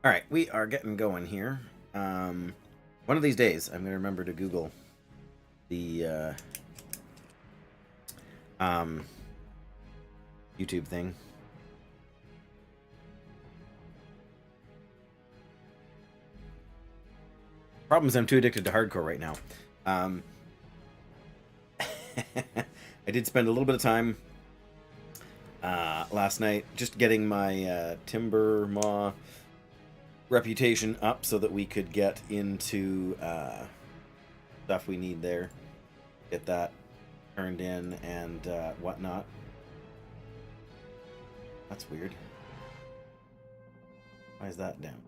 All right, we are getting going here. One of these days, I'm going to remember to Google the YouTube thing. Problem is, I'm too addicted to hardcore right now. I did spend a little bit of time last night just getting my timber maw reputation up so that we could get into stuff we need there, get that turned in and whatnot. That's weird. Why is that down?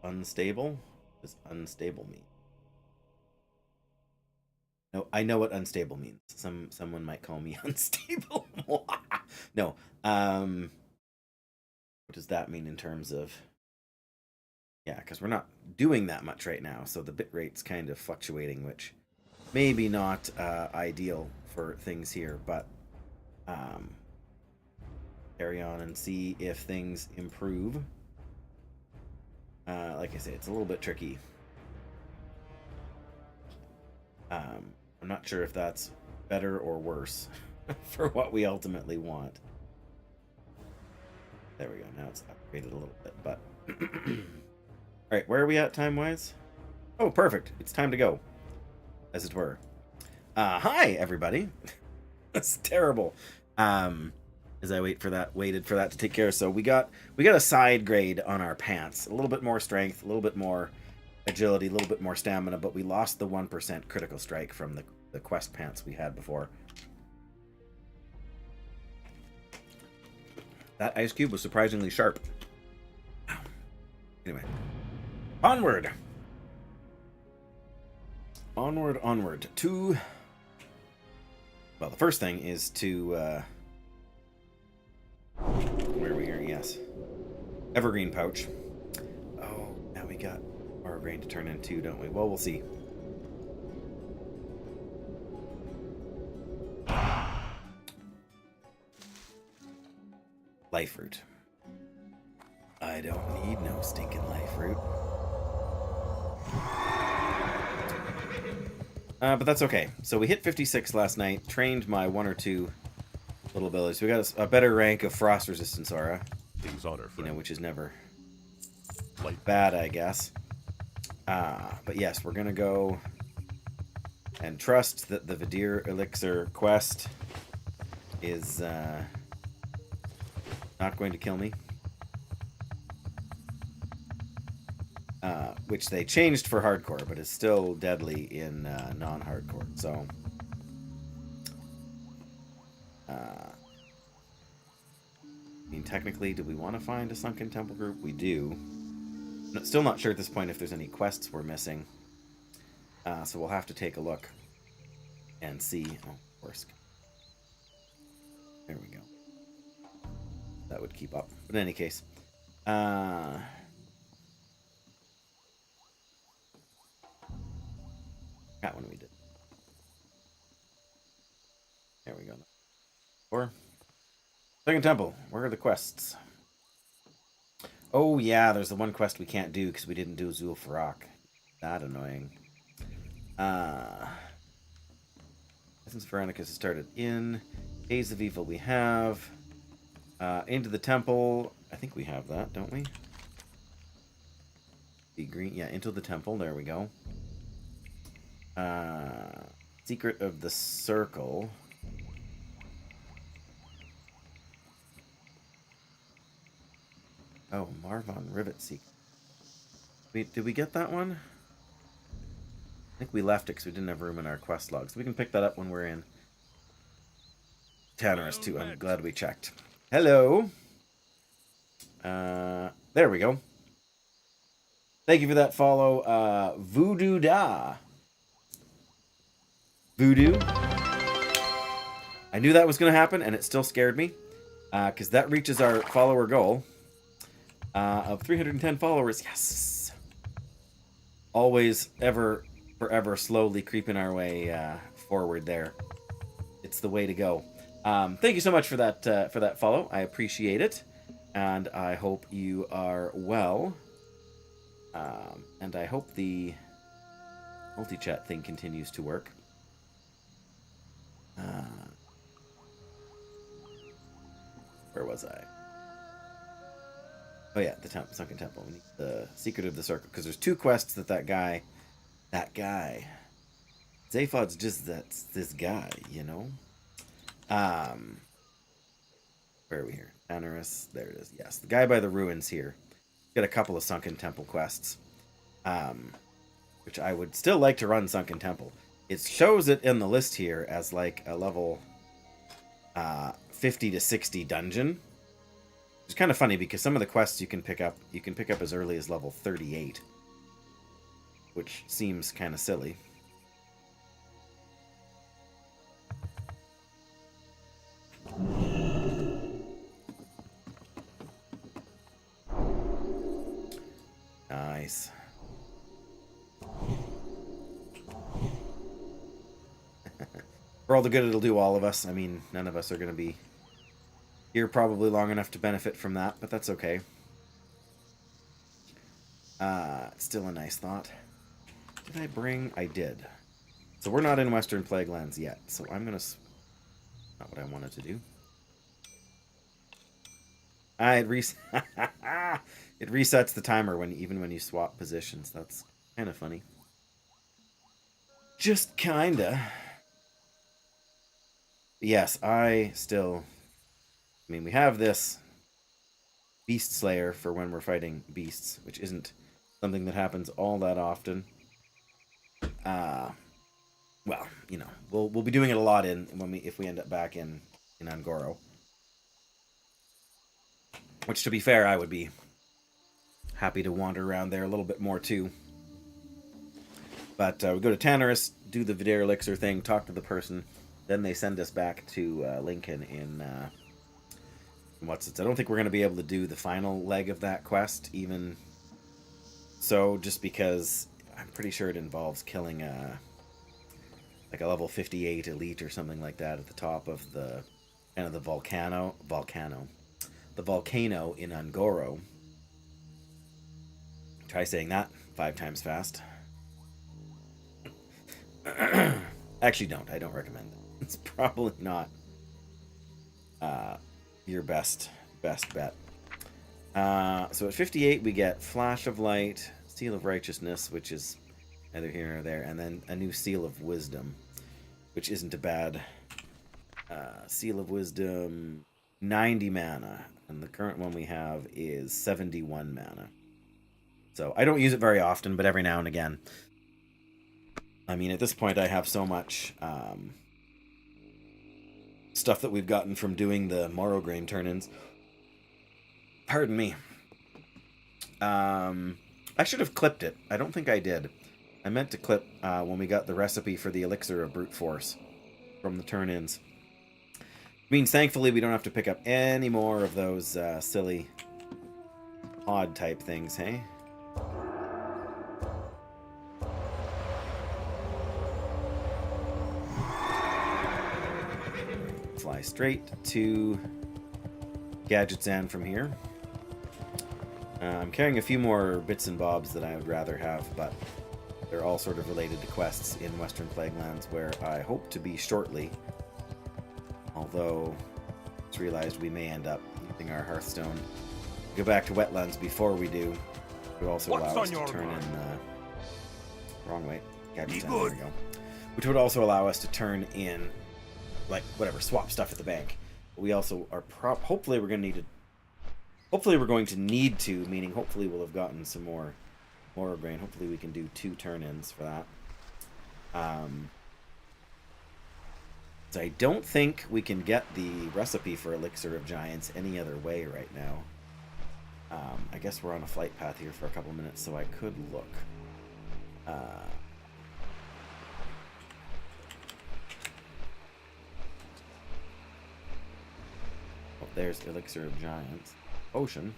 Unstable? What does unstable mean? No, I know what unstable means. Someone might call me unstable. No. What does that mean in terms of? Yeah, because we're not doing that much right now, so the bit rate's kind of fluctuating, which maybe not ideal for things here, but carry on and see if things improve. Like I say, it's a little bit tricky. I'm not sure if that's better or worse for what we ultimately want. There we go. Now it's upgraded a little bit, but all right, where are we at time-wise? Oh, perfect. It's time to go, as it were. Hi, everybody. That's terrible. As I waited for that to take care. So we got a side grade on our pants. A little bit more strength, a little bit more agility, a little bit more stamina, but we lost the 1% critical strike from the quest pants we had before. That ice cube was surprisingly sharp. Anyway, onward to, well, the first thing is to where are we here? Yes, evergreen pouch. Oh, now we got our grain to turn into, don't we? Well, we'll see. Life fruit. I don't need no stinking life fruit. But that's okay. So we hit 56 last night, trained my 1 or 2 little abilities. We got a better rank of frost resistance aura. King's honor, you know, which is never bad, I guess. But yes, we're gonna go and trust that the Videre Elixir quest is not going to kill me. Which they changed for hardcore, but is still deadly in non-hardcore. So, I mean, technically, do we want to find a sunken temple group? We do. Still not sure at this point if there's any quests we're missing. So we'll have to take a look and see. Oh, of course. There we go. That would keep up. But in any case, that one we did. There we go. Or second temple. Where are the quests? Oh yeah, there's the one quest we can't do because we didn't do Zul'Farrak. That annoying. Essence Veronicus has started in. Days of Evil we have. Into the temple. I think we have that, don't we? The green, yeah, into the temple. There we go. Secret of the Circle. Oh, Marvon Rivet Secret. Did we get that one? I think we left it because we didn't have room in our quest logs. We can pick that up when we're in Tannerus too. I'm glad we checked. Hello. There we go. Thank you for that follow. Voodoo Da. Voodoo. I knew that was going to happen, and it still scared me. Because that reaches our follower goal of 310 followers. Yes. Always, ever, forever, slowly creeping our way forward there. It's the way to go. Thank you so much for that follow. I appreciate it, and I hope you are well. And I hope the multi-chat thing continues to work. Where was I? Oh yeah, the Sunken Temple. We need the Secret of the Circle, because there's 2 quests that guy. Zaphod's just this guy, you know? Where are we here? Anaris, there it is. Yes, the guy by the ruins here. Got a couple of Sunken Temple quests. Which I would still like to run Sunken Temple. It shows it in the list here as like a level 50 to 60 dungeon. It's kind of funny because some of the quests you can pick up as early as level 38. Which seems kind of silly. Nice. For all the good it'll do all of us. I mean, none of us are going to be here probably long enough to benefit from that, but that's okay. Still a nice thought. Did I bring? I did. So we're not in Western Plaguelands yet, so I'm going to... Not what I wanted to do. It resets the timer even when you swap positions. That's kind of funny. Just kinda. Yes, I mean, we have this Beast Slayer for when we're fighting beasts, which isn't something that happens all that often. Well, you know, we'll be doing it a lot if we end up back in Angoro. Which, to be fair, I would be happy to wander around there a little bit more too. But we go to Tannerus, do the Videre Elixir thing, talk to the person, then they send us back to Lincoln in what's it? I don't think we're going to be able to do the final leg of that quest, even so, just because I'm pretty sure it involves killing like a level 58 elite or something like that at the top of the kind of the volcano in Angoro. Try saying that 5 times fast. Actually, don't. I don't recommend that. It's probably not your best bet. So at 58, we get Flash of Light, Seal of Righteousness, which is either here or there, and then a new Seal of Wisdom, which isn't a bad Seal of Wisdom, 90 mana, and the current one we have is 71 mana. So I don't use it very often, but every now and again. I mean, at this point, I have so much stuff that we've gotten from doing the Morrowgrain turn-ins. Pardon me. I should have clipped it. I don't think I did. I meant to clip when we got the recipe for the Elixir of Brute Force from the turn-ins. Means, thankfully, we don't have to pick up any more of those silly pod-type things, hey? Fly straight to Gadgetzan from here. I'm carrying a few more bits and bobs that I would rather have, but they're all sort of related to quests in Western Plaguelands, where I hope to be shortly. Although, I just realized we may end up using our Hearthstone. Go back to Wetlands before we do. It would also allow us to turn in... wrong way. Gadgetzan, there we go. Which would also allow us to turn in, like, whatever, swap stuff at the bank. But we also are hopefully we're going to need to... Hopefully we're going to need to, meaning hopefully we'll have gotten some more Morrowgrain. Hopefully we can do 2 turn-ins for that. So I don't think we can get the recipe for Elixir of Giants any other way right now. I guess we're on a flight path here for a couple minutes, so I could look. Oh, there's Elixir of Giants. Potion,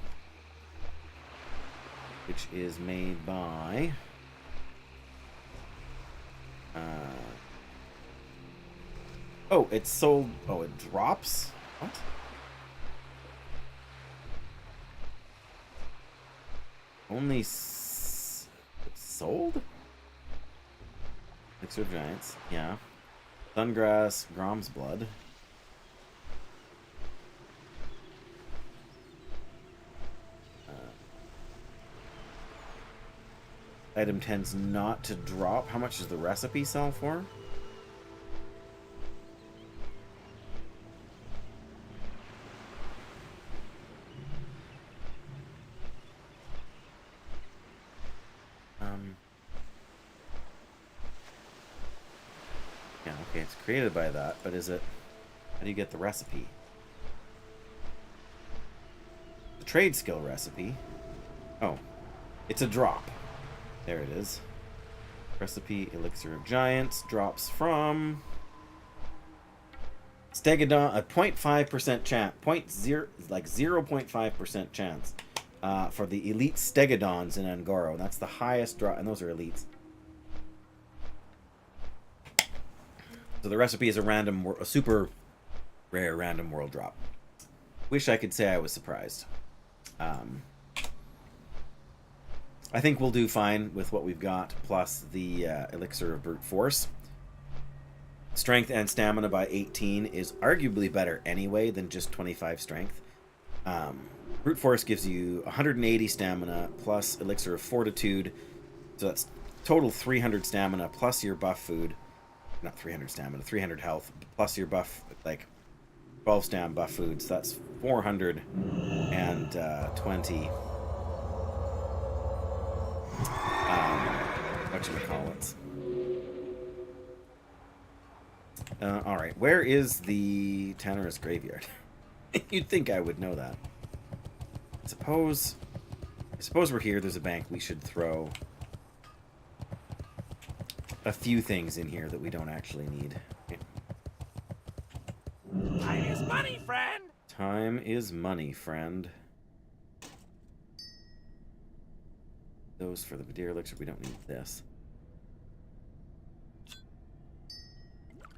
which is made by Oh, it's sold. Oh, it drops? What? Only it's sold? Elixir of Giants, yeah. Sungrass, Grom's Blood. Item tends not to drop. How much does the recipe sell for? Yeah, okay, it's created by that, but is it... How do you get the recipe? The trade skill recipe. Oh, it's a drop. There it is. Recipe Elixir of Giants drops from Stegodon, a 0.5% chance, 0.5% chance for the elite Stegodons in Angoro. That's the highest drop, and those are elites. So the recipe is a super rare random world drop. Wish I could say I was surprised. I think we'll do fine with what we've got, plus the Elixir of Brute Force. Strength and Stamina by 18 is arguably better anyway than just 25 Strength. Brute Force gives you 180 Stamina, plus Elixir of Fortitude, so that's total 300 Stamina, plus your buff food. Not 300 Stamina, 300 health, plus your buff, like 12 stam buff foods. That's 420... whatchamacallits. Alright, where is the Tannerus Graveyard? You'd think I would know that. I suppose we're here, there's a bank, we should throw a few things in here that we don't actually need. Okay. Time is money, friend! Time is money, friend. Those for the Videre Elixir, we don't need this.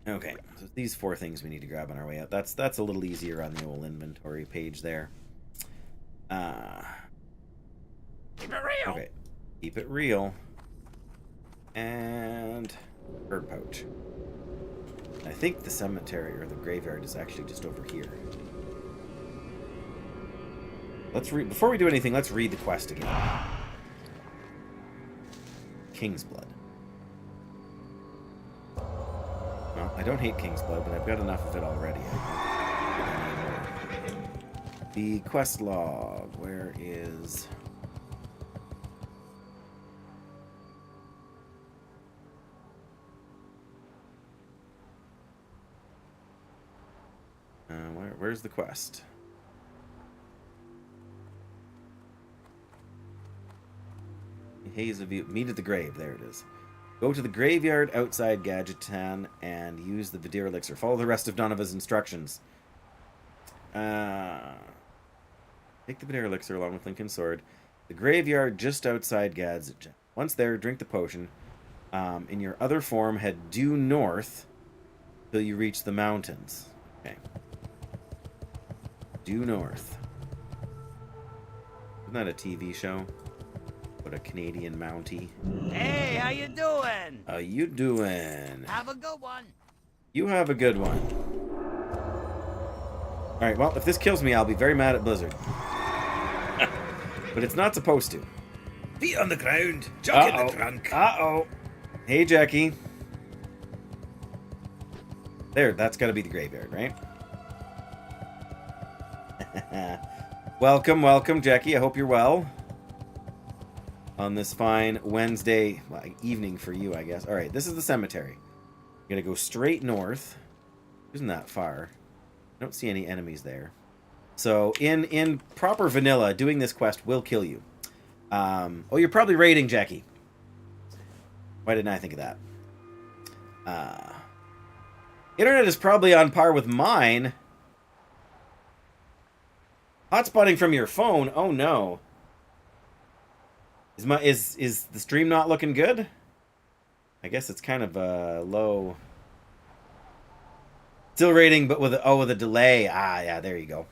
Okay, so these 4 things we need to grab on our way out. That's a little easier on the old inventory page there. Keep it real! Okay, keep it real. And bird pouch. I think the cemetery or the graveyard is actually just over here. Let's read before we do anything. Let's read the quest again. King's Blood. Well, I don't hate King's Blood, but I've got enough of it already. The quest log. Where is... where's the quest? Haze of View. Meet at the grave. There it is. Go to the graveyard outside Gadgetan and use the Videre Elixir. Follow the rest of Donovan's instructions. Take the Videre Elixir along with Lincoln's Sword. The graveyard just outside Gadgetan. Once there, drink the potion. In your other form, head due north till you reach the mountains. Okay. Due north. Isn't that a TV show? What a Canadian Mountie. Hey, how you doing? How you doing? Have a good one. You have a good one. Alright, well, if this kills me, I'll be very mad at Blizzard. But it's not supposed to. Feet on the ground, junk in the trunk. Uh-oh. Hey, Jackie. There, that's got to be the graveyard, right? Welcome, welcome, Jackie. I hope you're well. On this fine Wednesday evening for you, I guess. All right, this is the cemetery. I'm going to go straight north. Isn't that far? I don't see any enemies there. So in proper vanilla, doing this quest will kill you. Oh, you're probably raiding, Jackie. Why didn't I think of that? Internet is probably on par with mine. Hotspotting from your phone? Oh no. Is the stream not looking good? I guess it's kind of low. Still rating, but with a delay. Ah, yeah, there you go.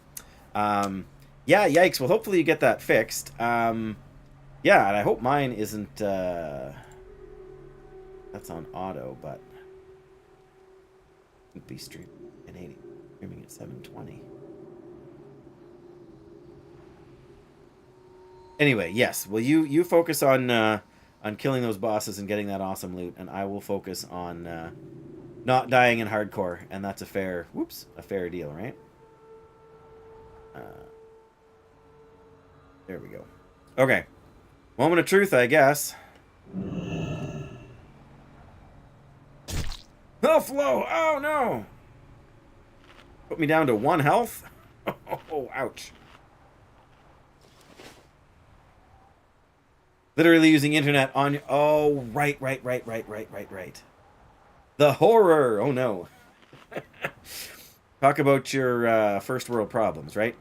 Yeah, yikes. Well, hopefully you get that fixed. Yeah, and I hope mine isn't. That's on auto, but would be streaming at 80, streaming at 720. Anyway, yes. Well, you focus on killing those bosses and getting that awesome loot, and I will focus on not dying in hardcore, and that's a fair deal, right? There we go. Okay. Moment of truth, I guess. Health low! Oh, no! Put me down to 1 health? Oh, ouch. Literally using internet on... Oh, right. The horror! Oh, no. Talk about your first world problems, right?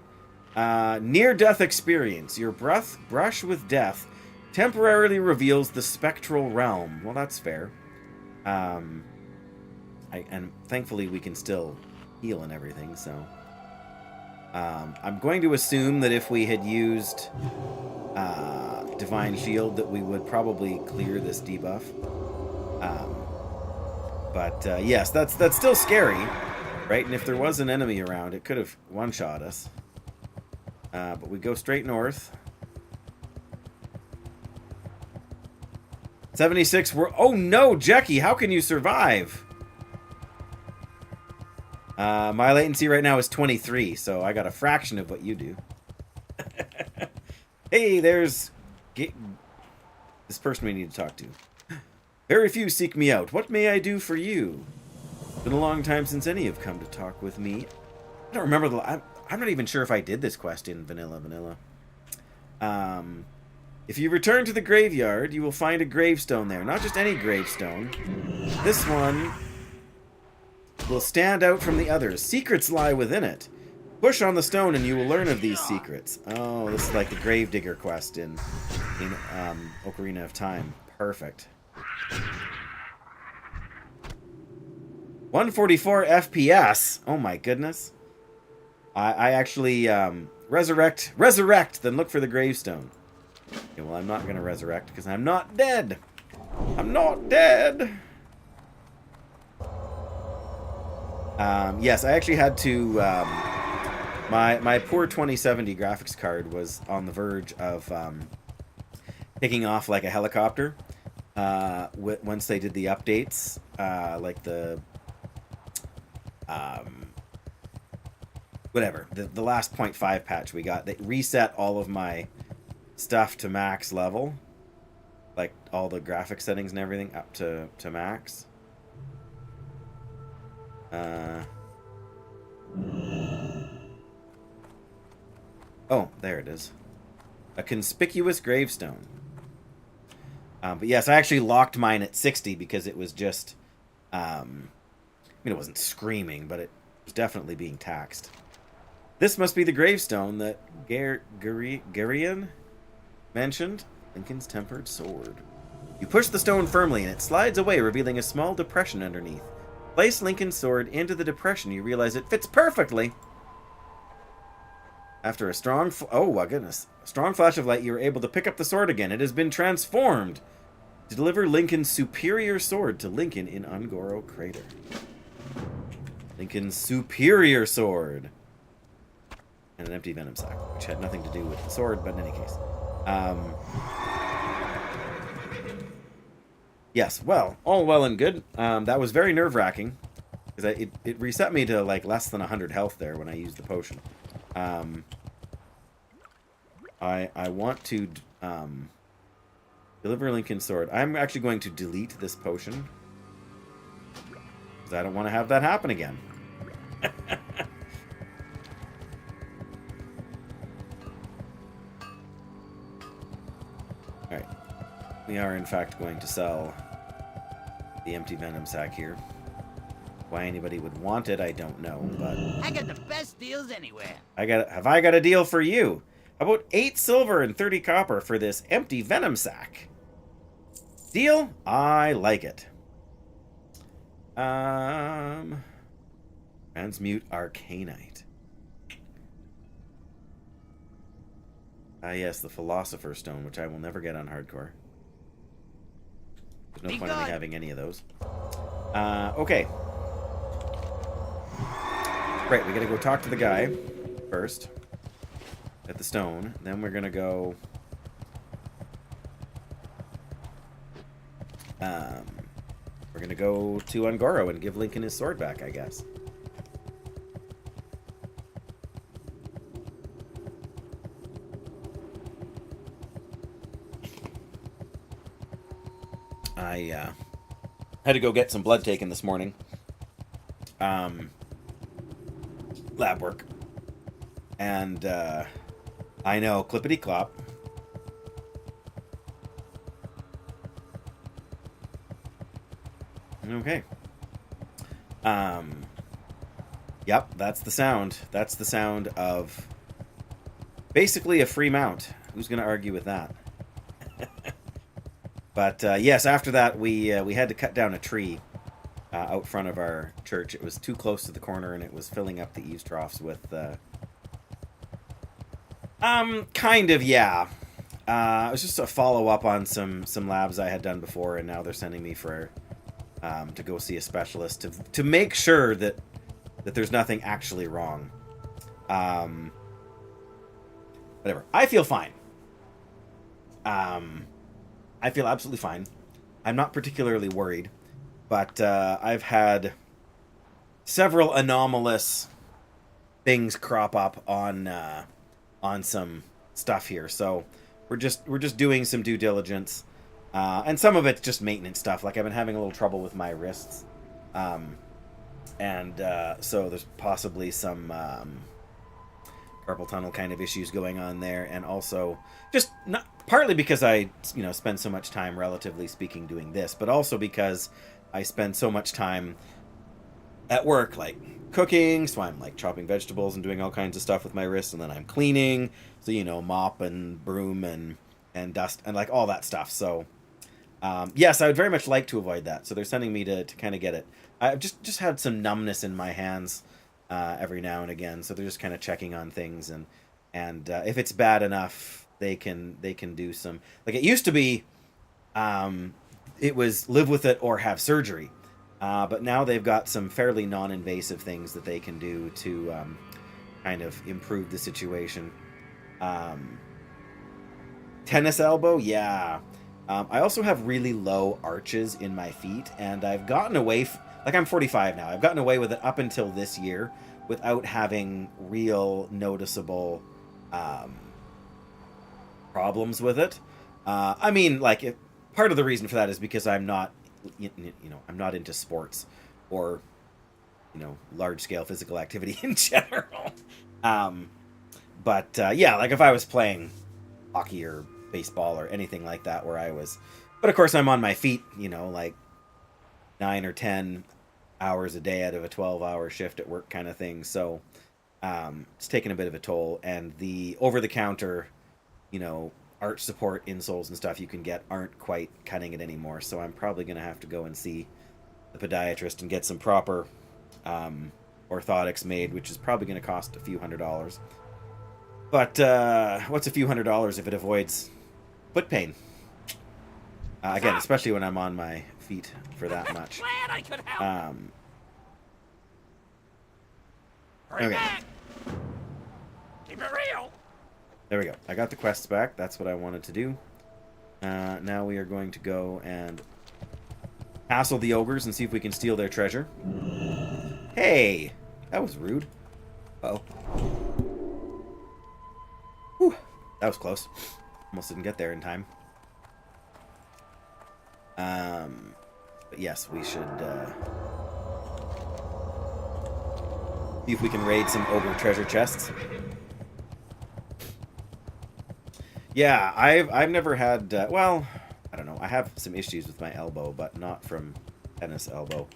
Near-death experience. Your brush with death temporarily reveals the spectral realm. Well, that's fair. And thankfully we can still heal and everything, so... I'm going to assume that if we had used Divine Shield that we would probably clear this debuff. But yes, that's still scary, right? And if there was an enemy around, it could have one-shot us. But we go straight north. 76, oh no, Jackie, how can you survive? My latency right now is 23, so I got a fraction of what you do. Hey, there's this person we need to talk to. Very few seek me out. What may I do for you? It's been a long time since any have come to talk with me. I don't remember I'm not even sure if I did this quest in vanilla. If you return to the graveyard, you will find a gravestone there. Not just any gravestone. This one will stand out from the others. Secrets lie within it. Push on the stone and you will learn of these secrets. Oh, this is like the Gravedigger quest in Ocarina of Time. Perfect. 144 FPS. Oh my goodness. I actually resurrect, then look for the gravestone. Okay, well, I'm not going to resurrect because I'm not dead. I'm not dead. Yes, I actually had to... my poor 2070 graphics card was on the verge of taking off like a helicopter once they did the updates. Like the... whatever. The last 0.5 patch we got. They reset all of my stuff to max level. Like all the graphic settings and everything up to max. Oh, there it is. A conspicuous gravestone. But yes, I actually locked mine at 60 because it was just... I mean, it wasn't screaming, but it was definitely being taxed. This must be the gravestone that Garion mentioned. Lincoln's tempered sword. You push the stone firmly and it slides away, revealing a small depression underneath. Place Lincoln's sword into the depression. You realize it fits perfectly. After a strong... oh, my goodness. A strong flash of light, you are able to pick up the sword again. It has been transformed to deliver Lincoln's superior sword to Lincoln in Ungoro Crater. Lincoln's superior sword. And an empty venom sack, which had nothing to do with the sword, but in any case. Yes, well, all well and good. That was very nerve-wracking. Because it reset me to like less than 100 health there when I used the potion. I want to deliver Lincoln's sword. I'm actually going to delete this potion. Because I don't want to have that happen again. Alright. We are in fact going to sell the empty venom sack here. Why anybody would want it, I don't know, but... I got the best deals anywhere. Have I got a deal for you? How about 8 silver and 30 copper for this empty venom sack? Deal? I like it. Right, Transmute Arcanite. Ah, yes, the Philosopher's Stone, which I will never get on hardcore. There's no point in me having any of those. Okay. Right, we gotta go talk to the guy first. At the stone. Then we're gonna go... we're gonna go to Ungoro and give Lincoln his sword back, I guess. I had to go get some blood taken this morning. Lab work. And I know, clippity clop. Okay. Yep, that's the sound. That's the sound of basically a free mount. Who's going to argue with that? But yes, after that we had to cut down a tree out front of our church. It was too close to the corner and it was filling up the eaves troughs with kind of, yeah. It was just a follow-up on some labs I had done before, and now they're sending me for to go see a specialist to make sure that there's nothing actually wrong. Whatever. I feel fine. I feel absolutely fine. I'm not particularly worried, but I've had several anomalous things crop up on some stuff here, so we're just doing some due diligence, and some of it's just maintenance stuff. Like I've been having a little trouble with my wrists, and so there's possibly some carpal tunnel kind of issues going on there, and also just not partly because I spend so much time, relatively speaking, doing this, but also because I spend so much time at work, like cooking, so I'm like chopping vegetables and doing all kinds of stuff with my wrists, and then I'm cleaning, so mop and broom and dust and like all that stuff. So yes, I would very much like to avoid that. So they're sending me to kind of get it. I've just had some numbness in my hands every now and again, so they're just kind of checking on things, and if it's bad enough, they can do some, like it used to be, it was live with it or have surgery. But now they've got some fairly non-invasive things that they can do to kind of improve the situation. Tennis elbow, yeah. I also have really low arches in my feet, and I've gotten away... like, I'm 45 now. I've gotten away with it up until this year without having real noticeable problems with it. I mean, like, part of the reason for that is because I'm not... I'm not into sports or, large-scale physical activity in general. But yeah, like if I was playing hockey or baseball or anything like that where I was... But of course I'm on my feet, like 9 or 10 hours a day out of a 12-hour shift at work kind of thing. So it's taken a bit of a toll. And the over-the-counter, arch support insoles and stuff you can get aren't quite cutting it anymore, so I'm probably going to have to go and see the podiatrist and get some proper orthotics made, which is probably going to cost a few $100s. But what's a few $100s if it avoids foot pain? Again, especially when I'm on my feet for that much. Glad I could help. Okay. Keep it real. There we go. I got the quests back. That's what I wanted to do. Now we are going to go and hassle the ogres and see if we can steal their treasure. Hey! That was rude. Uh-oh. Whew. That was close. Almost didn't get there in time. But yes, we should see if we can raid some ogre treasure chests. Yeah, I've never had, well, I don't know. I have some issues with my elbow, but not from tennis elbow.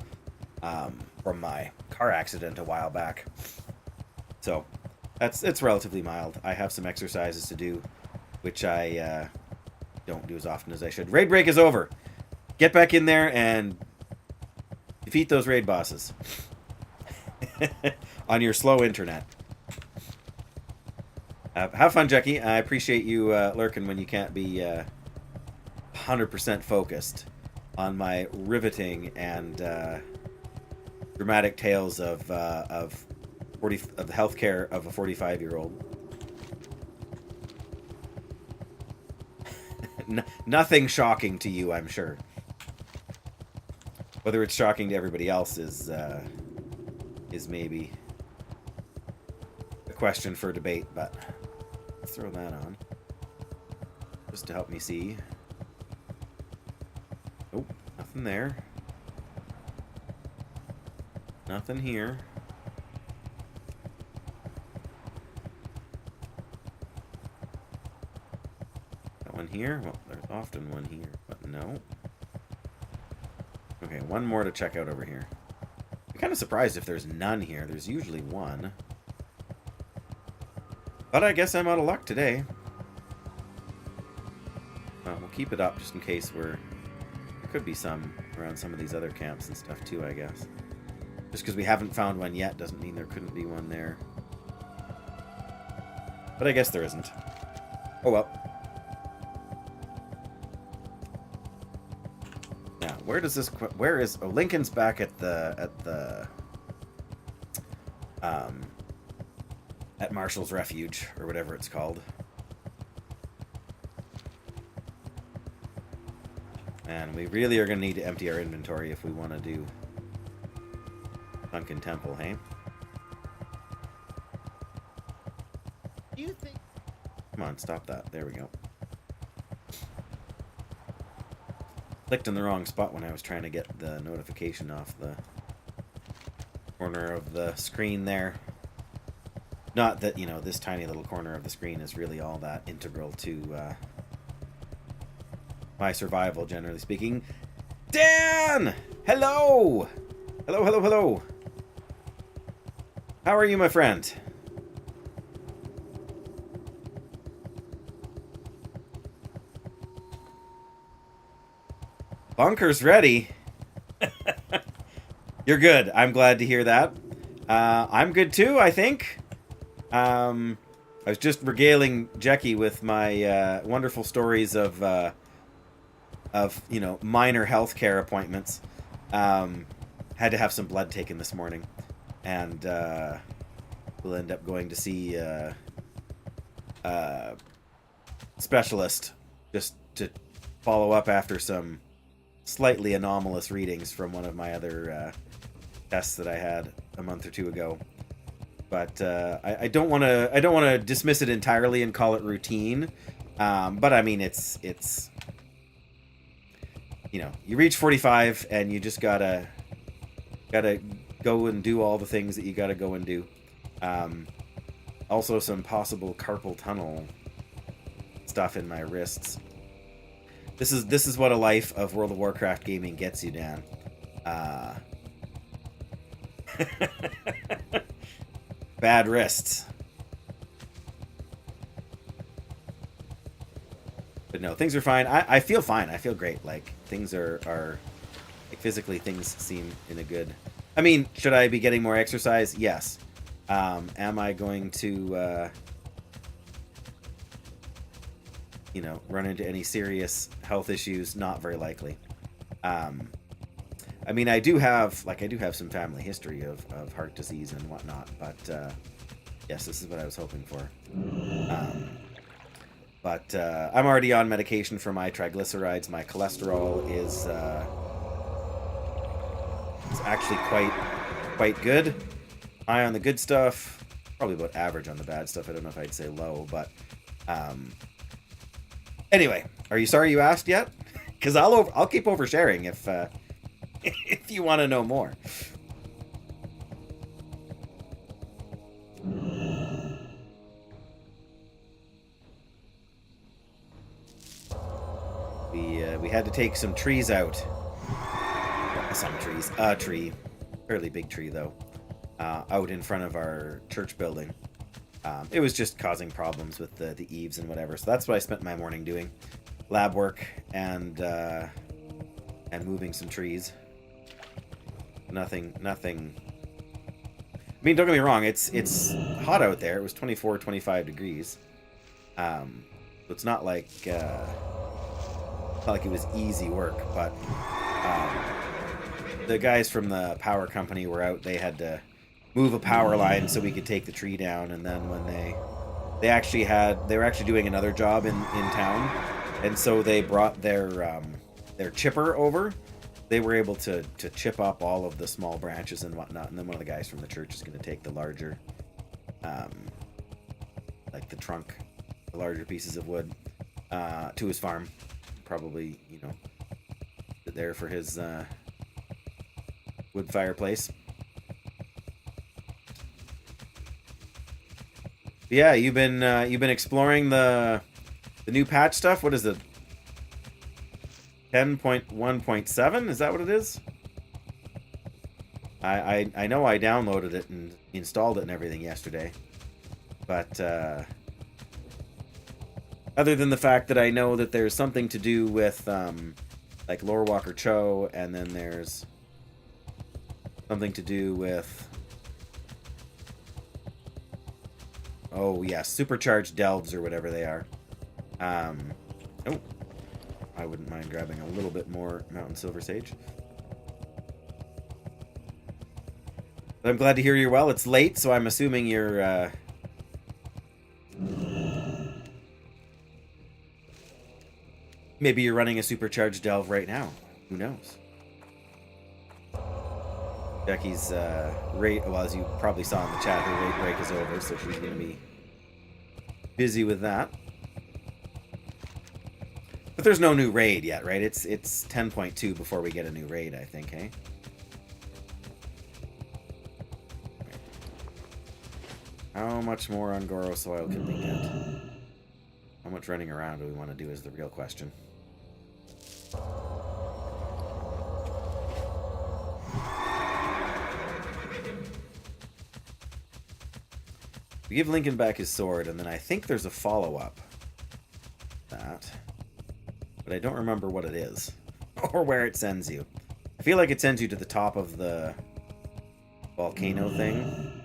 From my car accident a while back. So, it's relatively mild. I have some exercises to do, which I don't do as often as I should. Raid break is over. Get back in there and defeat those raid bosses. on your slow internet. Have fun, Jackie. I appreciate you lurking when you can't be 100% focused on my riveting and dramatic tales of the healthcare of a 45-year-old. Nothing shocking to you, I'm sure. Whether it's shocking to everybody else is maybe a question for debate, but let's throw that on just to help me see. Oh, nothing there. Nothing here. Got one here? Well, there's often one here, but no. Okay, one more to check out over here. I'm kind of surprised if there's none here. There's usually one. But I guess I'm out of luck today. We'll keep it up just in case there could be some around some of these other camps and stuff too, I guess. Just because we haven't found one yet doesn't mean there couldn't be one there. But I guess there isn't. Oh well. Now, where does this... Where is... Oh, Lincoln's back at Marshall's Refuge, or whatever it's called. And we really are going to need to empty our inventory if we want to do Sunken Temple, hey? Do you think... Come on, stop that. There we go. Clicked in the wrong spot when I was trying to get the notification off the corner of the screen there. Not that, you know, this tiny little corner of the screen is really all that integral to my survival, generally speaking. Dan! Hello! Hello, hello, hello. How are you, my friend? Bunker's ready. You're good. I'm glad to hear that. I'm good too, I think. I was just regaling Jackie with my wonderful stories of you know, minor healthcare appointments. Had to have some blood taken this morning, and we'll end up going to see specialist just to follow up after some slightly anomalous readings from one of my other tests that I had a month or two ago. But I don't want to dismiss it entirely and call it routine. But I mean, it's you know, you reach 45 and you just gotta go and do all the things that you gotta go and do. Also, some possible carpal tunnel stuff in my wrists. This is what a life of World of Warcraft gaming gets you, Dan. Bad wrists. But no, things are fine. I feel fine. I feel great. Like, things are like, physically, things seem in a good... I mean, should I be getting more exercise? Yes. Am I going to, you know, run into any serious health issues? Not very likely. I mean, I do have some family history of heart disease and whatnot, but yes, this is what I was hoping for. But I'm already on medication for my triglycerides. My cholesterol is actually quite good. High on the good stuff, probably about average on the bad stuff. I don't know if I'd say low, but anyway, are you sorry you asked yet? Because I'll keep oversharing if if you want to know more. We had to take some trees out. Some trees. A tree. Fairly big tree, though. Out in front of our church building. It was just causing problems with the eaves and whatever. So that's what I spent my morning doing. Lab work and moving some trees. Nothing I mean, don't get me wrong, it's hot out there. It was 24, 25 degrees. So it's not like it was easy work, but the guys from the power company were out. They had to move a power line so we could take the tree down, and then when they were actually doing another job in town, and so they brought their chipper over. They were able to chip up all of the small branches and whatnot, and then one of the guys from the church is going to take the larger, like the trunk, the larger pieces of wood, to his farm. Probably, sit there for his wood fireplace. But yeah, you've been exploring the new patch stuff. What is it? 10.1.7? Is that what it is? I know I downloaded it and installed it and everything yesterday. But other than the fact that I know that there's something to do with like Lore Walker Cho, and then there's something to do with, oh yeah, supercharged delves or whatever they are. Oh, I wouldn't mind grabbing a little bit more Mountain Silver Sage. But I'm glad to hear you're well. It's late, so I'm assuming you're maybe you're running a supercharged delve right now. Who knows? Becky's rate, well, as you probably saw in the chat, her rate break is over, so she's going to be busy with that. But there's no new raid yet, right? It's 10.2 before we get a new raid, I think, hey? How much more Ungoro soil can we get? How much running around do we want to do is the real question. We give Lincoln back his sword, and then I think there's a follow-up. That. But I don't remember what it is. Or where it sends you. I feel like it sends you to the top of the volcano thing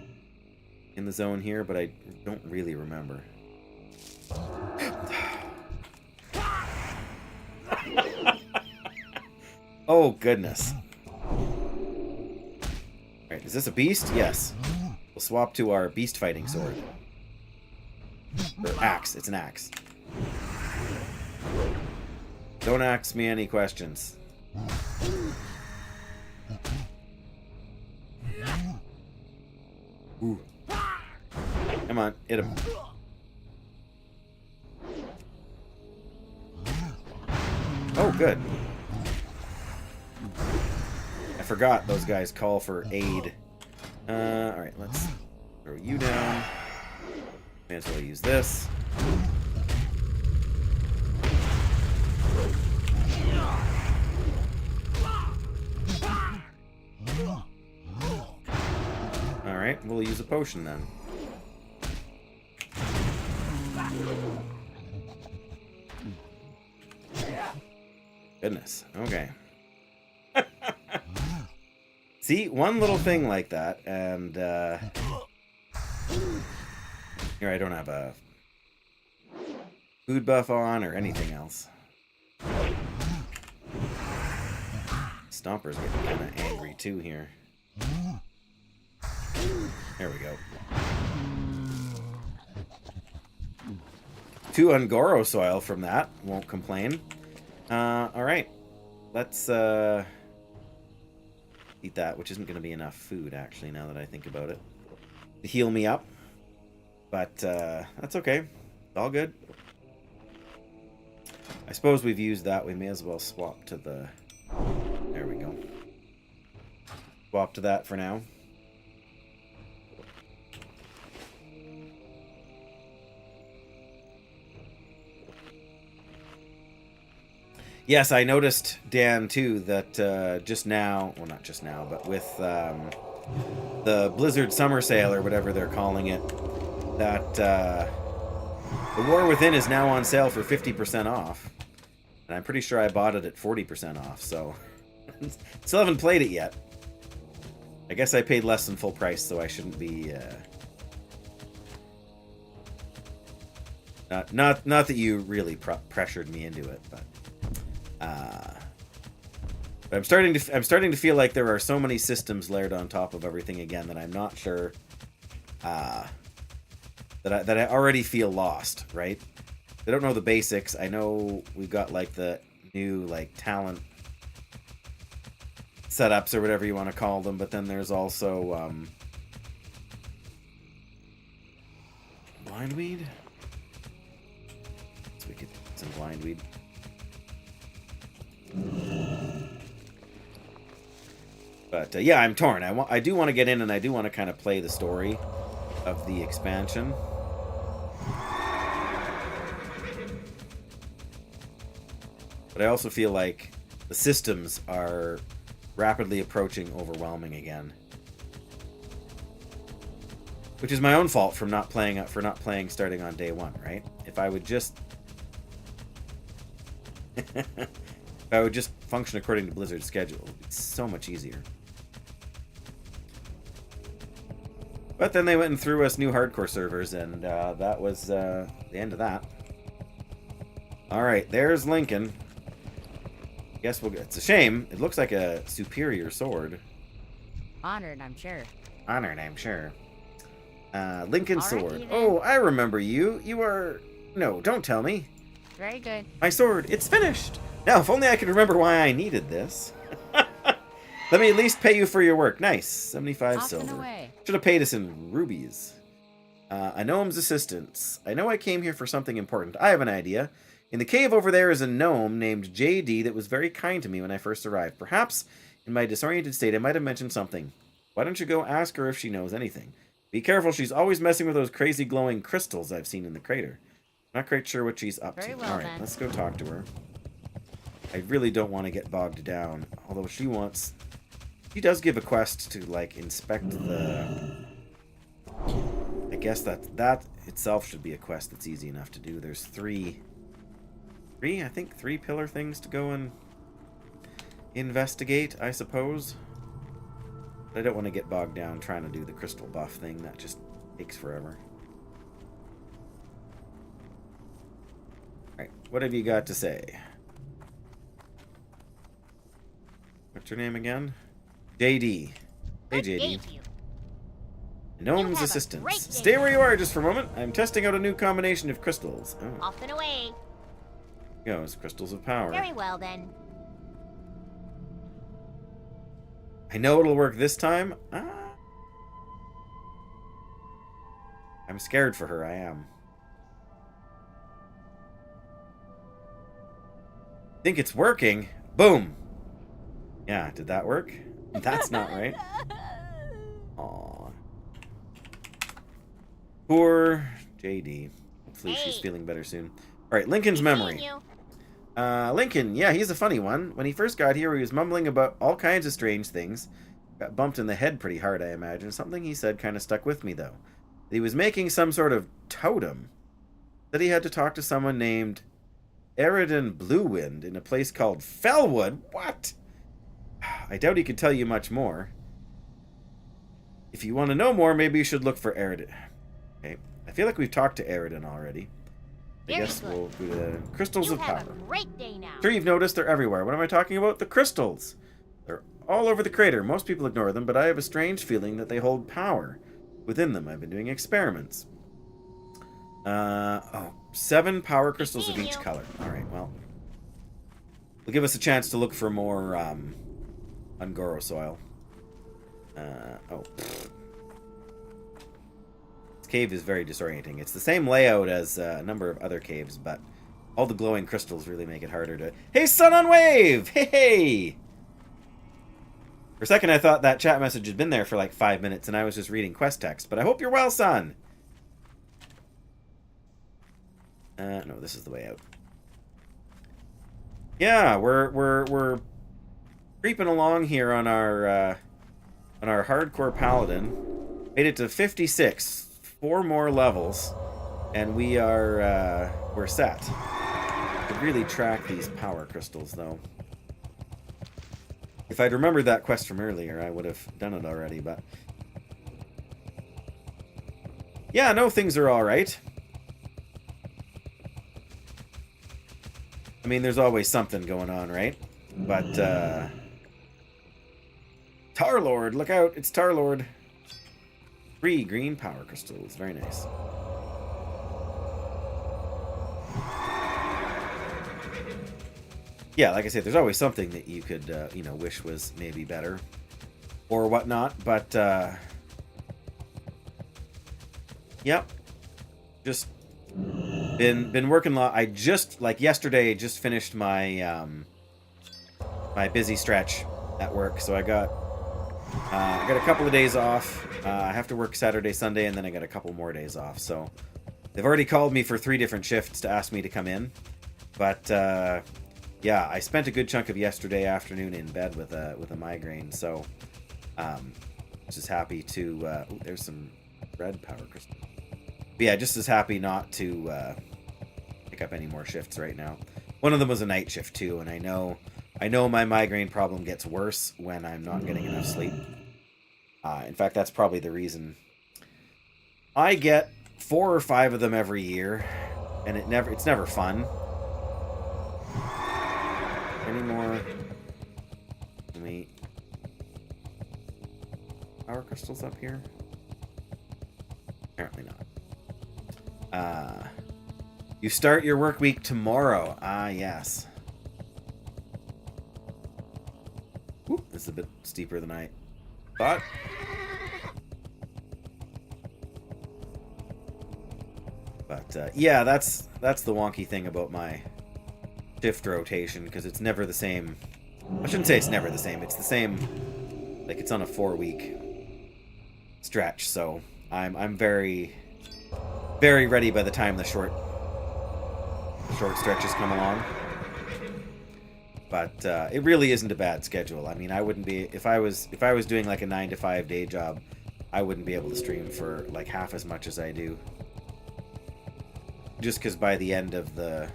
in the zone here, but I don't really remember. Oh, goodness. Alright, is this a beast? Yes. We'll swap to our beast fighting sword. Or axe. It's an axe. Don't ask me any questions. Ooh. Come on, hit him. Oh, good. I forgot those guys call for aid. Alright, let's throw you down. May as well use this. Alright, we'll use a potion then. Goodness, okay. See, one little thing like that, and here I don't have a food buff on or anything else. Stomper's getting kind of angry too here. There we go. 2 Ungoro soil from that. Won't complain. Alright. Let's eat that, which isn't going to be enough food, actually, now that I think about it. To heal me up. But that's okay. It's all good. I suppose we've used that. We may as well swap to the... There we go. Swap to that for now. Yes, I noticed, Dan, too, that just now, well, not just now, but with the Blizzard Summer Sale, or whatever they're calling it, that the War Within is now on sale for 50% off. And I'm pretty sure I bought it at 40% off, so still haven't played it yet. I guess I paid less than full price, so I shouldn't be... Not that you really pressured me into it, but I'm starting to feel like there are so many systems layered on top of everything again that I'm not sure that I already feel lost, right? I don't know the basics. I know we've got like the new like talent setups or whatever you want to call them, but then there's also blindweed. So we could get some blindweed. But yeah, I'm torn. I do want to get in, and I do want to kind of play the story of the expansion. But I also feel like the systems are rapidly approaching overwhelming again, which is my own fault for not playing starting on day one, right? If I would just if I would just function according to Blizzard's schedule, it would be so much easier. But then they went and threw us new hardcore servers, and that was the end of that. All right, there's Lincoln. Guess we'll get. It's a shame. It looks like a superior sword. Honored, I'm sure. Honored, I'm sure. Lincoln sword. Even. Oh, I remember you. You are... No, don't tell me. Very good. My sword, it's finished. Now, if only I could remember why I needed this. Let me at least pay you for your work. Nice. 75 silver. Should have paid us in rubies. A gnome's assistance. I know I came here for something important. I have an idea. In the cave over there is a gnome named JD that was very kind to me when I first arrived. Perhaps, in my disoriented state, I might have mentioned something. Why don't you go ask her if she knows anything? Be careful, she's always messing with those crazy glowing crystals I've seen in the crater. Not quite sure what she's up to. Well, alright, let's go talk to her. I really don't want to get bogged down, although she wants... She does give a quest to, like, inspect the... I guess that itself should be a quest that's easy enough to do. There's three pillar things to go and investigate, I suppose. But I don't want to get bogged down trying to do the crystal buff thing. That just takes forever. Alright, what have you got to say? What's your name again? JD. Hey, JD. Gnome's assistance. Stay where you are just for a moment. I'm testing out a new combination of crystals. Oh. Off and away. Goes crystals of power. Very well then. I know it'll work this time. I'm scared for her. I am. Think it's working. Boom. Yeah, did that work? That's not right. Aww. Poor JD. Hopefully she's feeling better soon. Alright, Lincoln's memory. Lincoln, yeah, he's a funny one. When he first got here, he was mumbling about all kinds of strange things. Got bumped in the head pretty hard, I imagine. Something he said kind of stuck with me, though. He was making some sort of totem. Said he had to talk to someone named Eridan Bluewind in a place called Fellwood. What? I doubt he could tell you much more. If you want to know more, maybe you should look for Eridan. Okay. I feel like we've talked to Eridan already. I guess we'll do the crystals of power. Sure, you've noticed they're everywhere. What am I talking about? The crystals. They're all over the crater. Most people ignore them, but I have a strange feeling that they hold power within them. I've been doing experiments. 7 power crystals of each color. Alright, well. Will give us a chance to look for more Ungoro soil. This cave is very disorienting. It's the same layout as a number of other caves, but all the glowing crystals really make it harder to... Hey, Sun on Wave! Hey! For a second, I thought that chat message had been there for like 5 minutes, and I was just reading quest text. But I hope you're well, Sun! No, this is the way out. Yeah, we're creeping along here on our hardcore Paladin. Made it to 56. 4 more levels, and we're set. To really track these power crystals, though. If I'd remembered that quest from earlier, I would have done it already, but... Yeah, no, things are alright. I mean, there's always something going on, right? But, Tarlord, look out, it's Tarlord. 3 green power crystals, very nice. Yeah, like I said, there's always something that you could, you know, wish was maybe better. Or whatnot, but, yep. Just been working a lot. I just, like yesterday, just finished my, my busy stretch at work, so I got a couple of days off. I have to work Saturday, Sunday, and then I got a couple more days off, so they've already called me for 3 different shifts to ask me to come in, but, yeah, I spent a good chunk of yesterday afternoon in bed with a migraine, so just happy to... ooh, there's some red power crystal. But yeah, just as happy not to pick up any more shifts right now. One of them was a night shift too, and I know my migraine problem gets worse when I'm not getting enough sleep. In fact, that's probably the reason. I get 4 or 5 of them every year, and it's never fun. Any more? Power crystals up here? Apparently not. You start your work week tomorrow. Ah, yes. Whoop, this is a bit steeper than I thought. But yeah, that's the wonky thing about my shift rotation, because it's never the same. I shouldn't say it's never the same. It's the same, like it's on a 4-week stretch. So I'm very, very ready by the time the short stretches come along. But it really isn't a bad schedule. I mean, I wouldn't be if I was doing like a 9-to-5 day job, I wouldn't be able to stream for like half as much as I do. Just because by the end of the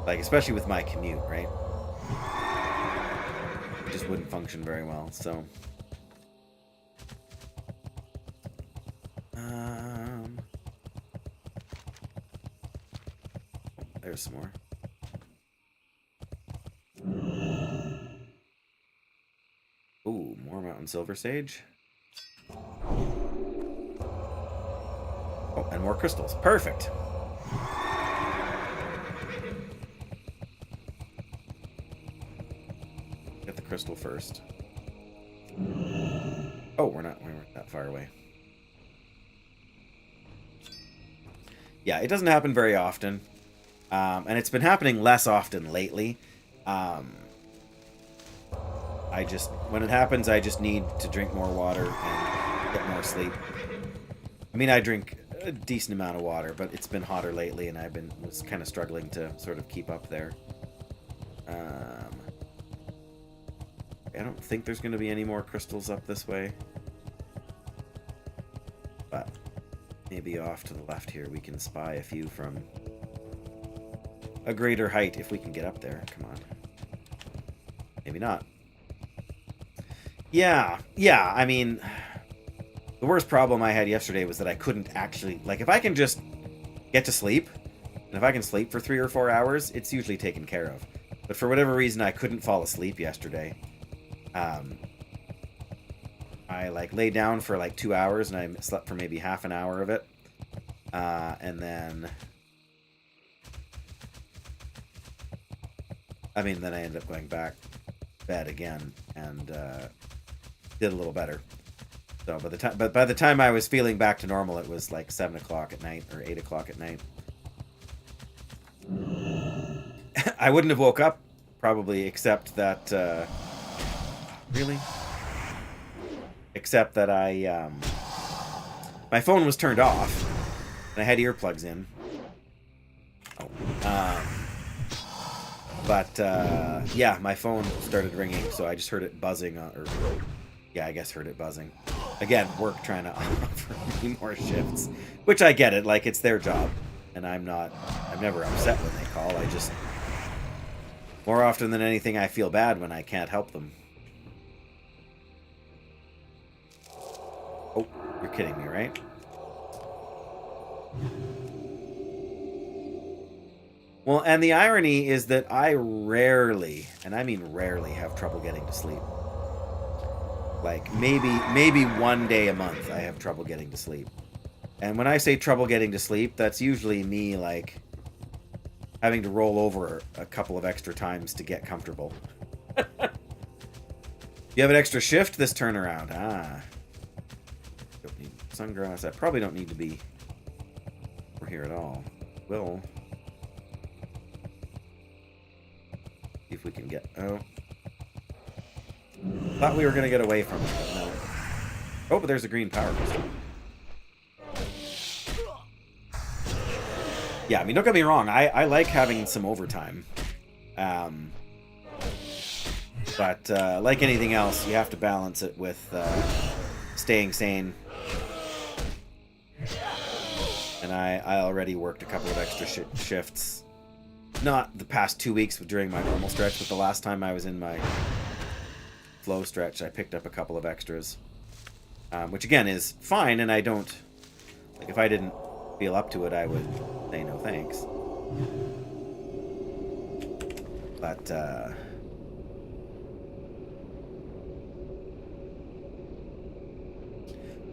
like, especially with my commute, right? It just wouldn't function very well, so. There's some more. Ooh, more mountain silver sage. Oh, and more crystals. Perfect. Get the crystal first. Oh, we weren't that far away. Yeah, it doesn't happen very often. And it's been happening less often lately. When it happens, I just need to drink more water and get more sleep. I mean, I drink a decent amount of water, but it's been hotter lately, and was kind of struggling to sort of keep up there. I don't think there's going to be any more crystals up this way. But maybe off to the left here we can spy a few from a greater height if we can get up there. Come on. Maybe not. Yeah, I mean, the worst problem I had yesterday was that I couldn't actually, like, if I can just get to sleep, and if I can sleep for 3 or 4 hours, it's usually taken care of. But for whatever reason, I couldn't fall asleep yesterday. I, like, lay down for, like, 2 hours, and I slept for maybe half an hour of it. And then... then I ended up going back to bed again, and, did a little better. So by the time I was feeling back to normal, it was like 7 o'clock at night or 8 o'clock at night. I wouldn't have woke up probably, except that really, except that I my phone was turned off and I had earplugs in. But yeah, my phone started ringing, so I just heard it buzzing, yeah, I guess heard it buzzing. again, work trying to offer me more shifts, which I get it. Like, it's their job, and I'm never upset when they call. I just, more often than anything, I feel bad when I can't help them. Oh, you're kidding me, right? Well, and the irony is that I rarely, and I mean rarely, have trouble getting to sleep. Like, maybe one day a month I have trouble getting to sleep. And when I say trouble getting to sleep, that's usually me, like, having to roll over a couple of extra times to get comfortable. You have an extra shift this turnaround. Ah. Don't need sungrass. I probably don't need to be over here at all. Will. See if we can get... Oh. Thought we were going to get away from it, but no. Oh, but there's a green power crystal. Yeah, I mean, don't get me wrong. I like having some overtime. But like anything else, you have to balance it with staying sane. And I already worked a couple of extra shifts. Not the past 2 weeks during my normal stretch, but the last time I was in my flow stretch, I picked up a couple of extras. Which again is fine, and I don't... Like, if I didn't feel up to it, I would say no thanks. But,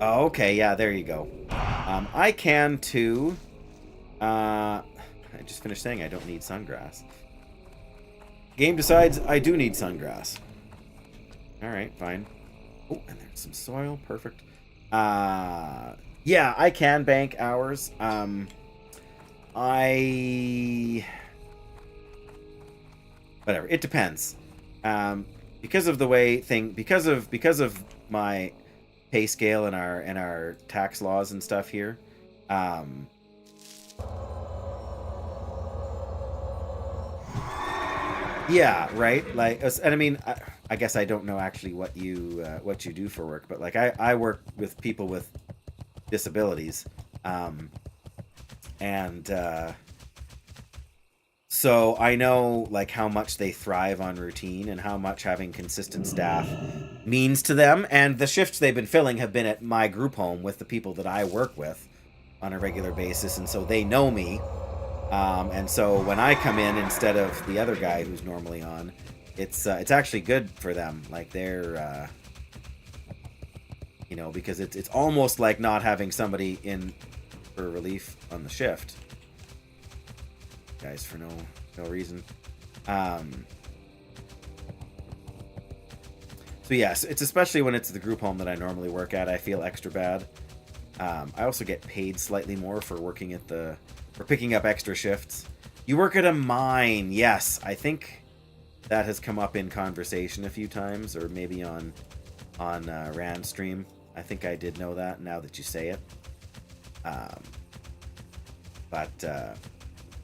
oh, okay, yeah, there you go. I can too. I just finished saying I don't need sungrass. Game decides I do need sungrass. Alright, fine. Oh, and there's some soil. Perfect. Yeah, I can bank hours. Whatever. It depends. Because of the way because of my pay scale and our tax laws and stuff here. Yeah, right. Like, and I mean, I guess I don't know actually what you do for work, but like I work with people with disabilities, and so I know like how much they thrive on routine and how much having consistent staff means to them. And the shifts they've been filling have been at my group home with the people that I work with on a regular basis, and so they know me. And so when I come in instead of the other guy who's normally on, it's actually good for them. Like they're, you know, because it's almost like not having somebody in for relief on the shift. Guys, for no reason. So yes, it's especially when it's the group home that I normally work at, I feel extra bad. I also get paid slightly more for working at for picking up extra shifts. You work at a mine. Yes, I think that has come up in conversation a few times, or maybe on Rand stream. I think I did know that now that you say it.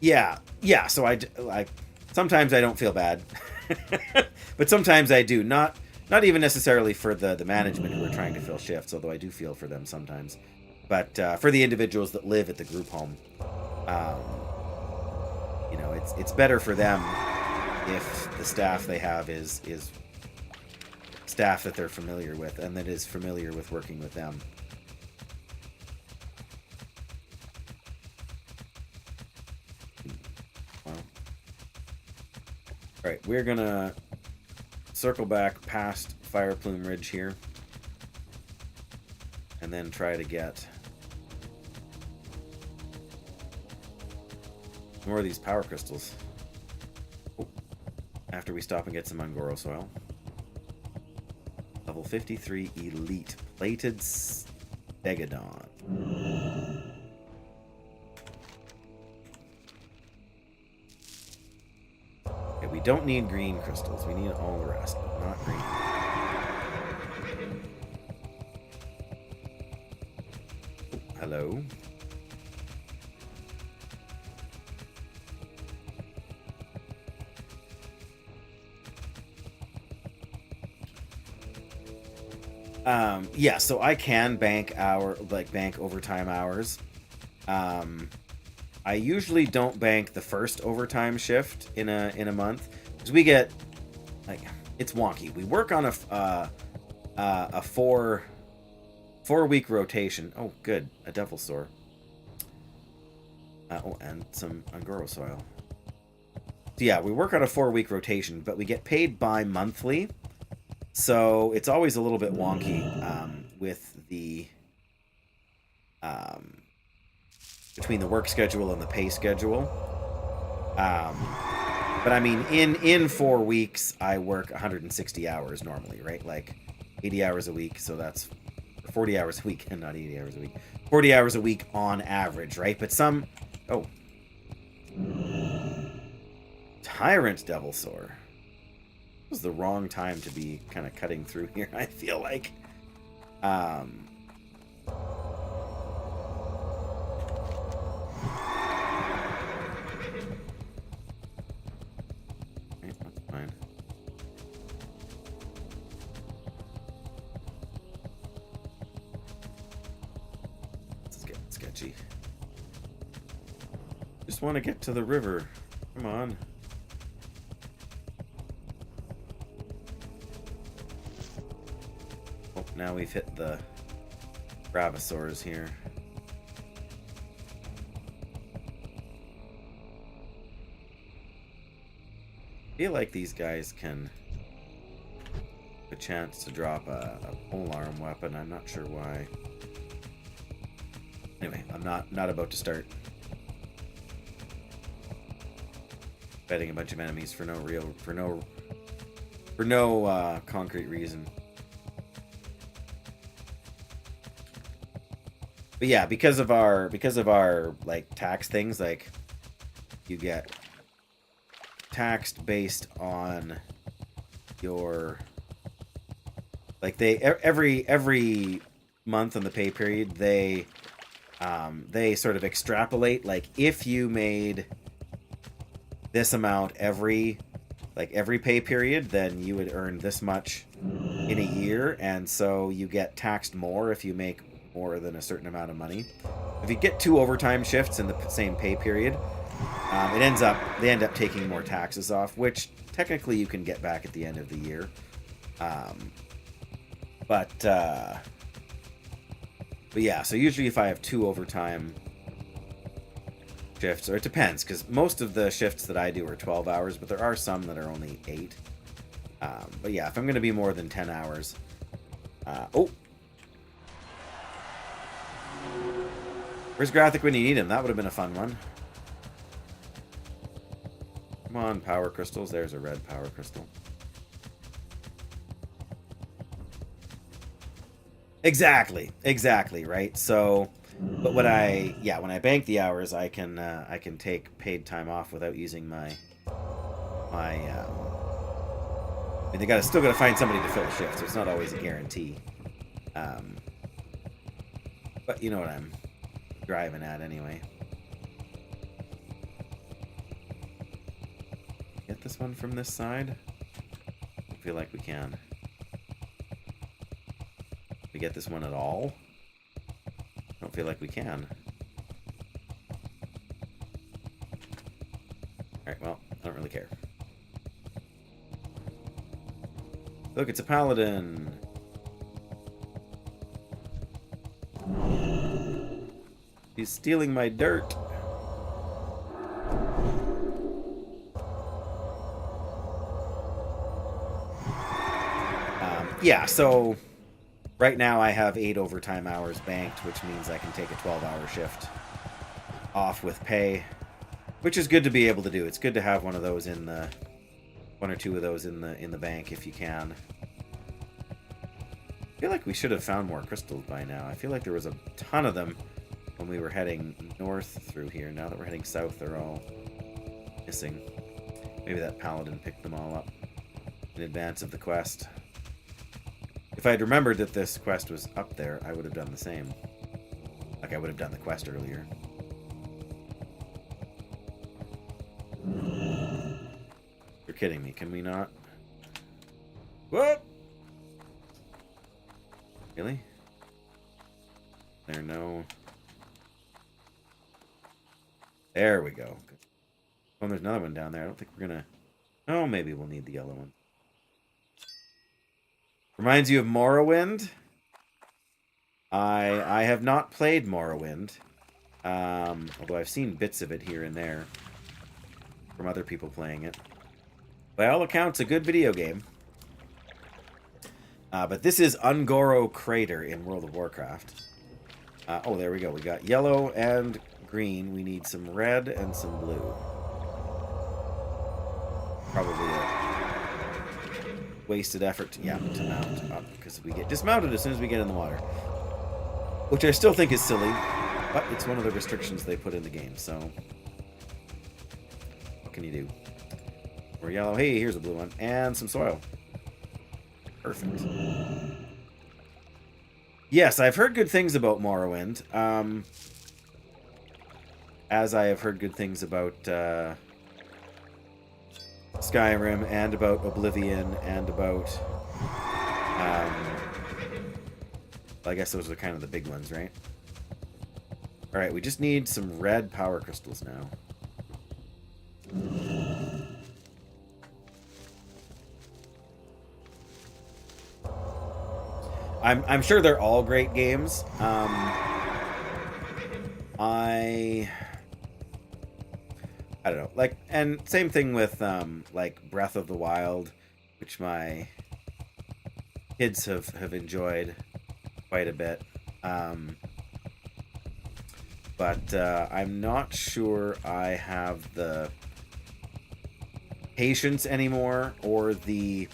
Yeah. So I sometimes I don't feel bad, but sometimes I do. Not even necessarily for the management who are trying to fill shifts, although I do feel for them sometimes. But for the individuals that live at the group home, you know, it's better for them if the staff they have is staff that they're familiar with and that is familiar with working with them. Well, all right, we're gonna circle back past Fire Plume Ridge here and then try to get more of these power crystals. Oh, after we stop and get some Ungoro soil. Level 53 Elite Plated Stegodon. Okay, we don't need green crystals. We need all the rest, but not green. Oh, hello. Yeah, so I can bank overtime hours. I usually don't bank the first overtime shift in a month because we get like it's wonky. We work on a 4 week rotation. Oh, good, a devil sore. Oh, and some Angoro soil. So yeah, we work on a 4 week rotation, but we get paid bi-monthly. So it's always a little bit wonky with the between the work schedule and the pay schedule. But I mean, in 4 weeks, I work 160 hours normally, right? Like 80 hours a week. So that's 40 hours a week, and not 80 hours a week. 40 hours a week on average, right? But some... Oh. Tyrant Devil Sore. This was the wrong time to be kind of cutting through here, I feel like. Okay, that's fine. This is getting sketchy. Just want to get to the river. Come on. Oh, now we've hit the Bravosaurs here. I feel like these guys can have a chance to drop a polearm weapon. I'm not sure why. Anyway, I'm not about to start betting a bunch of enemies for no concrete reason. But yeah, because of our like tax things, like you get taxed based on your like every month in the pay period they sort of extrapolate, like if you made this amount every pay period, then you would earn this much in a year, and so you get taxed more if you make more than a certain amount of money. If you get 2 overtime shifts in the same pay period, they end up taking more taxes off, which technically you can get back at the end of the year. But yeah, so usually if I have 2 overtime shifts, or it depends, because most of the shifts that I do are 12 hours, but there are some that are only 8. But yeah, if I'm going to be more than 10 hours... oh! Where's Graphic when you need him? That would have been a fun one. Come on, power crystals. There's a red power crystal. Exactly, right? So, but when I bank the hours, I can take paid time off without using my I mean, they still gotta find somebody to fill a shift, so it's not always a guarantee. But you know what I'm driving at anyway. Get this one from this side? I feel like we can. We get this one at all? I don't feel like we can. Alright, well, I don't really care. Look, it's a Paladin! He's stealing my dirt! Yeah, so... right now I have 8 overtime hours banked, which means I can take a 12-hour shift off with pay, which is good to be able to do. It's good to have one of those in the... 1 or 2 of those in the bank if you can. I feel like we should have found more crystals by now. I feel like there was a ton of them when we were heading north through here. Now that we're heading south, they're all missing. Maybe that Paladin picked them all up in advance of the quest. If I'd remembered that this quest was up there, I would have done the same. Like I would have done the quest earlier. You're kidding me, can we not? Whoop! Really? There, no. There we go. Oh, there's another one down there. I don't think we're gonna. Oh, maybe we'll need the yellow one. Reminds you of Morrowind. I have not played Morrowind, although I've seen bits of it here and there from other people playing it. By all accounts, a good video game. But this is Ungoro Crater in World of Warcraft. Oh, there we go. We got yellow and green. We need some red and some blue. Probably a wasted effort to mount up, because we get dismounted as soon as we get in the water. Which I still think is silly, but it's one of the restrictions they put in the game, so what can you do? We're yellow. Hey, here's a blue one. And some soil. Perfect. Yes, I've heard good things about Morrowind. As I have heard good things about Skyrim and about Oblivion and about I guess those are kind of the big ones, right? Alright, we just need some red power crystals now. I'm sure they're all great games. I don't know, like, and same thing with like Breath of the Wild, which my kids have enjoyed quite a bit. But I'm not sure I have the patience anymore, or the,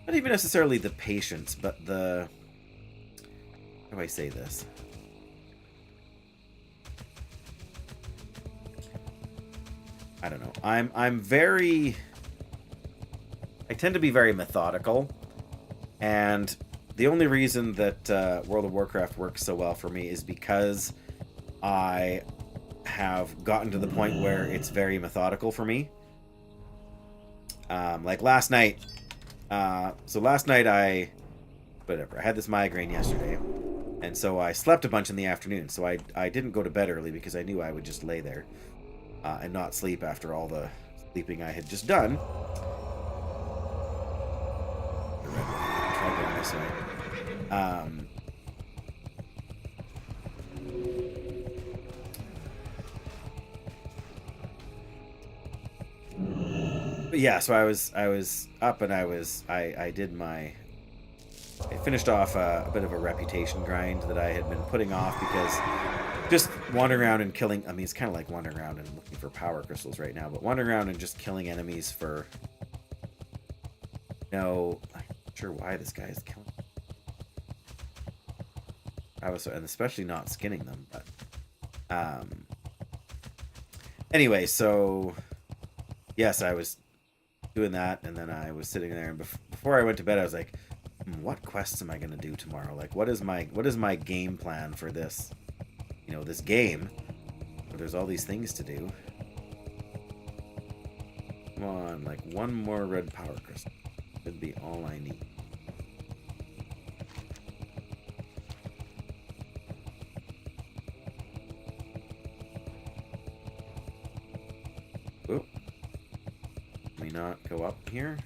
not even necessarily the patience, but the, how do I say this? I don't know. I'm very, I tend to be very methodical, and the only reason that World of Warcraft works so well for me is because I have gotten to the point where it's very methodical for me. Like last night, so last night I had this migraine yesterday, and so I slept a bunch in the afternoon, so I didn't go to bed early because I knew I would just lay there and not sleep after all the sleeping I had just done. Try going this way. But yeah, so I was up, and I did my, I finished off a bit of a reputation grind that I had been putting off because just wandering around and killing, I mean, it's kind of like wandering around and looking for power crystals right now, but wandering around and just killing enemies for, I'm not sure why this guy is killing. And especially not skinning them, but anyway, so yes, I was doing that, and then I was sitting there, and before I went to bed, I was like, what quests am I going to do tomorrow? Like, what is my game plan for this, this game where there's all these things to do? Come on, like one more red power crystal should be all I need. Oh, can we not go up here?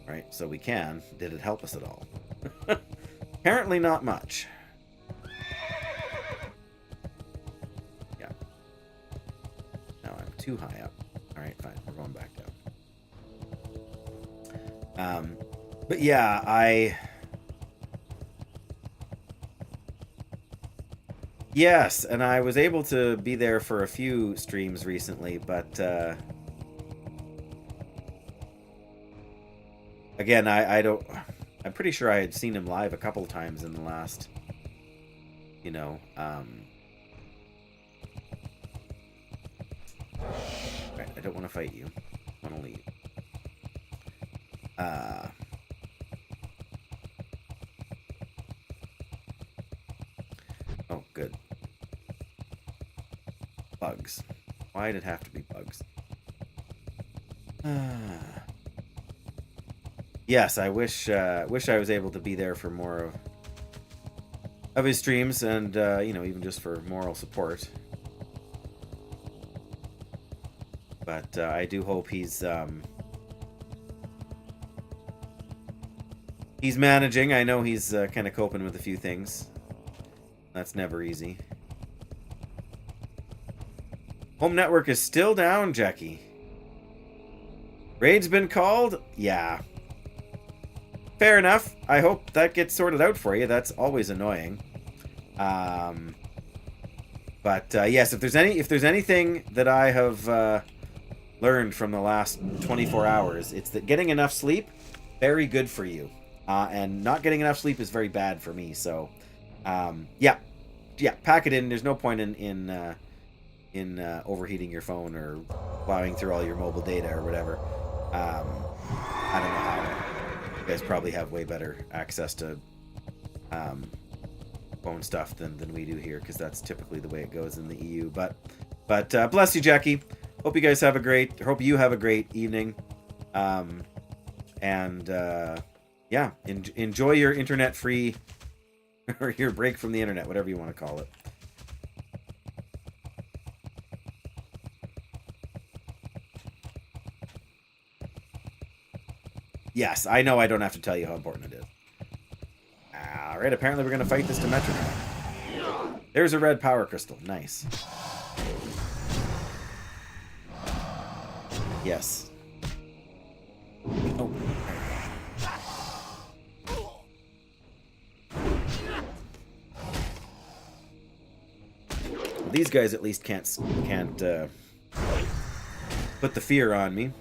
Right, so we can. Did it help us at all? Apparently not much. Yeah. No, I'm too high up. Alright, fine. We're going back down. But yeah, yes, and I was able to be there for a few streams recently, but again, I'm pretty sure I had seen him live a couple of times in the last, right, I don't want to fight you. I want to leave. Oh, good. Bugs. Why did it have to be bugs? yes, I wish I was able to be there for more of his streams, and you know, even just for moral support. But I do hope he's managing. I know he's kind of coping with a few things. That's never easy. Home network is still down, Jackie. Raid's been called? Yeah. Fair enough. I hope that gets sorted out for you. That's always annoying. But yes, if there's anything that I have learned from the last 24 hours, it's that getting enough sleep, very good for you. And not getting enough sleep is very bad for me. So, yeah, pack it in. There's no point in overheating your phone or plowing through all your mobile data or whatever. I don't know how. You guys probably have way better access to phone stuff than we do here, because that's typically the way it goes in the EU. But bless you, Jackie. Hope you have a great evening. Yeah, enjoy your internet free or your break from the internet, whatever you want to call it. Yes, I know I don't have to tell you how important it is. Alright, apparently we're going to fight this to metronome. There's a red power crystal. Nice. Yes. Oh. Well, these guys at least can't put the fear on me.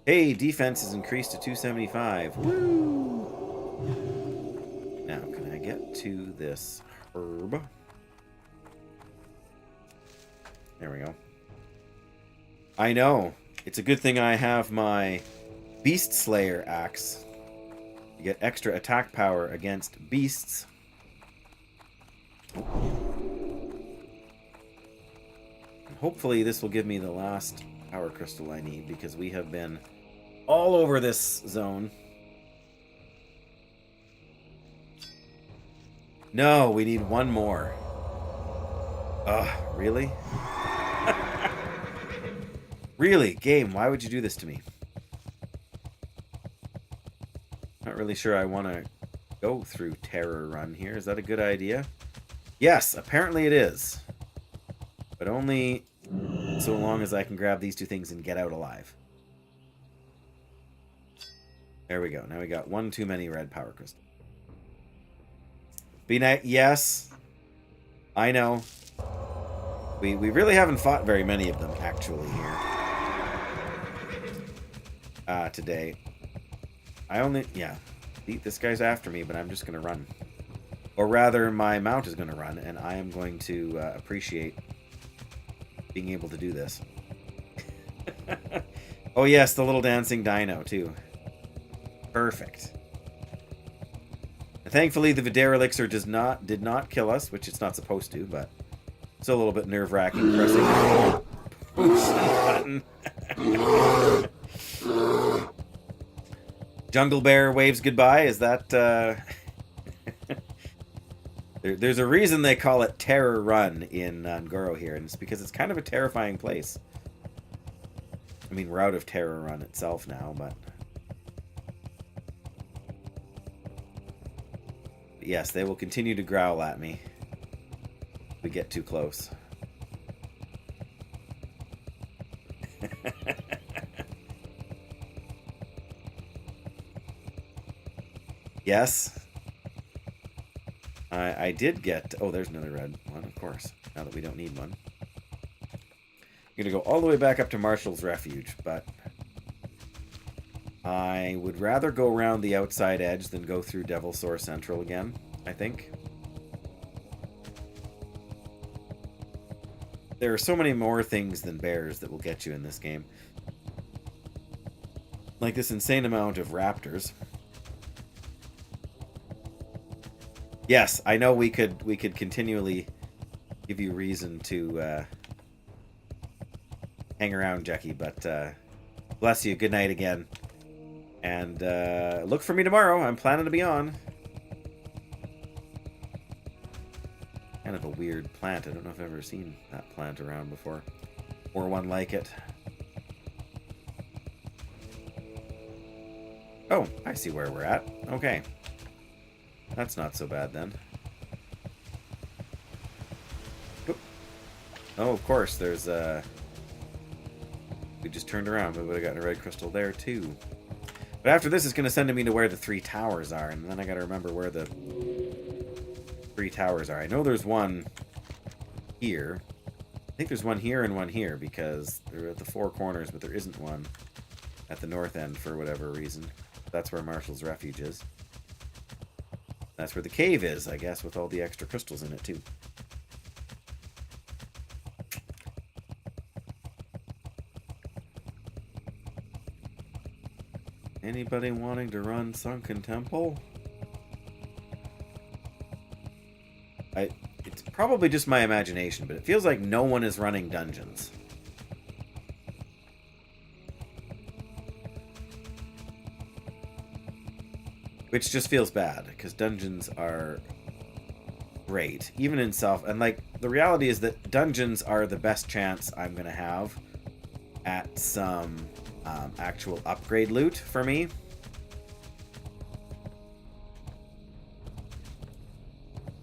Hey, defense is increased to 275. Woo! Now, can I get to this herb? There we go. I know. It's a good thing I have my Beast Slayer axe. You get extra attack power against beasts. And hopefully this will give me the last power crystal I need, because we have been all over this zone. No, we need one more. Ugh, really? Really, game, why would you do this to me? Not really sure I want to go through Terror Run here. Is that a good idea? Yes, apparently it is. But only so long as I can grab these two things and get out alive. There we go. Now we got one too many red power crystals. Be nice. Yes. I know. We really haven't fought very many of them, actually, here. Today. Yeah. This guy's after me, but I'm just going to run. Or rather, my mount is going to run, and I am going to appreciate being able to do this. Oh, yes, the little dancing dino, too. Perfect. And thankfully, the Videre Elixir did not kill us, which it's not supposed to, but it's a little bit nerve-wracking pressing the button. Jungle Bear waves goodbye. Is that... There's a reason they call it Terror Run in Ngoro here, and it's because it's kind of a terrifying place. I mean, we're out of Terror Run itself now, but... Yes, they will continue to growl at me if we get too close. Yes. I did get... Oh, there's another red one, of course. Now that we don't need one. I'm going to go all the way back up to Marshall's Refuge, but... I would rather go around the outside edge than go through Devil Sore Central again, I think. There are so many more things than bears that will get you in this game. Like this insane amount of raptors. Yes, I know we could continually give you reason to hang around, Jackie. But bless you. Good night again. And look for me tomorrow. I'm planning to be on. Kind of a weird plant. I don't know if I've ever seen that plant around before. Or one like it. Oh, I see where we're at. Okay. That's not so bad then. Oop. Oh, of course, there's we just turned around. We would have gotten a red crystal there too. But after this, it's going to send me to where the 3 towers are, and then I got to remember where the 3 towers are. I know there's one here. I think there's one here and one here, because they're at the 4 corners, but there isn't one at the north end for whatever reason. That's where Marshall's Refuge is. That's where the cave is, I guess, with all the extra crystals in it, too. Anybody wanting to run Sunken Temple? It's probably just my imagination, but it feels like no one is running dungeons. Which just feels bad, because dungeons are great, even in self. And like, the reality is that dungeons are the best chance I'm going to have at some actual upgrade loot for me.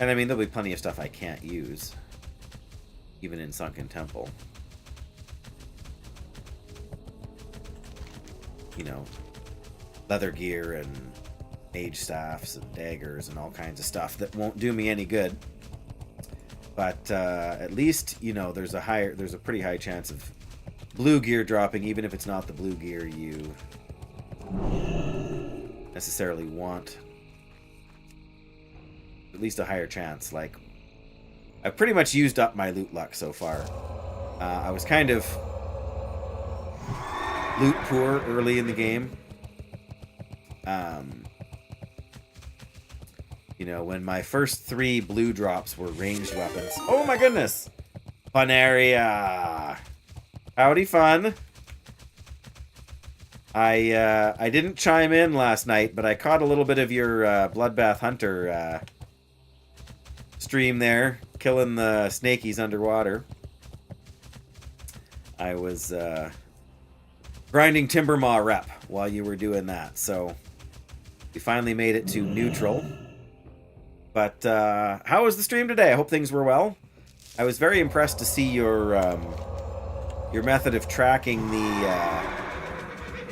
And I mean, there'll be plenty of stuff I can't use, even in Sunken Temple. You know, leather gear and mage staffs and daggers and all kinds of stuff that won't do me any good. But at least, you know, there's a pretty high chance of blue gear dropping, even if it's not the blue gear you necessarily want. At least a higher chance. Like, I've pretty much used up my loot luck so far. I was kind of loot poor early in the game. You know, when my first 3 blue drops were ranged weapons. Oh my goodness! Fun area! Howdy fun! I didn't chime in last night, but I caught a little bit of your Bloodbath Hunter stream there, killing the snakies underwater. I was grinding Timbermaw rep while you were doing that, so we finally made it to neutral. But how was the stream today? I hope things were well. I was very impressed to see your method of tracking the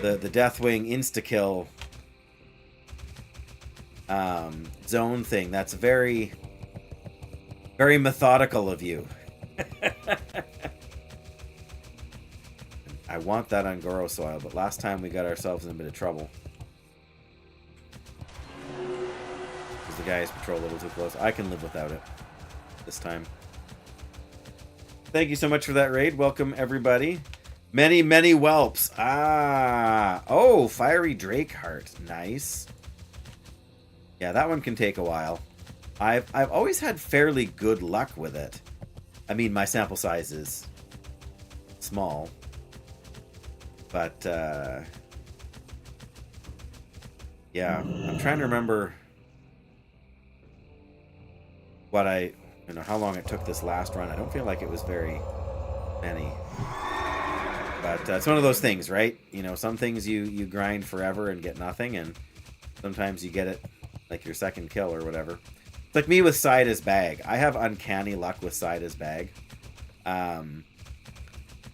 Deathwing insta-kill zone thing. That's very, very methodical of you. I want that on Goro soil, but last time we got ourselves in a bit of trouble. Because the guys patrol a little too close. I can live without it this time. Thank you so much for that raid. Welcome, everybody. Many, many whelps. Ah. Oh, Fiery Drakeheart. Nice. Yeah, that one can take a while. I've always had fairly good luck with it. I mean, my sample size is small. But, yeah, I'm trying to remember what how long it took this last run. I don't feel like it was very many. But it's one of those things, right? You know, some things you grind forever and get nothing, and sometimes you get it like your second kill or whatever. It's like me with Sida's Bag. I have uncanny luck with Sida's Bag.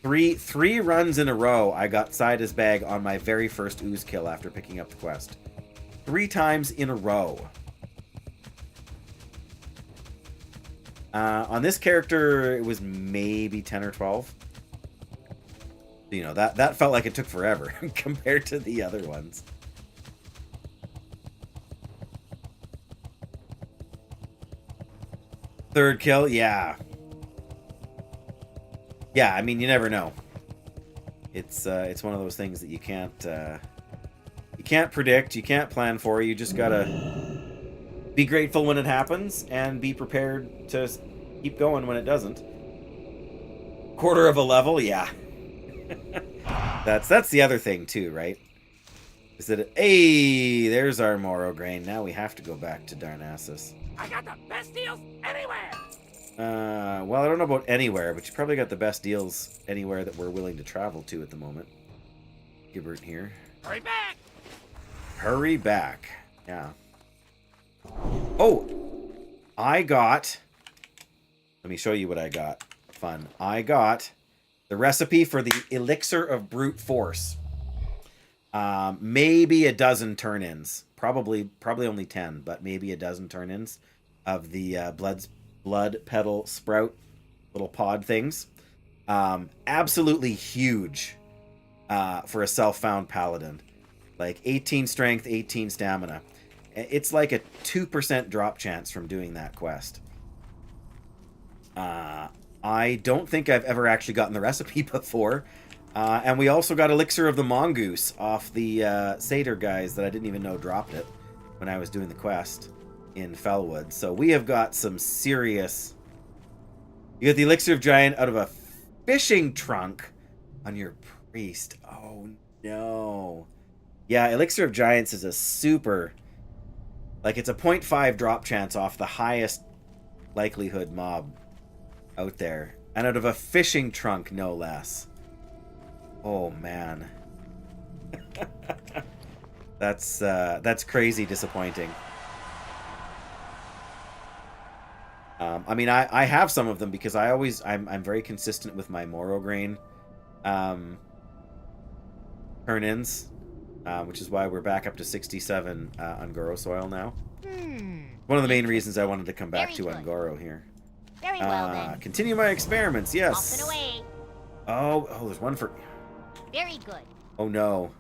Three runs in a row, I got Sida's Bag on my very first ooze kill after picking up the quest. 3 times in a row. On this character, it was maybe 10 or 12. You know, that felt like it took forever compared to the other ones. Third kill, yeah. Yeah, I mean, you never know. It's one of those things that you can't predict, you can't plan for. You just gotta be grateful when it happens and be prepared to keep going when it doesn't. Quarter of a level, yeah. That's the other thing too, right? Is that hey, there's our Moro grain. Now we have to go back to Darnassus. I got the best deals anywhere. Well, I don't know about anywhere, but you probably got the best deals anywhere that we're willing to travel to at the moment. Gibbert here. Hurry back. Hurry back. Yeah. Oh, I got. Let me show you what I got. Fun. I got the recipe for the Elixir of Brute Force. Maybe a dozen turn-ins. Probably only 10, but maybe a dozen turn-ins of the blood petal sprout little pod things. Absolutely huge for a self-found paladin. Like 18 strength, 18 stamina. It's like a 2% drop chance from doing that quest. I don't think I've ever actually gotten the recipe before. And we also got Elixir of the Mongoose off the Satyr guys that I didn't even know dropped it when I was doing the quest in Fellwood. So we have got some serious... You get the Elixir of Giant out of a fishing trunk on your priest. Oh, no. Yeah, Elixir of Giants is a super... Like, it's a 0.5 drop chance off the highest likelihood mob out there. And out of a fishing trunk, no less. Oh, man. That's crazy disappointing. I mean, I have some of them because I'm very consistent with my Moro grain turn-ins, which is why we're back up to 67 on Goro soil now. One of the main reasons I wanted to come back to Ungoro here. Very well, then. Continue my experiments, yes. Off and away. Oh, there's one for... Very good. Oh, no.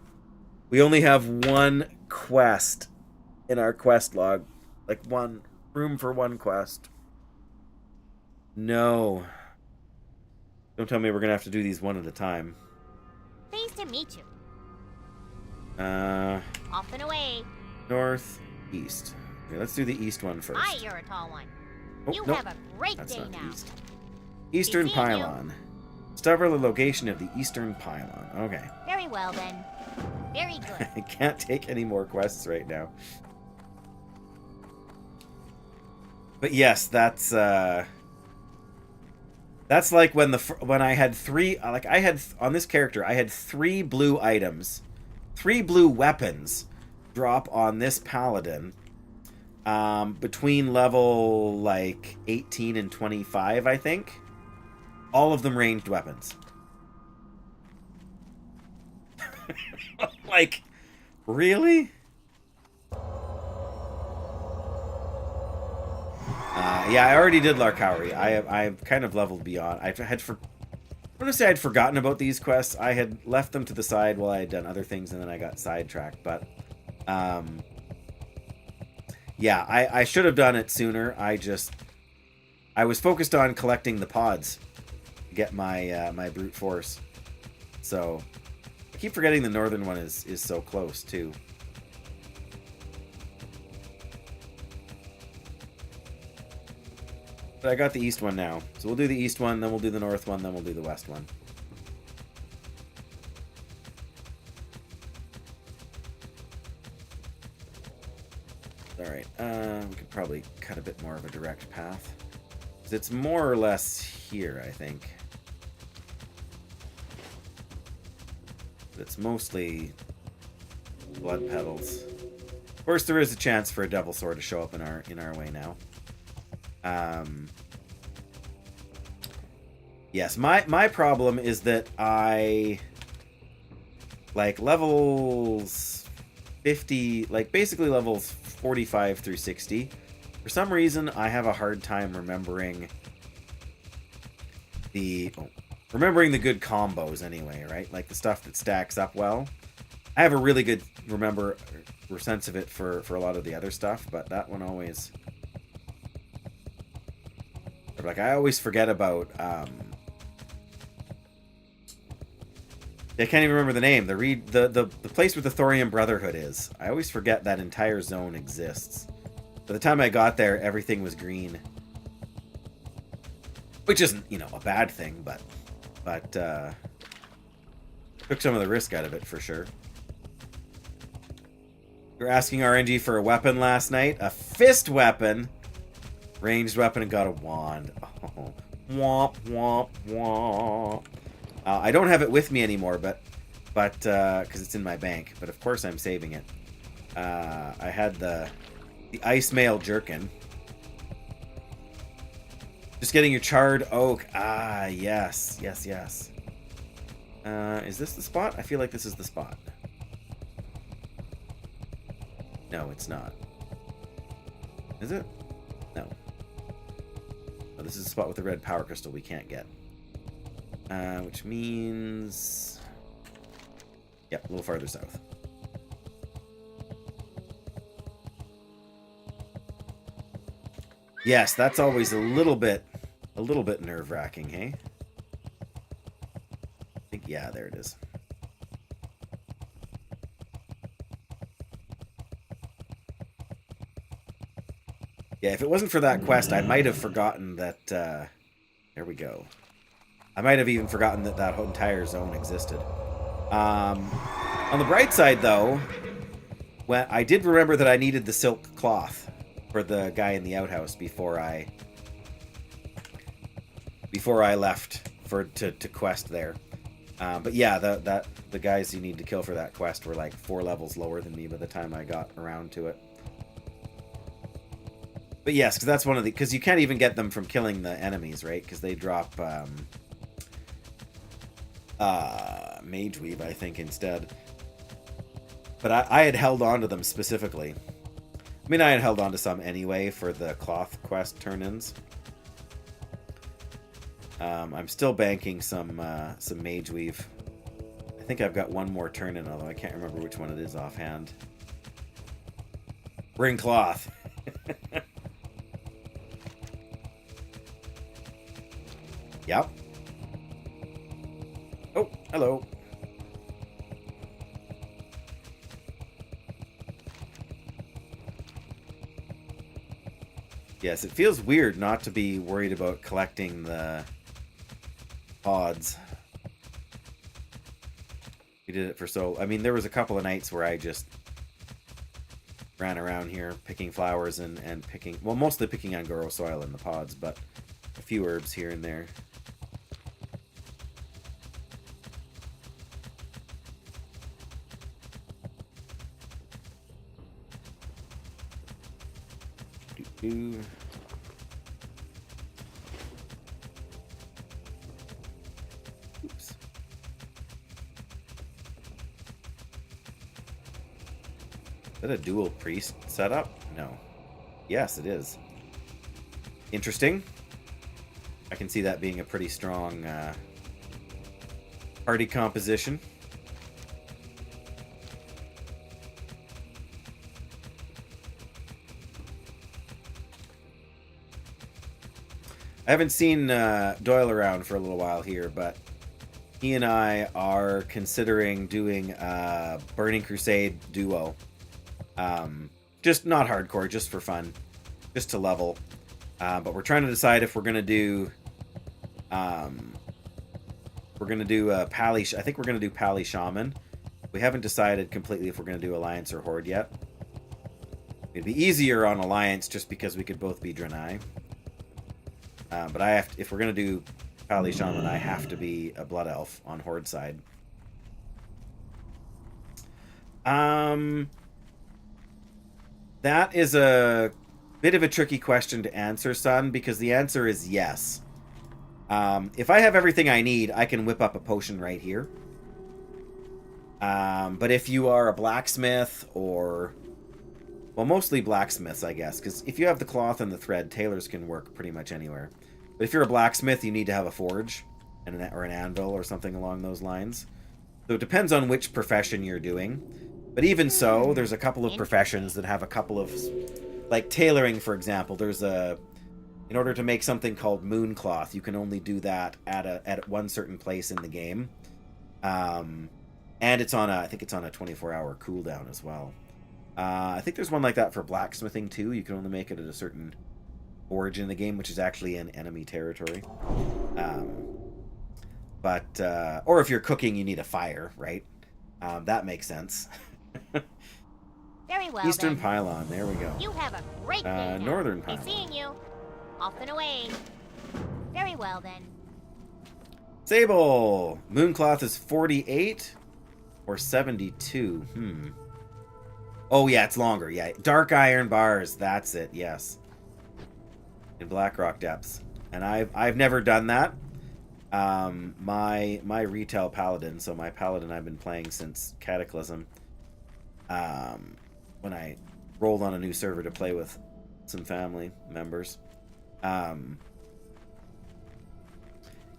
We only have one quest in our quest log. Like, one room for one quest. No. Don't tell me we're going to have to do these one at a time. Pleased to meet you. Off and away. North, east. Okay, let's do the east one first. Hi, you're a tall one. Oh, You nope. have a great That's day not now. east. Eastern Be seeing you. Pylon. Discover the location of the Eastern Pylon. Okay. Very well, then. Very good. I can't take any more quests right now. But yes, that's like when I had three, like I had on this character, I had 3 blue items, 3 blue weapons drop on this paladin between level like 18 and 25, I think. All of them ranged weapons. Like, really? Yeah, I already did Larkauri. I've kind of leveled beyond. I'm gonna say I'd forgotten about these quests. I had left them to the side while I had done other things, and then I got sidetracked. But, yeah, I should have done it sooner. I was focused on collecting the pods to get my my brute force. So I keep forgetting the northern one is so close too. But I got the east one now. So we'll do the east one, then we'll do the north one, then we'll do the west one. Alright, we could probably cut a bit more of a direct path. 'Cause it's more or less here, I think. But it's mostly blood petals. Of course, there is a chance for a devil sword to show up in our way now. Yes, my problem is that I like levels 50, like basically levels 45 through 60. For some reason, I have a hard time remembering the good combos anyway, right? Like the stuff that stacks up well. I have a really good sense of it for a lot of the other stuff, but that one always... Like, I always forget about, I can't even remember the name. The place where the Thorium Brotherhood is. I always forget that entire zone exists. By the time I got there, everything was green. Which isn't, you know, a bad thing, but took some of the risk out of it for sure. You're asking RNG for a weapon last night? A fist weapon? Ranged weapon and got a wand. Oh. Womp, womp, womp. I don't have it with me anymore, but because it's in my bank. But of course I'm saving it. I had the ice mail jerkin. Just getting your charred oak. Ah, yes, yes, yes. Is this the spot? I feel like this is the spot. No, it's not. Is it? No. Oh, this is the spot with the red power crystal we can't get. Which means... Yep, a little farther south. Yes, that's always a little bit nerve-wracking, hey? I think, yeah, there it is. Yeah, if it wasn't for that quest, I might have forgotten that, there we go. I might have even forgotten that that entire zone existed. On the bright side, though, when I did remember that I needed the silk cloth for the guy in the outhouse before I left to quest there. But yeah, the guys you need to kill for that quest were like 4 levels lower than me by the time I got around to it. But yes, because that's one of the... Because you can't even get them from killing the enemies, right? Because they drop Mage Weave, I think, instead. But I had held on to them specifically. I mean, I had held on to some anyway for the cloth quest turn-ins. I'm still banking some Mage Weave. I think I've got one more turn-in, although I can't remember which one it is offhand. Bring cloth. Yep. Oh, hello. Yes, it feels weird not to be worried about collecting the pods. We did it for so... I mean, there was a couple of nights where I just ran around here picking flowers and picking... Well, mostly picking Angoro soil in the pods, but a few herbs here and there. Oops. Is that a dual priest setup? No. Yes, it is. Interesting. I can see that being a pretty strong party composition. I haven't seen Doyle around for a little while here, but he and I are considering doing a Burning Crusade duo. Just not hardcore, just for fun, just to level. But we're trying to decide if we're gonna do Pally. I think we're gonna do Pally Shaman. We haven't decided completely if we're gonna do Alliance or Horde yet. It'd be easier on Alliance just because we could both be Draenei. But I have to, if we're gonna do Pally Shaman, I have to be a Blood Elf on Horde side. That is a bit of a tricky question to answer, son, because the answer is yes. If I have everything I need, I can whip up a potion right here. But if you are a blacksmith or... Well, mostly blacksmiths, I guess, because if you have the cloth and the thread, tailors can work pretty much anywhere. But if you're a blacksmith, you need to have a forge or an anvil or something along those lines. So it depends on which profession you're doing. But even so, there's a couple of professions that have a couple of... Like tailoring, for example, there's a... In order to make something called moon cloth, you can only do that at one certain place in the game. And it's on I think it's on a 24-hour cooldown as well. I think there's one like that for blacksmithing too. You can only make it at a certain origin of the game, which is actually in enemy territory. Or if you're cooking, you need a fire, right? That makes sense. Very well, Eastern then. Pylon, there we go. You have a great day now. Northern Be Pylon. seeing you. Off and away. Very well, then. Sable! Mooncloth is 48 or 72. Oh, yeah, it's longer. Yeah, Dark Iron Bars. That's it, yes. In Blackrock Depths. And I've never done that. My retail Paladin, so my Paladin I've been playing since Cataclysm. When I rolled on a new server to play with some family members.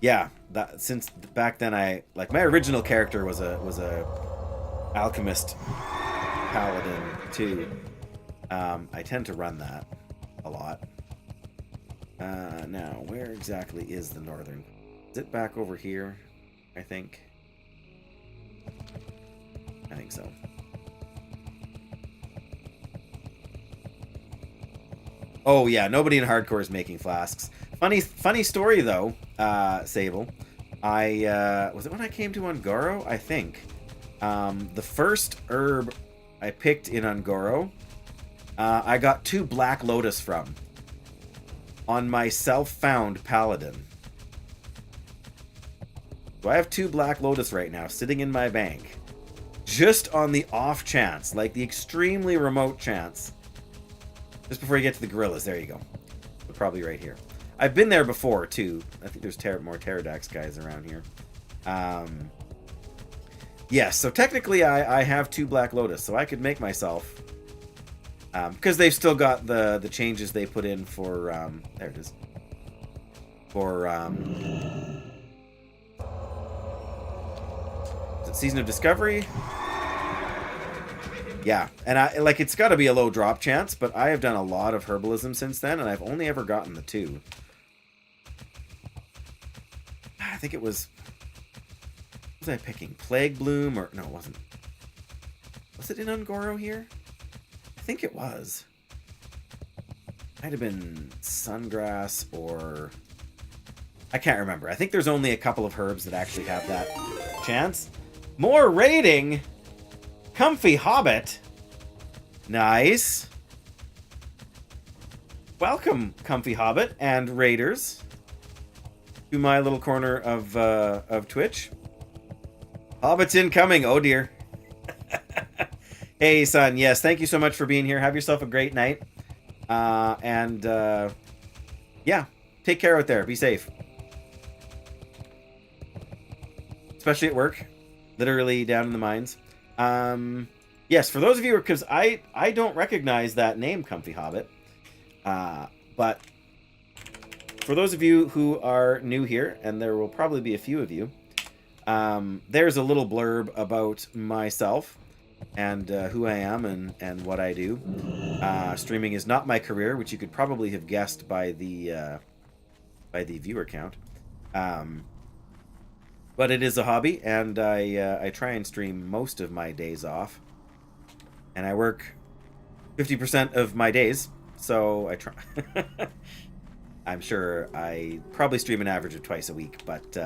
Yeah, since back then my original character was a alchemist Paladin too. I tend to run that a lot. Now, where exactly is the northern? Is it back over here? I think so. Oh yeah, nobody in hardcore is making flasks. Funny story though, Sable. Was it when I came to Ungoro? I think. The first herb I picked in Ungoro, I got 2 Black Lotus from. On my self-found Paladin. So I have 2 Black Lotus right now sitting in my bank. Just on the off chance, like the extremely remote chance. Just before you get to the gorillas, there you go. But probably right here. I've been there before, too. I think there's more Pterodax guys around here. Yes, so technically I have 2 Black Lotus, so I could make myself... because they've still got the changes they put in for... there it is. For... is it Season of Discovery? Yeah, and it's got to be a low drop chance, but I have done a lot of herbalism since then, and I've only ever gotten the 2. I think it was... What was I picking? Plague Bloom, or... No, it wasn't. Was it in Ungoro here? I think it was. Might have been Sungrass, or... I can't remember. I think there's only a couple of herbs that actually have that chance. More raiding! Comfy Hobbit. Nice. Welcome, Comfy Hobbit and Raiders, to my little corner of Twitch. Hobbits incoming. Oh dear. Hey, son. Yes, thank you so much for being here. Have yourself a great night. Yeah, take care out there. Be safe. Especially at work. Literally down in the mines. Yes, for those of you, because I don't recognize that name, Comfy Hobbit. But for those of you who are new here, and there will probably be a few of you, there's a little blurb about myself and who I am and what I do. Streaming is not my career, which you could probably have guessed by the viewer count. But it is a hobby, and I try and stream most of my days off. And I work 50% of my days, so I try. I'm sure I probably stream an average of twice a week, but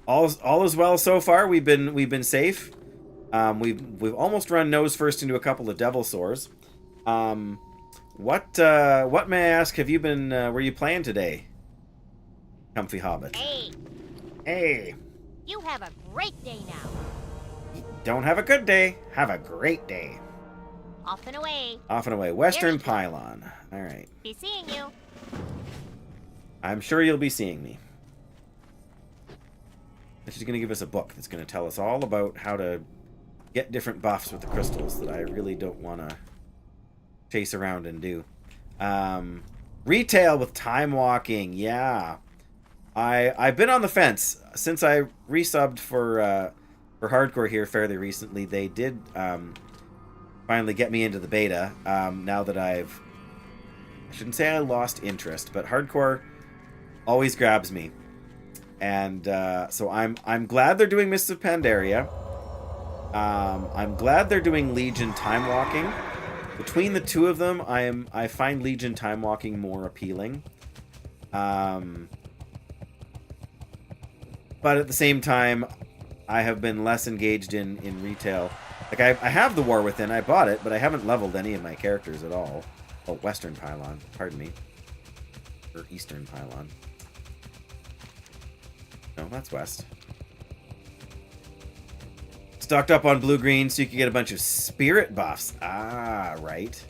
all is well so far. We've been safe. We've almost run nose first into a couple of devil sores. What may I ask? Have you been? Were you playing today, Comfy Hobbit? Hey. You have a great day now. Don't have a good day. Have a great day. Off and away. Off and away. Western Pylon. All right. Be seeing you. I'm sure you'll be seeing me. She's going to give us a book that's going to tell us all about how to get different buffs with the crystals that I really don't want to chase around and do. Retail with time walking. Yeah. I've been on the fence since I resubbed for hardcore here fairly recently. They did finally get me into the beta. Now that I shouldn't say I lost interest, but hardcore always grabs me, and so I'm glad they're doing Mists of Pandaria. I'm glad they're doing Legion time walking, between the two of them, I find Legion time walking more appealing. But at the same time, I have been less engaged in retail. Like, I have the War Within, I bought it, but I haven't leveled any of my characters at all. Oh, Western Pylon, pardon me. Or Eastern Pylon. No, that's West. Stocked up on blue-green so you can get a bunch of spirit buffs. Ah, right.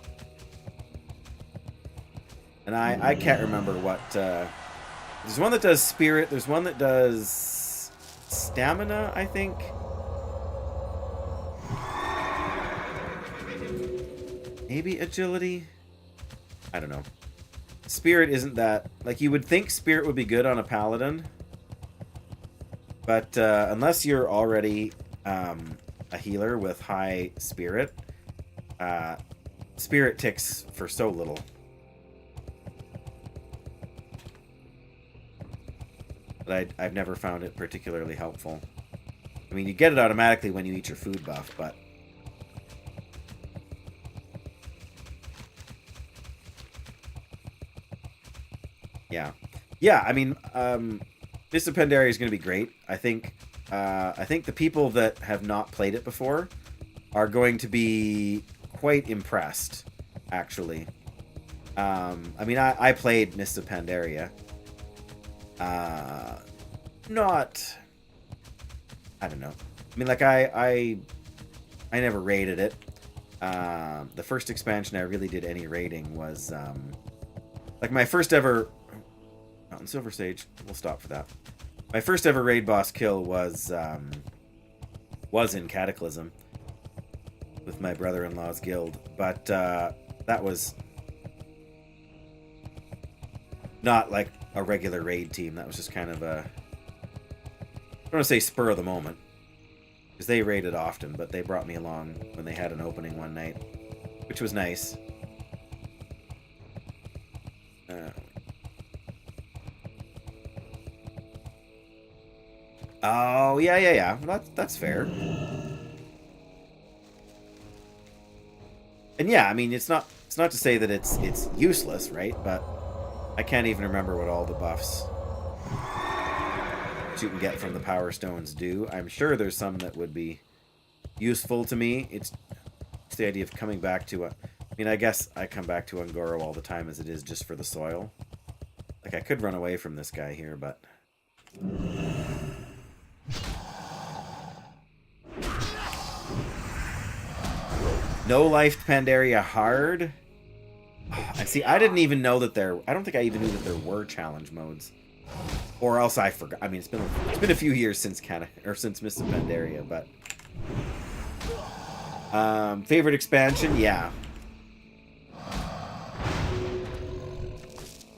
And I can't remember what... there's one that does spirit. There's one that does stamina, I think. Maybe agility? I don't know. Spirit isn't that... Like, you would think spirit would be good on a paladin. But unless you're already a healer with high spirit, spirit ticks for so little. But I've never found it particularly helpful. I mean, you get it automatically when you eat your food buff, but... Yeah. Yeah, I mean, Mists of Pandaria is going to be great. I think the people that have not played it before are going to be quite impressed, actually. I mean, I played Mists of Pandaria. Not... I don't know. I mean, like, I never raided it. The first expansion I really did any raiding was, like, my first ever... Mountain Silver Sage. We'll stop for that. My first ever raid boss kill was in Cataclysm with my brother-in-law's guild, but that was not like a regular raid team. That was just kind of a... I don't want to say spur of the moment, because they raided often, but they brought me along when they had an opening one night, which was nice. Oh, yeah. Well, that's fair. And yeah, I mean, it's not to say that it's useless, right? But I can't even remember what all the buffs you can get from the Power Stones do. I'm sure there's some that would be useful to me. It's the idea of coming back to I mean, I guess I come back to Ungoro all the time as it is just for the soil. Like, I could run away from this guy here, but... No life Pandaria hard. I see. I didn't even know that there. I don't think I even knew that there were challenge modes, or else I forgot. I mean, it's been a few years since since Mists of Pandaria, but favorite expansion, yeah.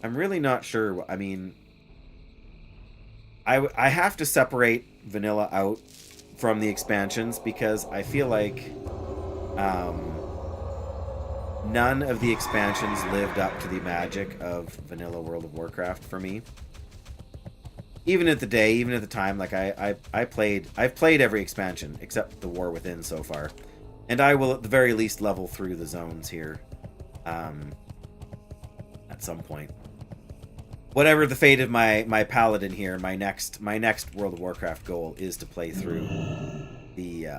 I'm really not sure. I mean, I have to separate vanilla out from the expansions because I feel like none of the expansions lived up to the magic of vanilla World of Warcraft for me. Even at the time, like I've played every expansion except the War Within so far, and I will at the very least level through the zones here at some point. Whatever the fate of my Paladin here, my next World of Warcraft goal is to play through the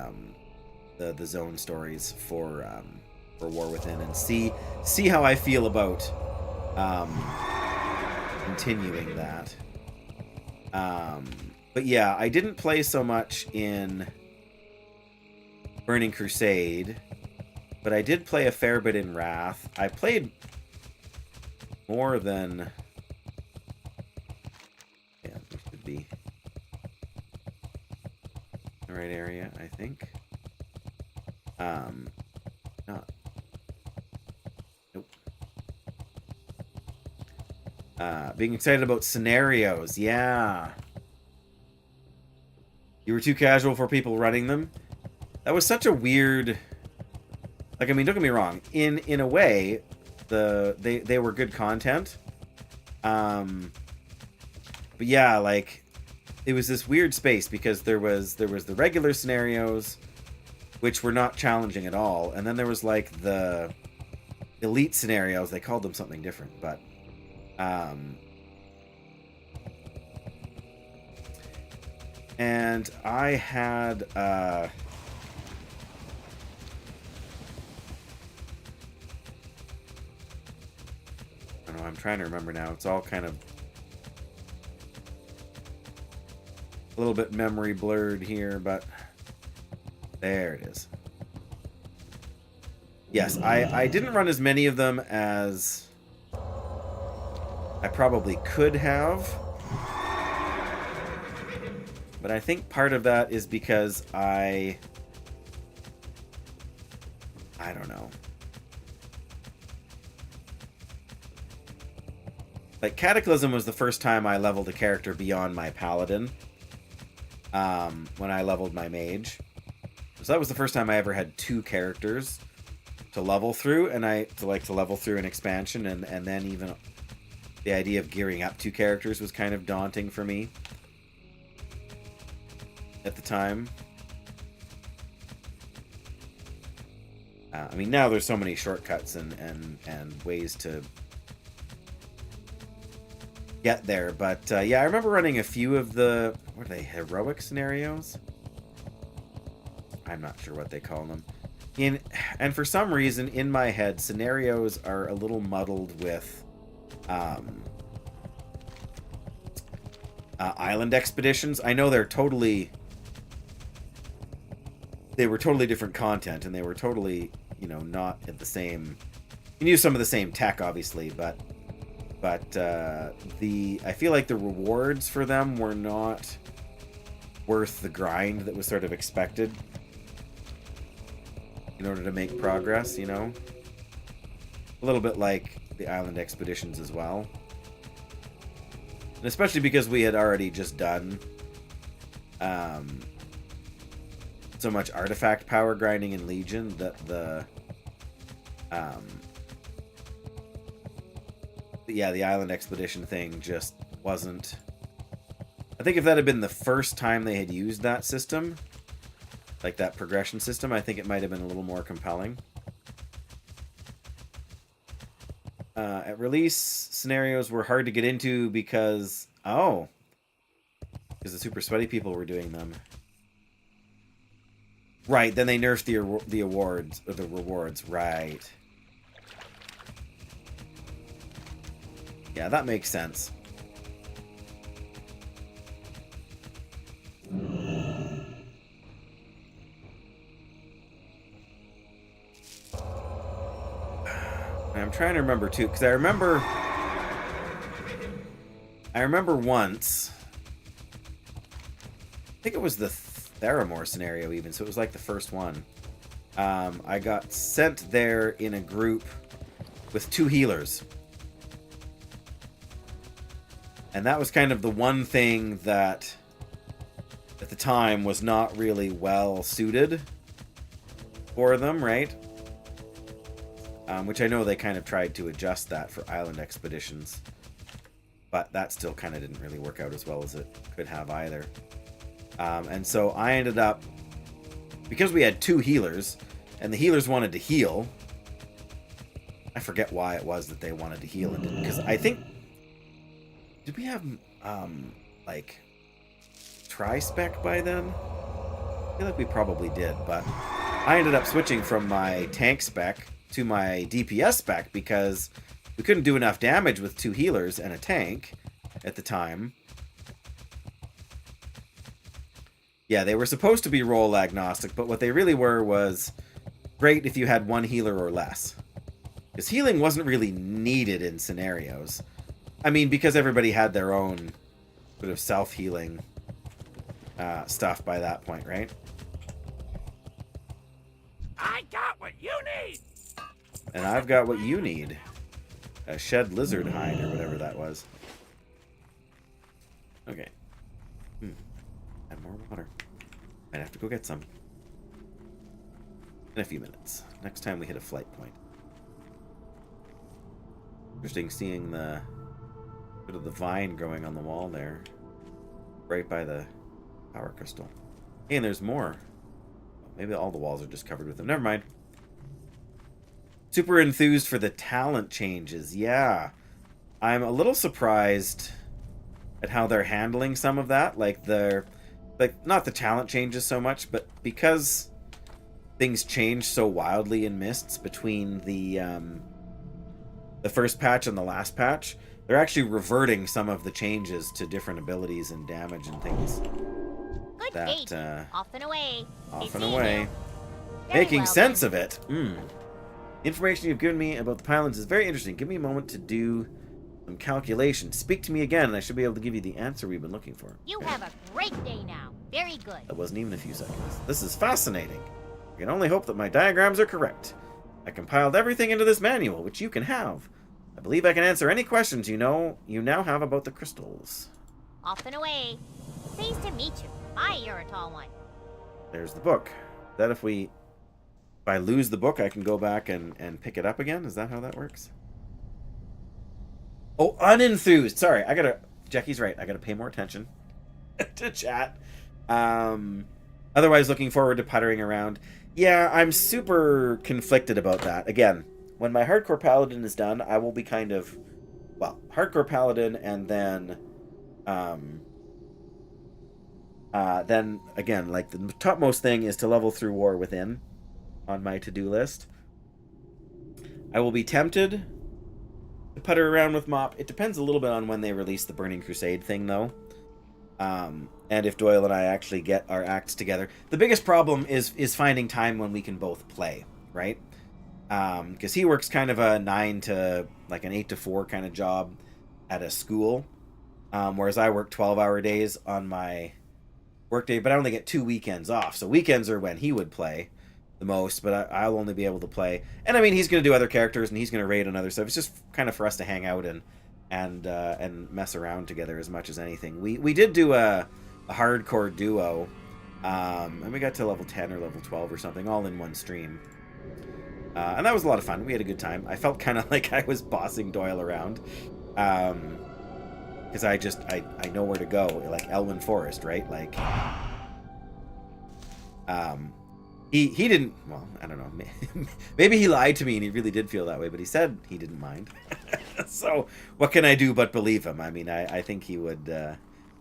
zone stories for War Within and see how I feel about continuing that. But yeah, I didn't play so much in Burning Crusade, but I did play a fair bit in Wrath. I played more than... Yeah, this should be the right area, I think. Not... Nope. Being excited about scenarios, yeah. You were too casual for people running them? That was such a weird... Like, I mean, don't get me wrong. In a way, they were good content. But yeah, like, it was this weird space because there was the regular scenarios, which were not challenging at all, and then there was like the elite scenarios, they called them something different, but and I had I don't know, I'm trying to remember now. It's all kind of a little bit memory blurred here, but there it is. Yes, I didn't run as many of them as I probably could have. But I think part of that is because I don't know. Like, Cataclysm was the first time I leveled a character beyond my Paladin. When I leveled my Mage. So that was the first time I ever had 2 characters to level through, and to level through an expansion, and then even the idea of gearing up 2 characters was kind of daunting for me at the time. I mean, now there's so many shortcuts and ways to get there, but yeah, I remember running a few of the, what are they, heroic scenarios? I'm not sure what they call them. And for some reason, in my head, scenarios are a little muddled with island expeditions. I know they were totally different content, and they were totally, you know, not at the same. You can use some of the same tech, obviously, but I feel like the rewards for them were not worth the grind that was sort of expected in order to make progress, you know? A little bit like the island expeditions as well. And especially because we had already just done so much artifact power grinding in Legion that the island expedition thing just wasn't. I think if that had been the first time they had used that system, like that progression system, I think it might have been a little more compelling. At release, scenarios were hard to get into because the super sweaty people were doing them. Right, then they nerfed the awards, or the rewards, right. Yeah, that makes sense. I'm trying to remember too, because I remember once, I think it was the Theramore scenario even, so it was like the first one. I got sent there in a group with 2 healers. And that was kind of the one thing that, at the time, was not really well suited for them, right? Which I know they kind of tried to adjust that for island expeditions. But that still kind of didn't really work out as well as it could have either. And so I ended up, because we had 2 healers, and the healers wanted to heal. I forget why it was that they wanted to heal, because I think, did we have like tri-spec by then? I feel like we probably did, but I ended up switching from my tank spec to my DPS spec because we couldn't do enough damage with 2 healers and a tank at the time. Yeah, they were supposed to be role agnostic, but what they really were was great if you had 1 healer or less. Because healing wasn't really needed in scenarios. I mean, because everybody had their own sort of self-healing stuff by that point, right? I got what you need! And I've got what you need. A shed lizard hide, or whatever that was. Okay. And more water. Might have to go get some. In a few minutes. Next time we hit a flight point. Interesting seeing the bit of the vine growing on the wall there. Right by the power crystal. Hey, and there's more. Maybe all the walls are just covered with them. Never mind. Super enthused for the talent changes. Yeah. I'm a little surprised at how they're handling some of that. Like, not the talent changes so much, but because things change so wildly in Mists between the first patch and the last patch, they're actually reverting some of the changes to different abilities and damage and things. Good That, gauge. Off and away. Off Be and seeing away. you. Very Making well, sense then. of it. The information you've given me about the Paladins is very interesting. Give me a moment to do some calculations. Speak to me again, and I should be able to give you the answer we've been looking for. You have a great day now. Very good. That wasn't even a few seconds. This is fascinating. I can only hope that my diagrams are correct. I compiled everything into this manual, which you can have. I believe I can answer any questions you now have about the crystals. Off and away. Pleased to meet you. Hi, you're a tall one. There's the book. That if I lose the book, I can go back and pick it up again? Is that how that works? Oh, unenthused. Sorry, Jackie's right. I gotta pay more attention to chat. Otherwise, looking forward to puttering around. Yeah, I'm super conflicted about that. Again, when my Hardcore Paladin is done, I will be kind of... Well, Hardcore Paladin, and then... then, again, like, the topmost thing is to level through War Within on my to-do list. I will be tempted to putter around with Mop. It depends a little bit on when they release the Burning Crusade thing, though. And if Doyle and I actually get our acts together. The biggest problem is finding time when we can both play, right? Because he works kind of a 9 to, like, an 8 to 4 kind of job at a school. Whereas I work 12-hour days on my workday, but I only get 2 weekends off. So weekends are when he would play the most, but I'll only be able to play. And I mean, he's going to do other characters, and he's going to raid on other stuff. It's just kind of for us to hang out and mess around together as much as anything. We did do a hardcore duo, and we got to level 10 or level 12 or something, all in one stream. And that was a lot of fun. We had a good time. I felt kind of like I was bossing Doyle around. Because I know where to go, like Elwyn Forest, right? Like, he didn't, well, I don't know, maybe he lied to me and he really did feel that way, but he said he didn't mind. So, what can I do but believe him? I mean, I think he would,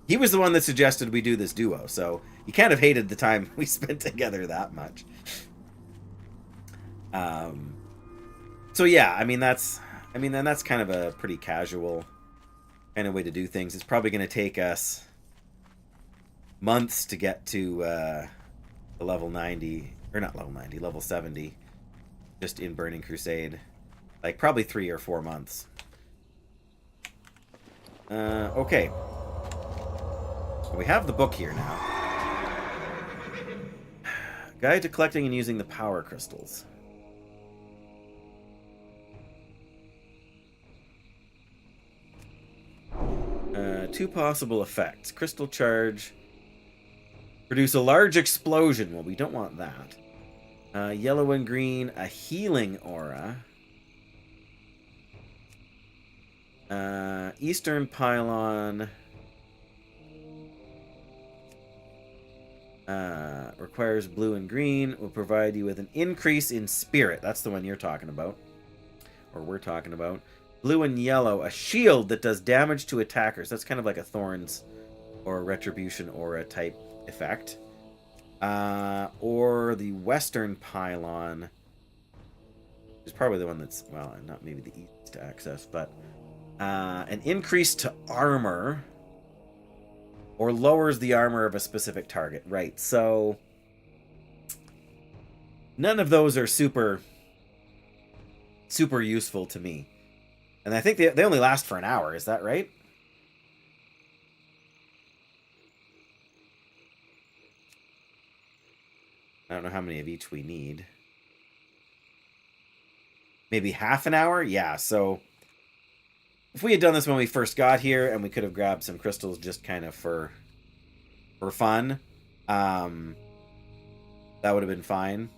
he was the one that suggested we do this duo, so he kind of hated the time we spent together that much. So yeah, I mean, that's kind of a pretty casual kind of way to do things. It's probably going to take us months to get to the level 90, or not level 90, level 70, just in Burning Crusade. Like, probably 3 or 4 months. Okay. So we have the book here now. Guide to collecting and using the power crystals. Two possible effects. Crystal charge. Produce a large explosion. Well, we don't want that. Yellow and green, a healing aura. Eastern pylon. Requires blue and green. Will provide you with an increase in spirit. That's the one you're talking about. Or we're talking about. Blue and yellow, a shield that does damage to attackers. That's kind of like a Thorns or a Retribution aura type effect. Or the Western Pylon is probably the one that's, well, not maybe the easiest to access, but an increase to armor or lowers the armor of a specific target. Right, so none of those are super useful to me. And I think they only last for an hour. Is that right? I don't know how many of each we need. Maybe half an hour? Yeah, so if we had done this when we first got here and we could have grabbed some crystals just kind of for fun, that would have been fine.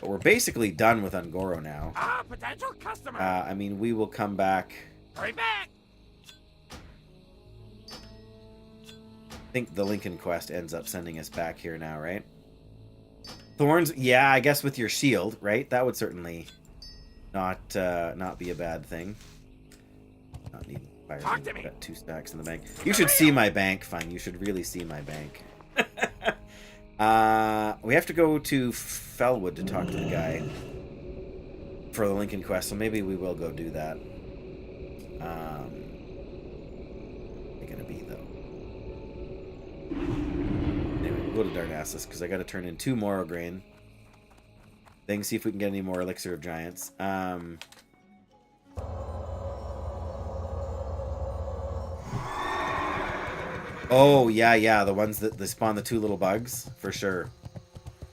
But we're basically done with Ungoro now. Potential customer. I mean, we will come back. Hurry back. I think the Lincoln quest ends up sending us back here now, right? Thorns, yeah, I guess with your shield, right? That would certainly not be a bad thing. Not needing fire. Talk to me. Got 2 stacks in the bank. You should see my bank, Fun. You should really see my bank. We have to go to Fellwood to talk to the guy for the Lincoln quest, so maybe we will go do that. They're gonna be though. Anyway, we'll go to Darnassus because I got to turn in 2 Morrow Grain. Then see if we can get any more Elixir of Giants. Oh, yeah, the ones that they spawn the 2 little bugs, for sure.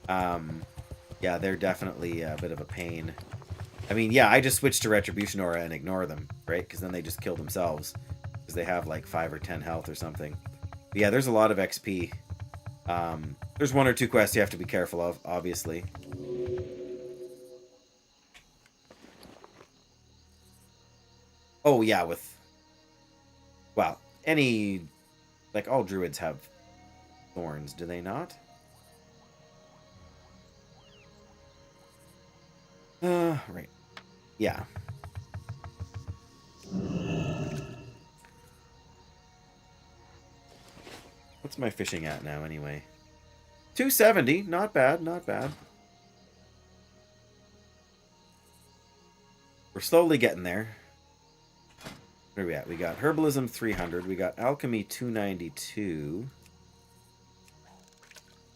Yeah, they're definitely a bit of a pain. I mean, yeah, I just switch to Retribution Aura and ignore them, right? Because then they just kill themselves. Because they have like 5 or 10 health or something. But yeah, there's a lot of XP. There's 1 or 2 quests you have to be careful of, obviously. Oh, yeah, with... Well, any... Like, all druids have thorns, do they not? Right. Yeah. What's my fishing at now, anyway? 270. Not bad, not bad. We're slowly getting there. Where are we at? We got Herbalism 300. We got Alchemy 292.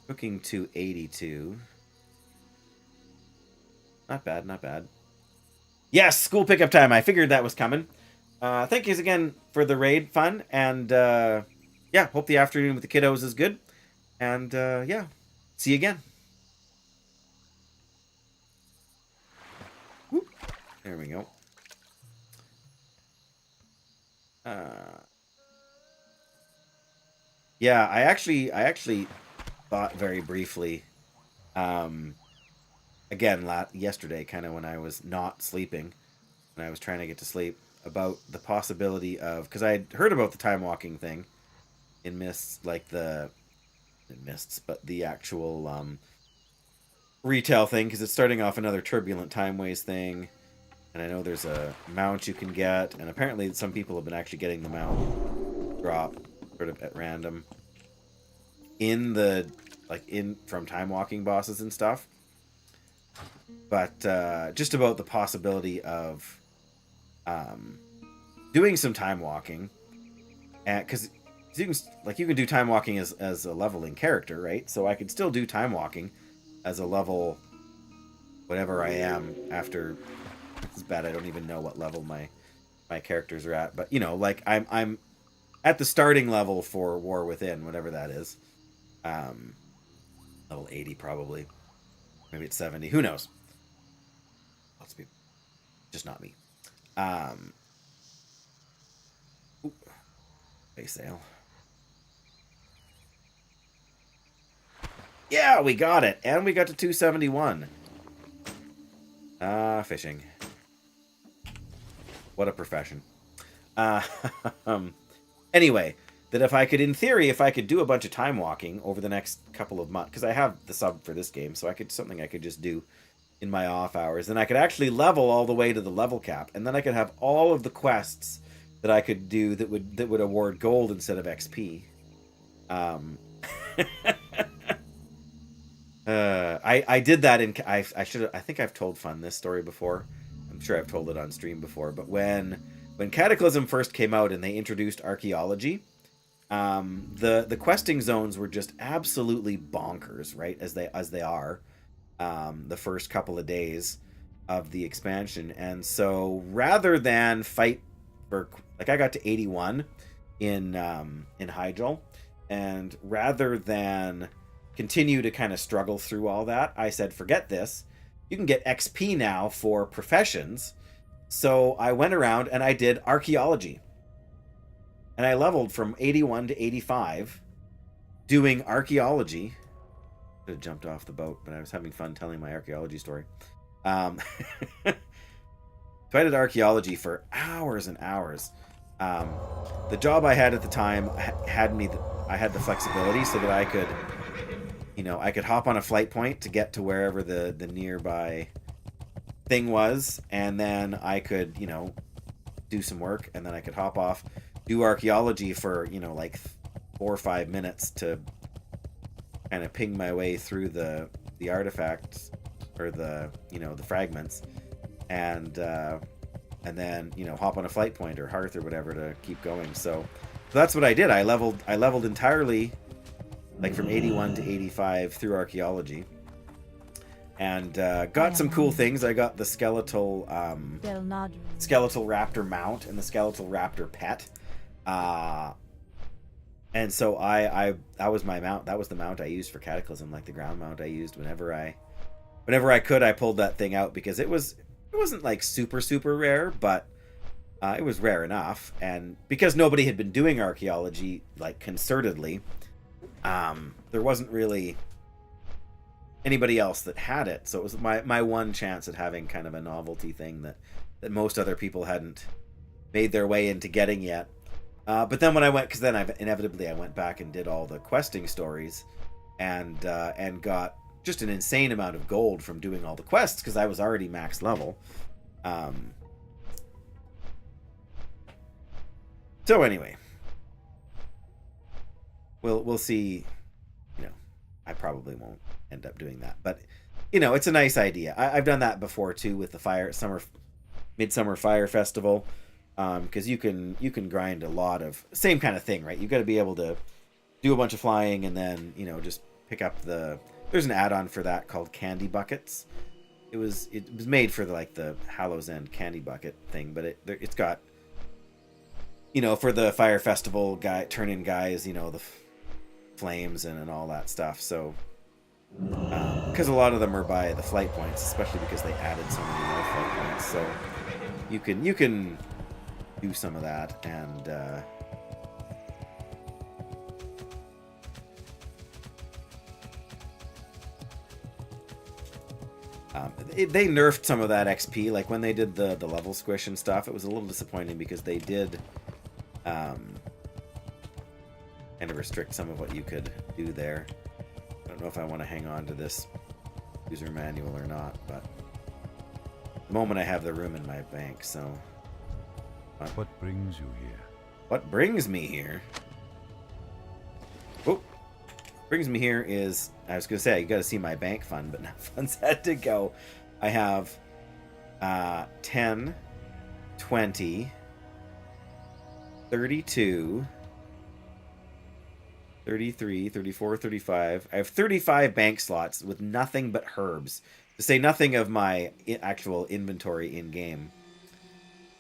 Cooking 282. Not bad, not bad. Yes, school pickup time. I figured that was coming. Thank you again for the raid, Fun. And yeah, hope the afternoon with the kiddos is good. And yeah, see you again. Whoop. There we go. Yeah, I actually thought very briefly, again, yesterday, kind of when I was not sleeping, when I was trying to get to sleep, about the possibility of, because I had heard about the time walking thing in Mists, like in Mists, but the actual retail thing, because it's starting off another Turbulent Time Ways thing. And I know there's a mount you can get, and apparently some people have been actually getting the mount drop sort of at random in the from time walking bosses and stuff. But just about the possibility of doing some time walking, and because you can do time walking as a leveling character, right? So I could still do time walking as a level whatever I am after. It's bad. I don't even know what level my characters are at, but you know, like I'm at the starting level for War Within, whatever that is. Level 80 probably. Maybe it's 70. Who knows? Lots of people. Just not me. Base sale. Yeah, we got it, and we got to 271. Fishing. What a profession. Anyway, that if I could, in theory, if I could do a bunch of time walking over the next couple of months, because I have the sub for this game, so I could just do in my off hours, then I could actually level all the way to the level cap, and then I could have all of the quests that I could do that would award gold instead of XP. I did that in I think I've told Fun this story before. I'm sure I've told it on stream before, but when Cataclysm first came out and they introduced archaeology, the questing zones were just absolutely bonkers, right? As they are the first couple of days of the expansion. And so rather than fight for, like, I got to 81 in Hyjal, and rather than continue to kind of struggle through all that, I said, forget this. You can get XP now for professions. So I went around and I did archaeology. And I leveled from 81 to 85 doing archaeology. Could have jumped off the boat, but I was having fun telling my archaeology story. So I did archaeology for hours and hours. The job I had at the time I had the flexibility so that I could, I could hop on a flight point to get to wherever the nearby thing was, and then I could, do some work, and then I could hop off, do archaeology for, like 4 or 5 minutes to kind of ping my way through the artifacts, or the fragments, and then hop on a flight point or hearth or whatever to keep going. So that's what I did. I leveled entirely, like from 81 to 85 through archaeology, and got some cool things. I got the skeletal raptor mount and the skeletal raptor pet, and so I that was my mount. That was the mount I used for Cataclysm, like the ground mount I used whenever I could. I pulled that thing out because it wasn't like super rare, but it was rare enough, and because nobody had been doing archaeology like concertedly, there wasn't really anybody else that had it, so it was my one chance at having kind of a novelty thing that most other people hadn't made their way into getting yet. But then when I went, because then I went back and did all the questing stories, and got just an insane amount of gold from doing all the quests because I was already max level. So anyway, we'll see. I probably won't end up doing that, but it's a nice idea. I've done that before too with the Midsummer Fire Festival, because you can grind a lot of same kind of thing, right? You got to be able to do a bunch of flying, and then just pick up there's an add-on for that called Candy Buckets. It was made for the Hallows End Candy Bucket thing, but it's got for the Fire Festival turn-in guys, the flames and all that stuff. So because a lot of them are by the flight points, especially because they added so many more flight points, so you can do some of that. And they nerfed some of that XP, like when they did the level squish and stuff. It was a little disappointing because they did kind of restrict some of what you could do there. I don't know if I want to hang on to this user manual or not, but at the moment I have the room in my bank, so... What brings you here? What brings me here? Oh, brings me here is, I was going to say, you got to see my bank fund, but now funds had to go. I have 10, 20, 32... 33, 34, 35. I have 35 bank slots with nothing but herbs. To say nothing of my actual inventory in-game.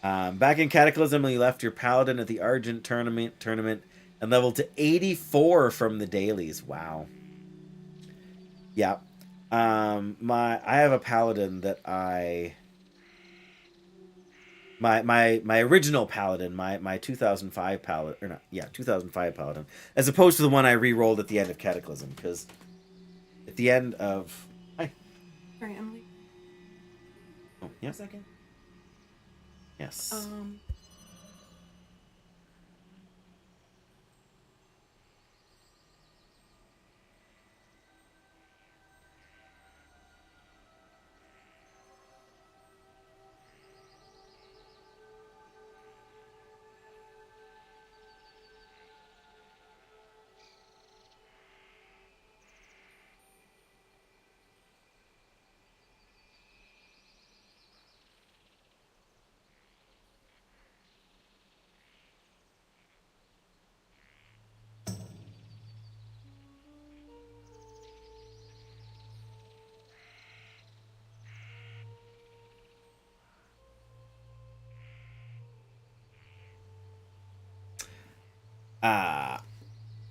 Back in Cataclysm, when you left your Paladin at the Argent tournament and leveled to 84 from the dailies. Wow. Yeah. I have a Paladin that my original Paladin, my 2005 Paladin, or not, yeah, 2005 Paladin, as opposed to the one I re-rolled at the end of Cataclysm, because at the end of... Hi. Sorry, Emily. Oh, yeah. A second. Yes.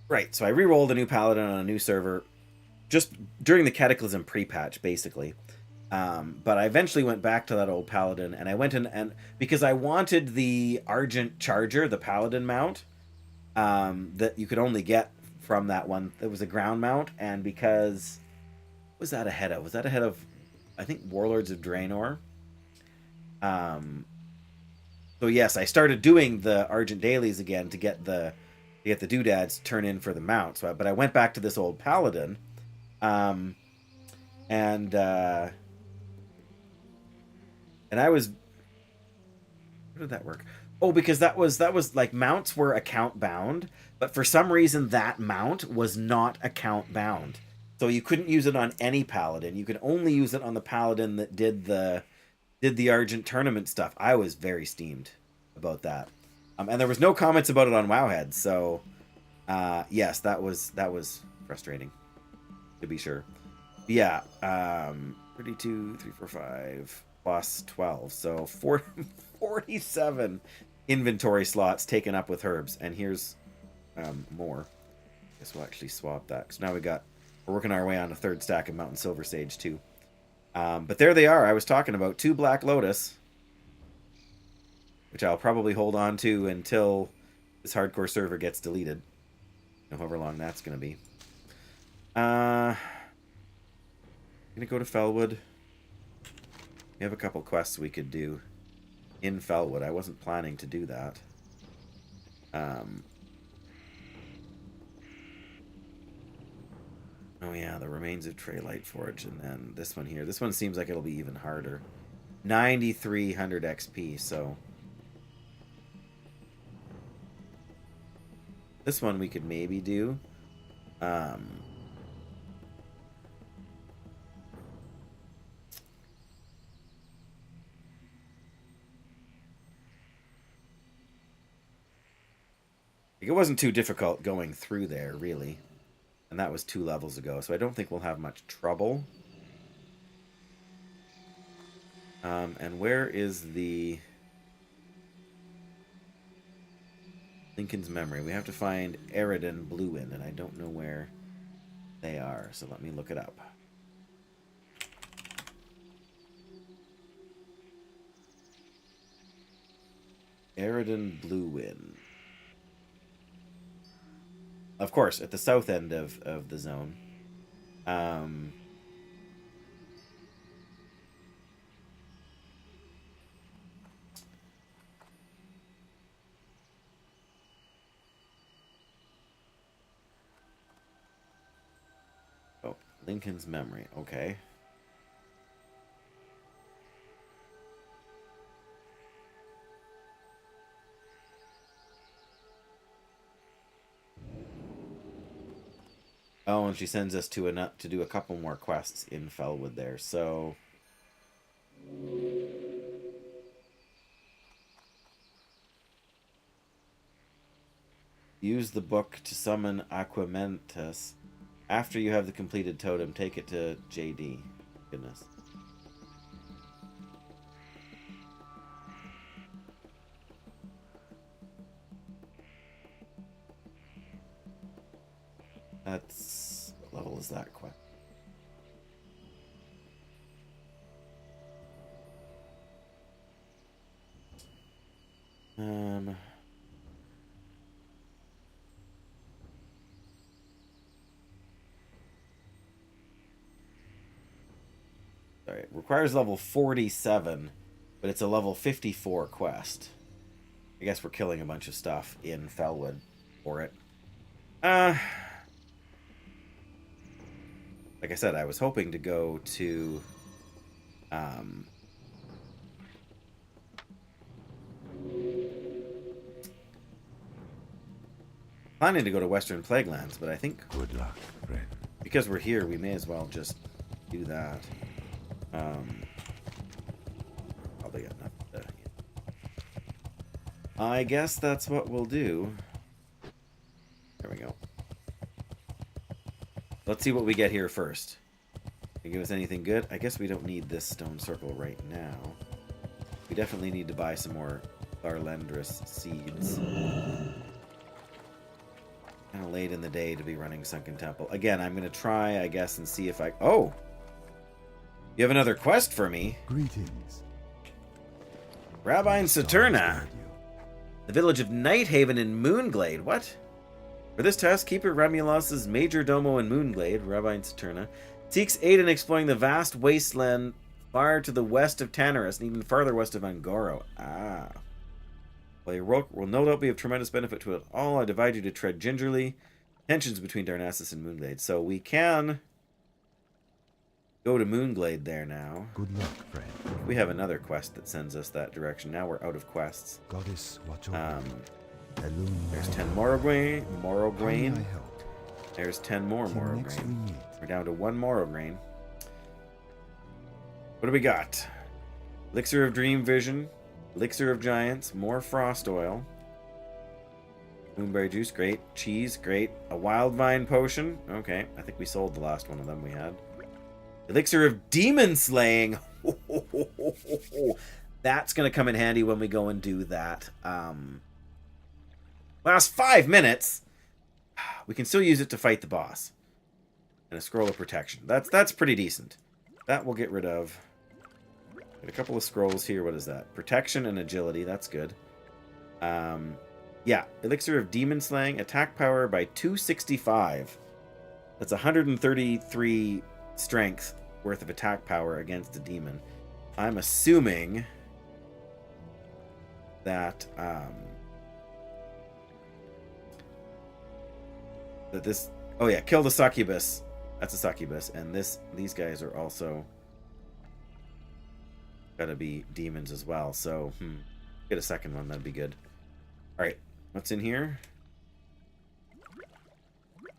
Right, so I re-rolled a new Paladin on a new server just during the Cataclysm pre-patch, basically. But I eventually went back to that old Paladin, and I went in, and because I wanted the Argent Charger, the Paladin mount, that you could only get from that one. It was a ground mount, and because... What was that ahead of? Was that ahead of, I think, Warlords of Draenor? So yes, I started doing the Argent dailies again to get the doodads to turn in for the mount. So, but I went back to this old Paladin, and And I was... How did that work? Oh, because that was like mounts were account bound, but for some reason that mount was not account bound. So you couldn't use it on any Paladin. You could only use it on the Paladin that did the Argent tournament stuff. I was very steamed about that. And there was no comments about it on Wowhead, so yes, that was frustrating, to be sure. But yeah, 32, 3, 4, 5 plus 12, so 47 inventory slots taken up with herbs, and here's more. Guess we'll actually swap that, because now we're working our way on a third stack of Mountain Silver Sage too. But there they are. I was talking about 2 Black Lotus, which I'll probably hold on to until this hardcore server gets deleted, however long that's going to be. I'm going to go to Felwood. We have a couple quests we could do in Felwood. I wasn't planning to do that. Oh yeah, the remains of Trey Lightforge, and then this one here. This one seems like it'll be even harder. 9,300 XP, so... This one we could maybe do. It wasn't too difficult going through there, really. And that was 2 levels ago, so I don't think we'll have much trouble. And where is the... Lincoln's Memory? We have to find Eridan Bluin, and I don't know where they are, so let me look it up. Eridan Bluin. Of course, at the south end of the zone. Oh, Lincoln's Memory. Okay. Oh, and she sends us to do a couple more quests in Felwood there, so... Use the book to summon Aquamentus. After you have the completed totem, take it to JD. Goodness. That's... What level is that quest? Sorry, it requires level 47, but it's a level 54 quest. I guess we're killing a bunch of stuff in Felwood for it. Like I said, I was hoping to go to... planning to go to Western Plaguelands, but I think... Good luck, friend. Because we're here, we may as well just do that. Probably got enough to... I guess that's what we'll do. There we go. Let's see what we get here first. Can you give us anything good? I guess we don't need this stone circle right now. We definitely need to buy some more Tharlendrus seeds. Kind of late in the day to be running Sunken Temple. Again, I'm going to try, I guess, and see if I... Oh! You have another quest for me? Greetings. Rabbi in Saturna. The village of Nighthaven in Moonglade. What? For this task, Keeper Remulus's Major Domo in Moonglade, Rabbi in Saturna, seeks aid in exploring the vast wasteland far to the west of Tanarus and even farther west of Angoro. Ah. While your work will no doubt be of tremendous benefit to it all, I divide you to tread gingerly. Tensions between Darnassus and Moonglade. So we can... go to Moonglade there now. Good luck, friend. We have another quest that sends us that direction. Now we're out of quests. Goddess, watch over me. Alone There's my 10 hand. Morrow How may Grain. I help? There's 10 more Till Morrow next we Grain. meet. We're down to 1 Morrow Grain. What do we got? Elixir of Dream Vision. Elixir of Giants. More Frost Oil. Moonberry Juice, great. Cheese, great. A Wild Vine Potion. Okay, I think we sold the last one of them we had. Elixir of Demon Slaying. That's going to come in handy when we go and do that. Last 5 minutes. We can still use it to fight the boss. And a Scroll of Protection. That's pretty decent. That we'll get rid of. Got a couple of scrolls here. What is that? Protection and Agility. That's good. Yeah. Elixir of Demon Slaying. Attack power by 265. That's 133 strength worth of attack power against a demon. I'm assuming that that this... Oh yeah, kill the succubus. That's a succubus. And these guys are also gotta be demons as well. So, get a second one. That'd be good. Alright, what's in here?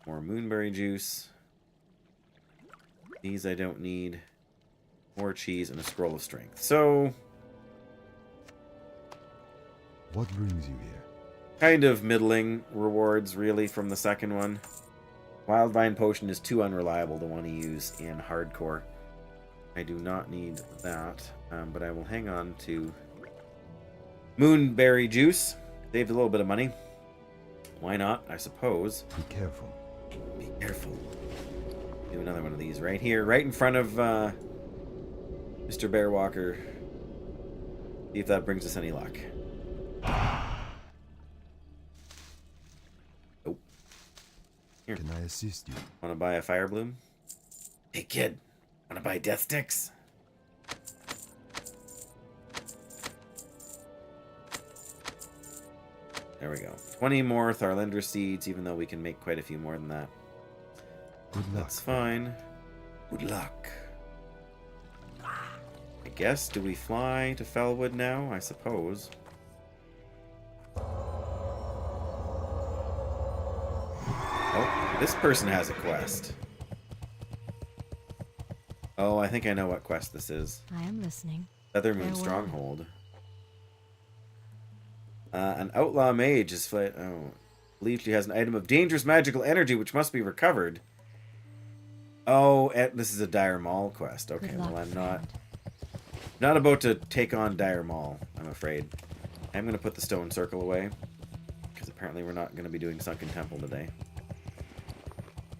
More moonberry juice. These I don't need. More cheese and a scroll of strength. So, What brings you here? kind of middling rewards, really, from the second one. Wild Vine Potion is too unreliable to want to use in hardcore. I do not need that, but I will hang on to Moonberry Juice. Saved a little bit of money. Why not, I suppose. Be careful. Be careful. Do another one of these right here, right in front of Mr. Bearwalker. See if that brings us any luck. Nope. Here. Can I assist you? Want to buy a fire bloom? Hey kid, want to buy death sticks? There we go. 20 more Tharlendra seeds, even though we can make quite a few more than that. Good luck. That's fine. Good luck. I guess, do we fly to Fellwood now? I suppose. Oh, this person has a quest. Oh, I think I know what quest this is. I am listening. Feathermoon Farewell. Stronghold. An outlaw mage is believes she has an item of dangerous magical energy which must be recovered. Oh, this is a Dire Maul quest. Okay, Good well luck, I'm not friend. not about to take on Dire Maul, I'm afraid. I'm going to put the stone circle away because apparently we're not going to be doing Sunken Temple today.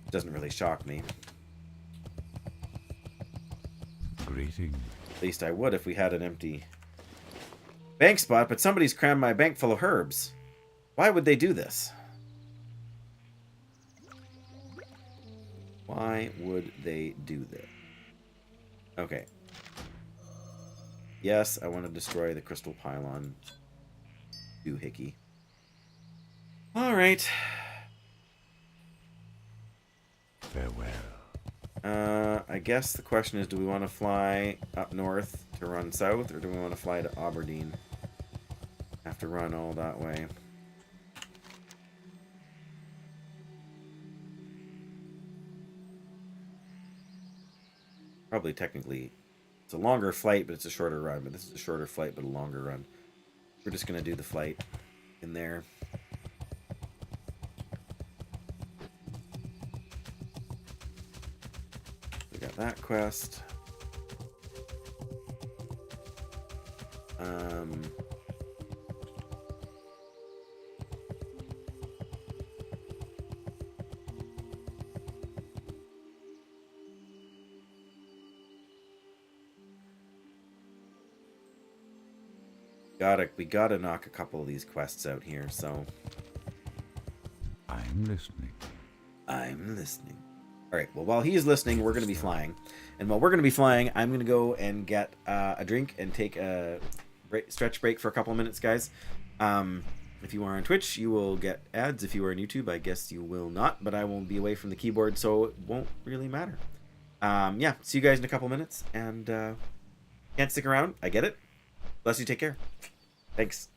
It doesn't really shock me. Greetings. At least I would if we had an empty bank spot, but somebody's crammed my bank full of herbs. Why would they do this? Why would they do this? Okay. Yes, I want to destroy the crystal pylon. Doohickey. Alright. Farewell. I guess the question is, do we want to fly up north to run south, or do we want to fly to Aberdeen? Have to run all that way. Probably technically, it's a longer flight, but it's a shorter run. But this is a shorter flight, but a longer run. We're just going to do the flight in there. We got that quest. We gotta knock a couple of these quests out here, so I'm listening. I'm listening. Alright, well, while he's listening, we're gonna be flying. And while we're gonna be flying, I'm gonna go and get a drink and take a stretch break for a couple of minutes, guys. If you are on Twitch, you will get ads. If you are on YouTube, I guess you will not, but I won't be away from the keyboard, so it won't really matter. Yeah, see you guys in a couple minutes. And can't stick around. I get it. Bless you. Take care. Thanks.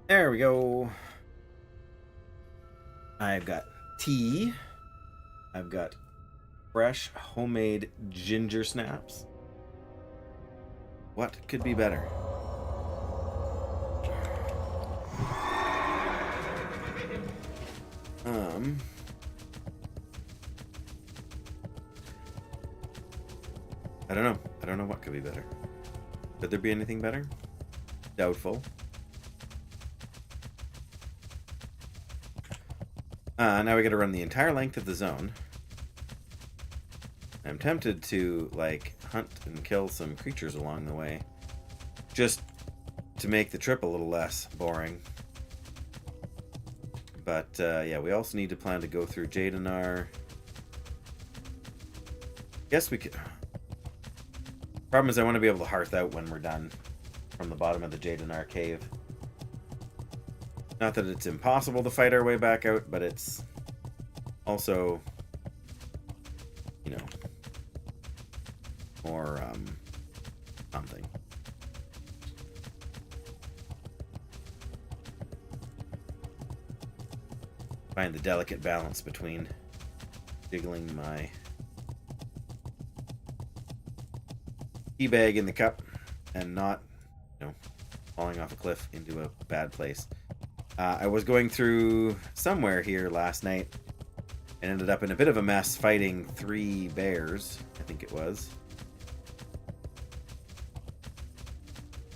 There we go. I've got tea. I've got fresh homemade ginger snaps. What could be better? I don't know. I don't know what could be better. Could there be anything better? Doubtful. Now we gotta run the entire length of the zone. I'm tempted to, like, hunt and kill some creatures along the way. Just to make the trip a little less boring. But, yeah, we also need to plan to go through Jadenar. Guess we could... Problem is I want to be able to hearth out when we're done from the bottom of the Jadenar cave. Not that it's impossible to fight our way back out, but it's also, you know, more, something. Find the delicate balance between jiggling my tea bag in the cup and not, you know, falling off a cliff into a bad place. I was going through somewhere here last night and ended up in a bit of a mess fighting 3 bears, I think it was.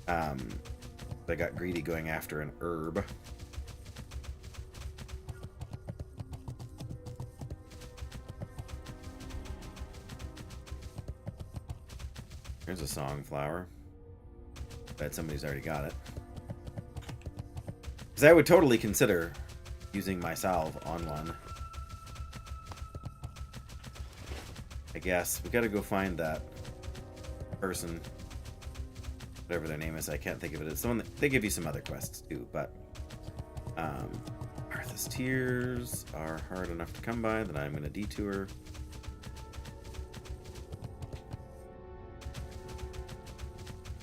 I got greedy going after an herb. There's a song flower. Bet somebody's already got it. Because I would totally consider using my salve on one. I guess we gotta go find that person, whatever their name is. I can't think of it. It's the one that they give you some other quests too, but Arthas Tears are hard enough to come by that I'm gonna detour.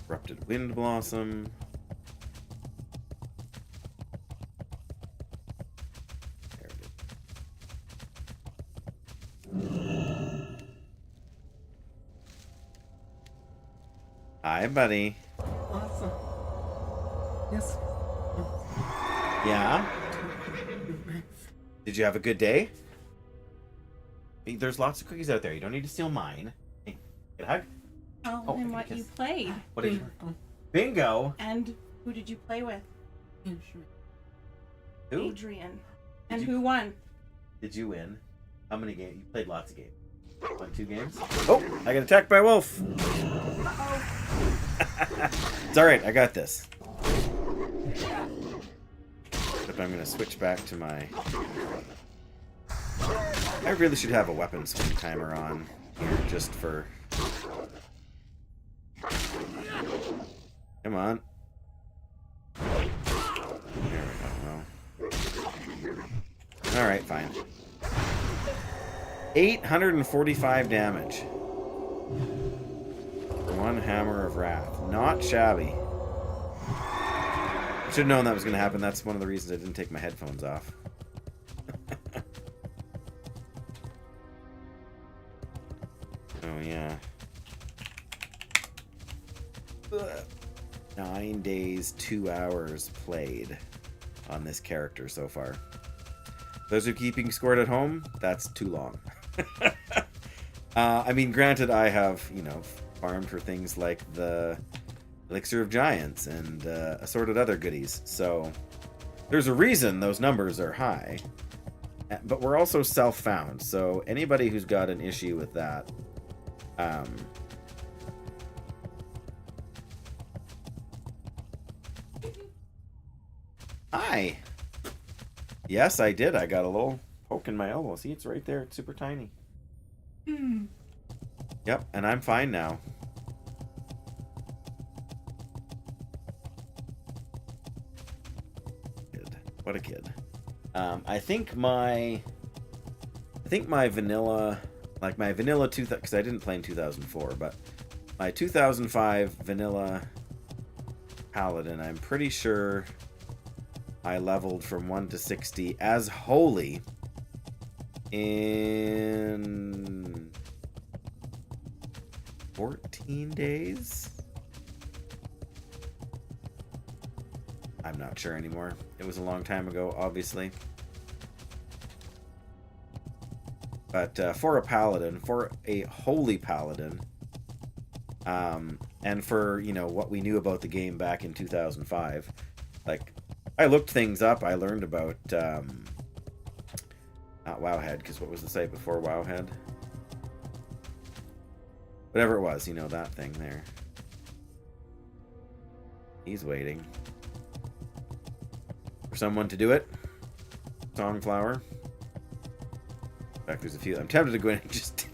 Corrupted Wind Blossom. There it is. Hi, buddy. Awesome. Yes. Yeah? Did you have a good day? Hey, there's lots of cookies out there. You don't need to steal mine. Hey, get a hug. Tell Oh, him what kiss. you played. What did you... Bingo! And who did you play with? Who? Adrian. And you- who won? Did you win? How many games? You played lots of games. Won 2 games? Oh! I got attacked by a wolf! It's alright, I got this. But I'm gonna switch back to my... I really should have a weapon swing timer on here just for... Come on. There we go. Alright, fine. 845 damage. For 1 Hammer of Wrath. Not shabby. I should have known that was going to happen. That's one of the reasons I didn't take my headphones off. Oh, yeah. 9 days, 2 hours played on this character so far. Those who are keeping score at home, that's too long. I mean, granted, I have, you know, farmed for things like the Elixir of Giants and assorted other goodies. So there's a reason those numbers are high. But we're also self-found. So anybody who's got an issue with that, hi. Yes, I did. I got a little poke in my elbow. See, it's right there. It's super tiny. Yep, and I'm fine now. Kid. What a kid. I think my vanilla, like my vanilla 2000, because I didn't play in 2004, but my 2005 vanilla Paladin, I'm pretty sure I leveled from 1 to 60 as holy in 14 days? I'm not sure anymore. It was a long time ago, obviously. But for a paladin, for a holy paladin, and for, you know, what we knew about the game back in 2005, like, I looked things up. I learned about, not Wowhead, because what was the site before Wowhead? Whatever it was, you know, that thing there. He's waiting for someone to do it. Songflower. In fact, there's a few. I'm tempted to go in and just...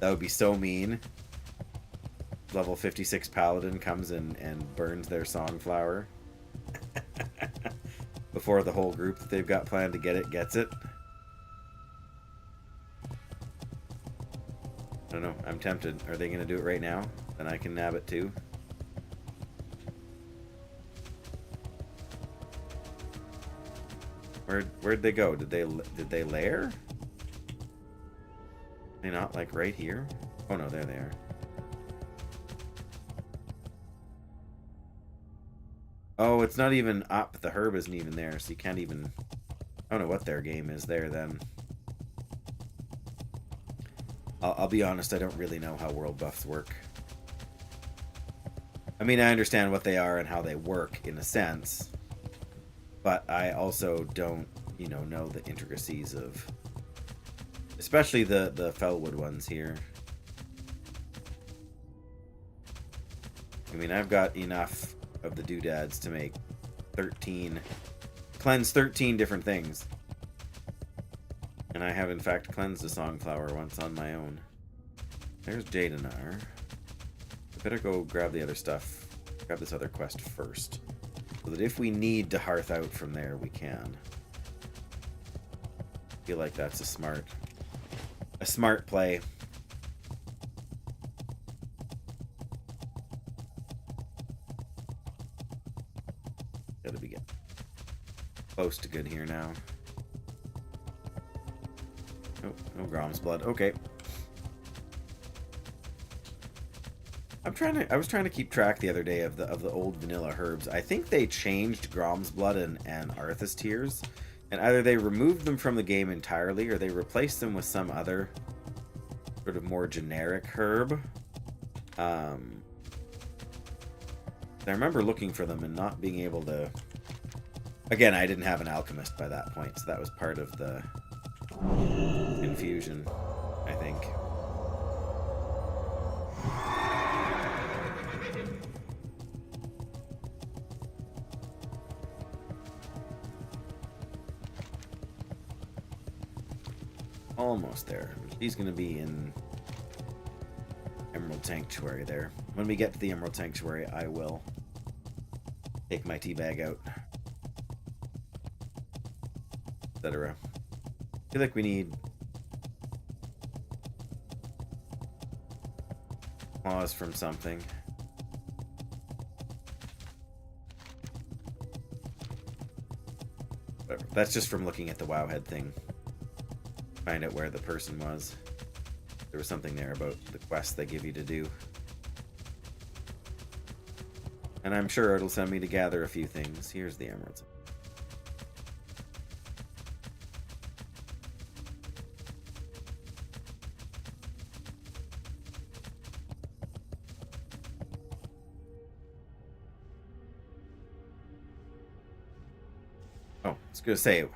That would be so mean. Level 56 Paladin comes in and burns their Songflower. Before the whole group that they've got planned to get it gets it. I don't know. I'm tempted. Are they going to do it right now? Then I can nab it too. Where'd they go? Did they lair? They not like right here? Oh no, there they are. Oh, it's not even up. The herb isn't even there, so you can't even... I don't know what their game is there then. I'll be honest, I don't really know how world buffs work. I mean, I understand what they are and how they work in a sense, but I also don't, you know the intricacies of... Especially the Fellwood ones here. I mean, I've got enough of the doodads to make 13... Cleanse 13 different things. And I have, in fact, cleansed a Songflower once on my own. There's Jadenar. I better go grab the other stuff. Grab this other quest first. So that if we need to hearth out from there, we can. I feel like that's a smart play. Gotta be getting close to good here now. Oh, no Grom's blood. Okay. I was trying to keep track the other day of the old vanilla herbs. I think they changed Grom's blood and Arthas tears, and either they removed them from the game entirely or they replaced them with some other sort of more generic herb. I remember looking for them and not being able to... Again, I didn't have an alchemist by that point, so that was part of the confusion, I think. Almost there. He's going to be in Emerald Sanctuary there. When we get to the Emerald Sanctuary, I will take my tea bag out. Etc. I feel like we need claws from something. Whatever. That's just from looking at the Wowhead thing. Find out where the person was. There was something there about the quest they give you to do. And I'm sure it'll send me to gather a few things. Here's the emeralds. Oh, I was going to say,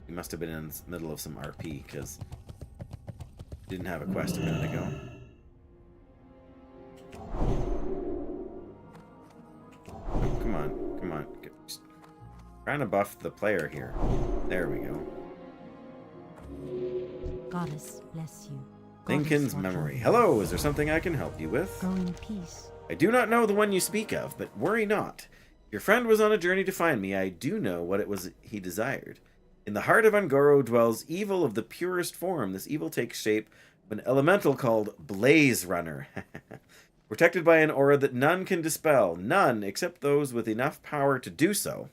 he must have been in the middle of some RP, because he didn't have a quest a minute ago. Oh, come on, come on. Just trying to buff the player here. There we go. Goddess bless you. Lincoln's memory. Hello, is there something I can help you with? Go in peace. I do not know the one you speak of, but worry not. Your friend was on a journey to find me. I do know what it was he desired. In the heart of Ungoro dwells evil of the purest form. This evil takes shape of an elemental called Blaze Runner. Protected by an aura that none can dispel. None, except those with enough power to do so.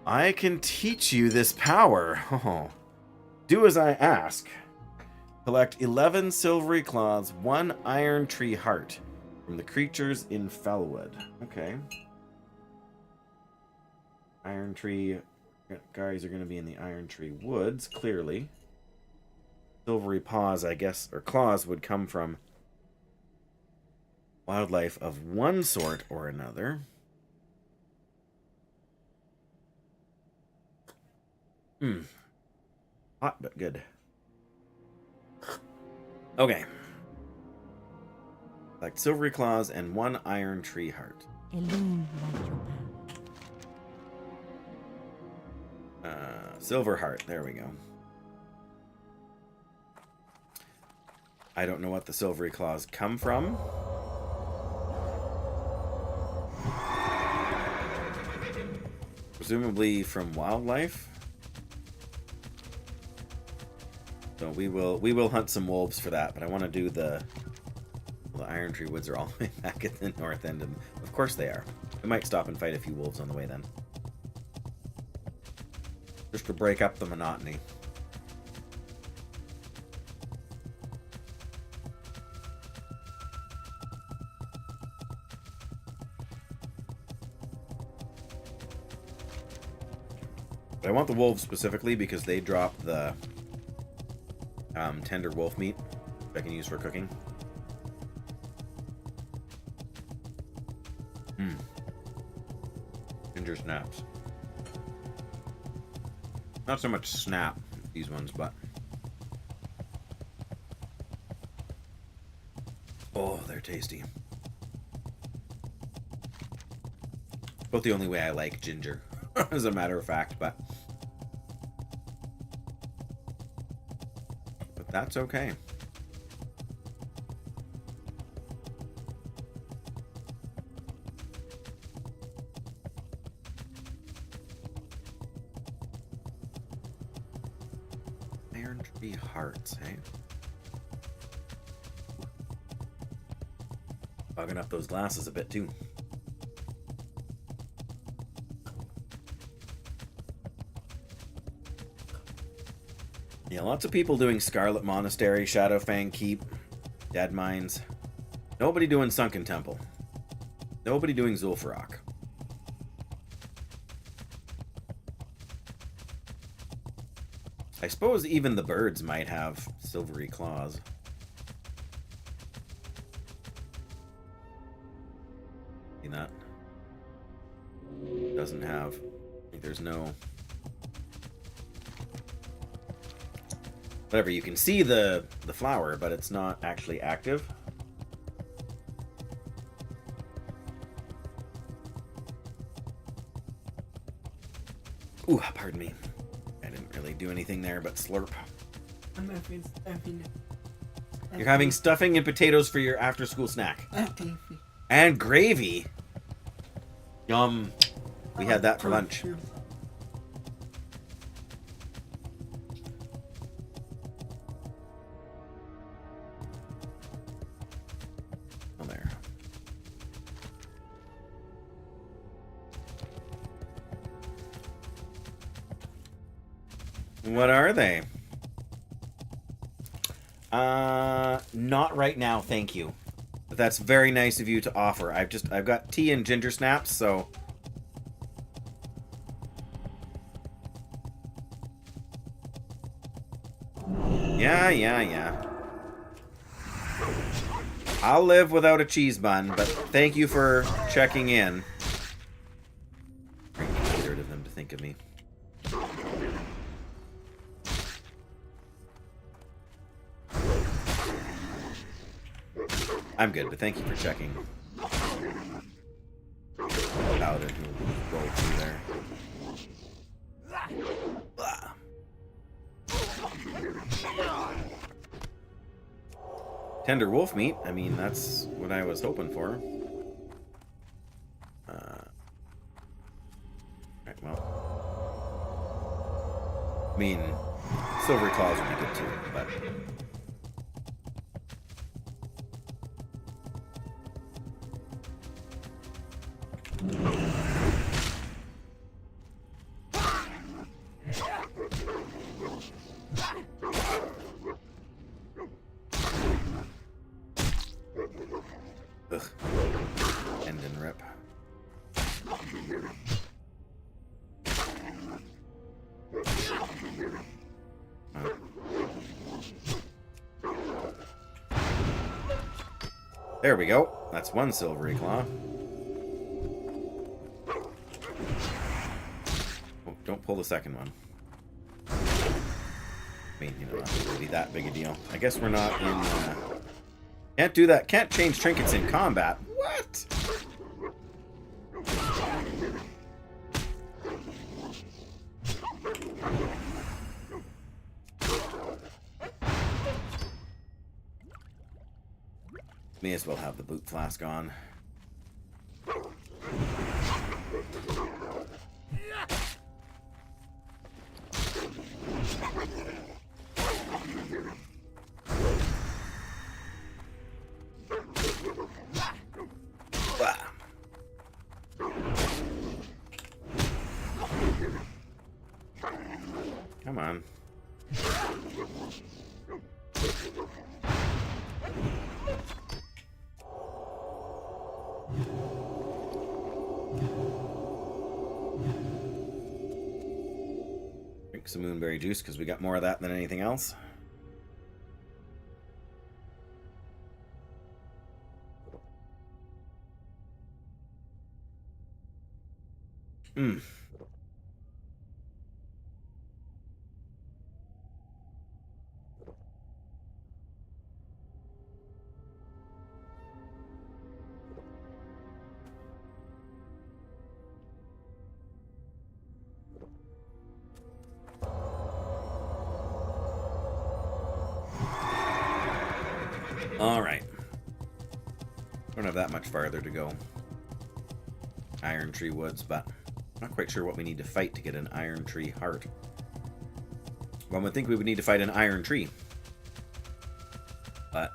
I can teach you this power. Oh. Do as I ask. Collect 11 silvery claws, 1 iron tree heart from the creatures in Fellwood. Okay. Iron tree guys are going to be in the iron tree woods, clearly. Silvery paws, I guess, or claws would come from wildlife of one sort or another. Hot but good. Okay. Like silvery claws and 1 iron tree heart. Illume light your path. Silver heart. There we go. I don't know what the silvery claws come from. Presumably from wildlife. So we will hunt some wolves for that, but I want to do the Iron Tree Woods are all the way back at the north end, and of course they are. We might stop and fight a few wolves on the way then. Just to break up the monotony. But I want the wolves specifically because they drop the tender wolf meat that I can use for cooking. Ginger snaps. Not so much snap, these ones, but... Oh, they're tasty. Both the only way I like ginger, as a matter of fact, but that's okay. Iron Tree Hearts, hey? Fogging up those glasses a bit too. Yeah, lots of people doing Scarlet Monastery, Shadowfang Keep, Dead Mines. Nobody doing Sunken Temple. Nobody doing Zul'Farrak. I suppose even the birds might have silvery claws. See that? Doesn't have... I think there's no... Whatever, you can see the flower, but it's not actually active. Ooh, pardon me. I didn't really do anything there but slurp. I'm having stuffing. You're having stuffing and potatoes for your after-school snack. Okay. And gravy. Yum. We had that for lunch. Oh, there. What are they? Not right now, thank you. But that's very nice of you to offer. I've got tea and ginger snaps, so... Yeah. I'll live without a cheese bun, but thank you for checking in. Very considerate of them to think of me. I'm good, but thank you for checking. Paladin who rolled through there. Tender wolf meat. I mean, that's what I was hoping for. Right, well. I mean, silver claws would be good too, but... Ugh. End and rip. There we go. That's one silvery claw. Oh, don't pull the second one. I mean, you know, not really that big a deal. I guess we're not in... Can't do that. Can't change trinkets in combat. What? May as well have the boot flask on. Come on. Drink some moonberry juice because we got more of that than anything else. Alright. Don't have that much farther to go. Iron Tree Woods, but I'm not quite sure what we need to fight to get an Iron Tree Heart. One would think we would need to fight an Iron Tree. But...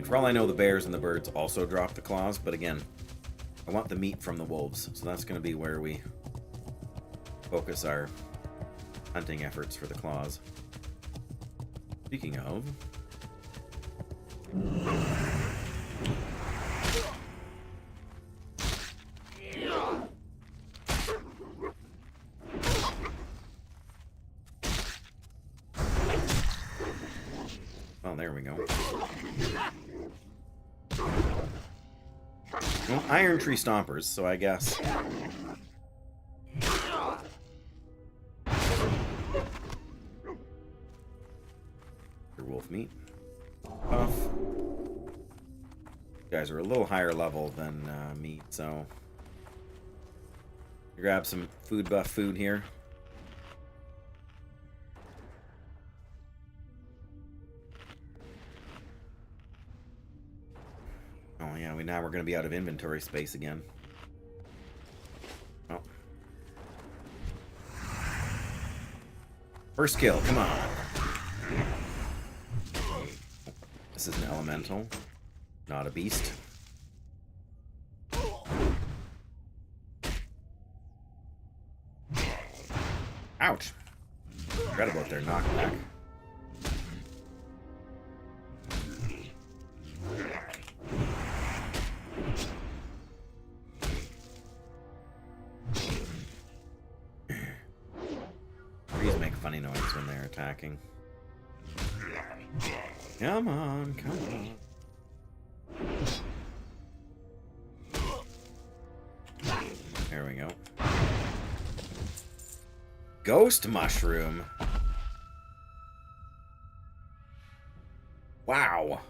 for all I know, the bears and the birds also drop the claws, but again, I want the meat from the wolves, so that's going to be where we focus our hunting efforts for the claws. Speaking of... oh, there we go. Well, Iron Tree Stompers, so I guess... wolf meat. Puff. You guys are a little higher level than meat, so... grab some food buff food here. Oh yeah, now we're going to be out of inventory space again. Oh. First kill, come on. This is an elemental, not a beast. Ouch! Forgot about their knockback. Trees make funny noise when they're attacking. Come on, come on. There we go. Ghost mushroom. Wow.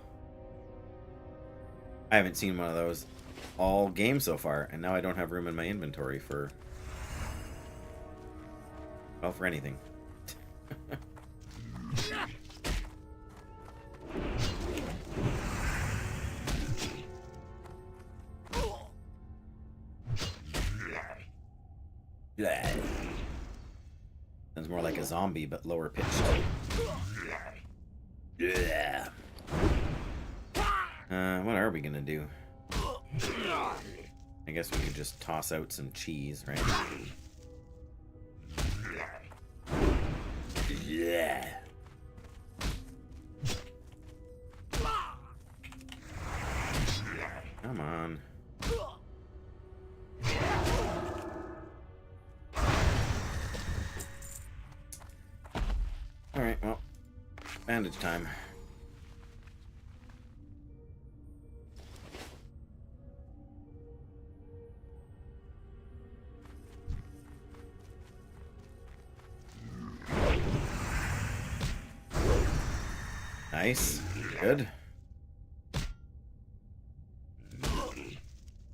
I haven't seen one of those all game so far, and now I don't have room in my inventory for... well, for anything. Yeah. Sounds more like a zombie, but lower pitched. Yeah. What are we gonna do? I guess we could just toss out some cheese, right? Yeah. Come on. Alright, well, bandage time. Nice. Good.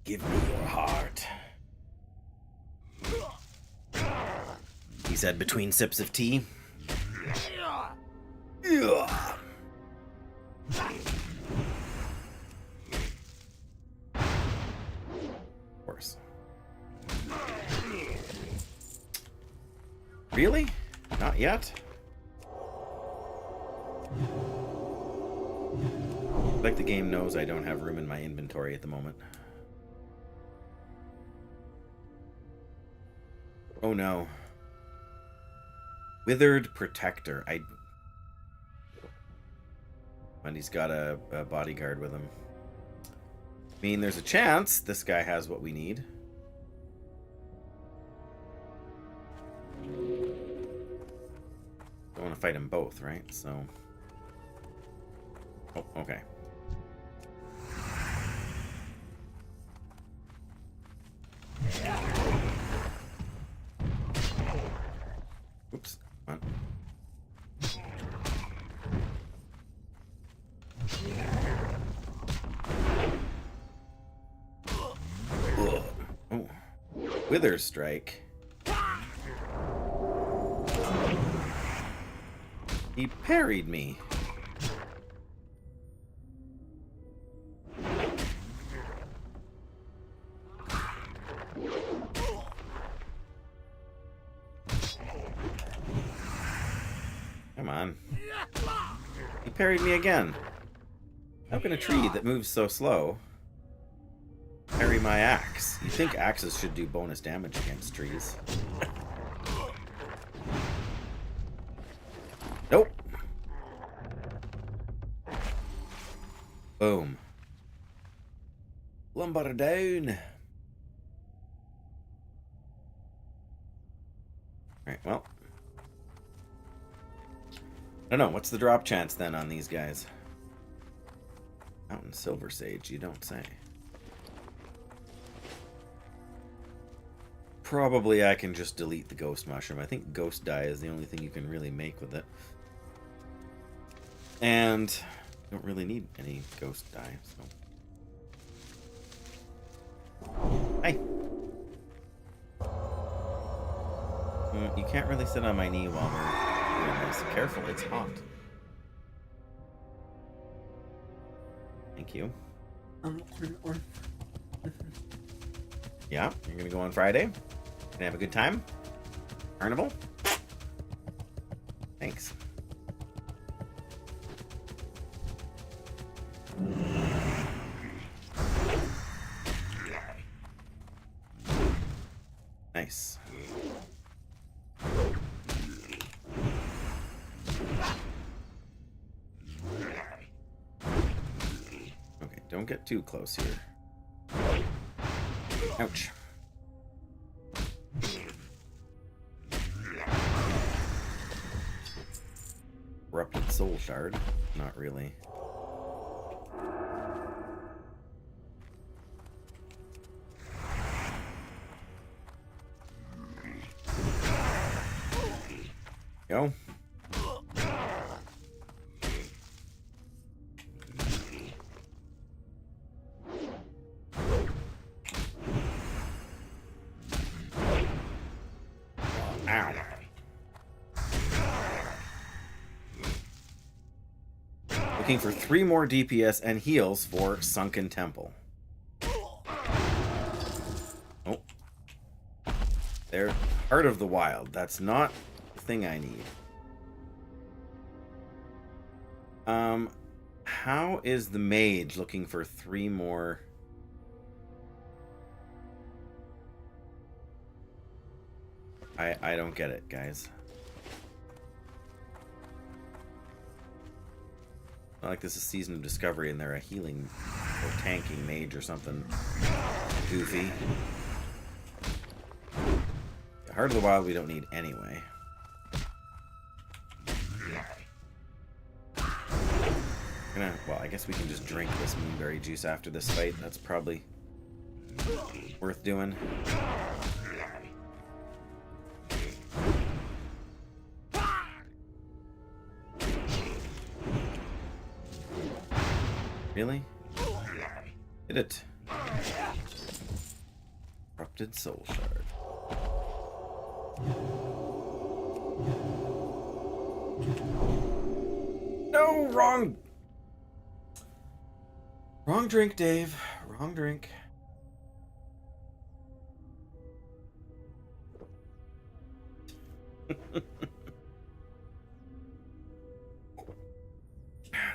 Give me your heart. He said between sips of tea. Ugh. Of course. Really? Not yet? Like the game knows I don't have room in my inventory at the moment. Oh no. Withered Protector. And he's got a bodyguard with him. I mean, there's a chance this guy has what we need. Don't want to fight them both, right? So... Oh, okay. Oops. Come on. Oh. Wither Strike. He parried me. Come on. He parried me again. How can a tree that moves so slow parry my axe? You think axes should do bonus damage against trees. Nope. Boom. Lumber down. Alright, well. I don't know, what's the drop chance then on these guys? Mountain Silver Sage, you don't say. Probably I can just delete the Ghost Mushroom. I think Ghost Dye is the only thing you can really make with it. And you don't really need any Ghost Dye, so... Hi! You can't really sit on my knee while we're doing this. Careful, it's hot. Thank you. Yeah, you're gonna go on Friday? Gonna have a good time? Carnival? Thanks. Nice. Okay, don't get too close here. Ouch. Corrupted Soul Shard. Not really. Go. Ow. Looking for 3 more DPS and heals for Sunken Temple. Oh. They're Heart of the Wild. That's not the thing I need. How is the mage looking for 3 more? I don't get it, guys. Not like this is Season of Discovery and they're a healing or tanking mage or something goofy. Heart of the Wild we don't need anyway. Well, I guess we can just drink this moonberry juice after this fight. That's probably worth doing. Really? Hit it. Corrupted soul shard. No, wrong. Wrong drink, Dave. Wrong drink.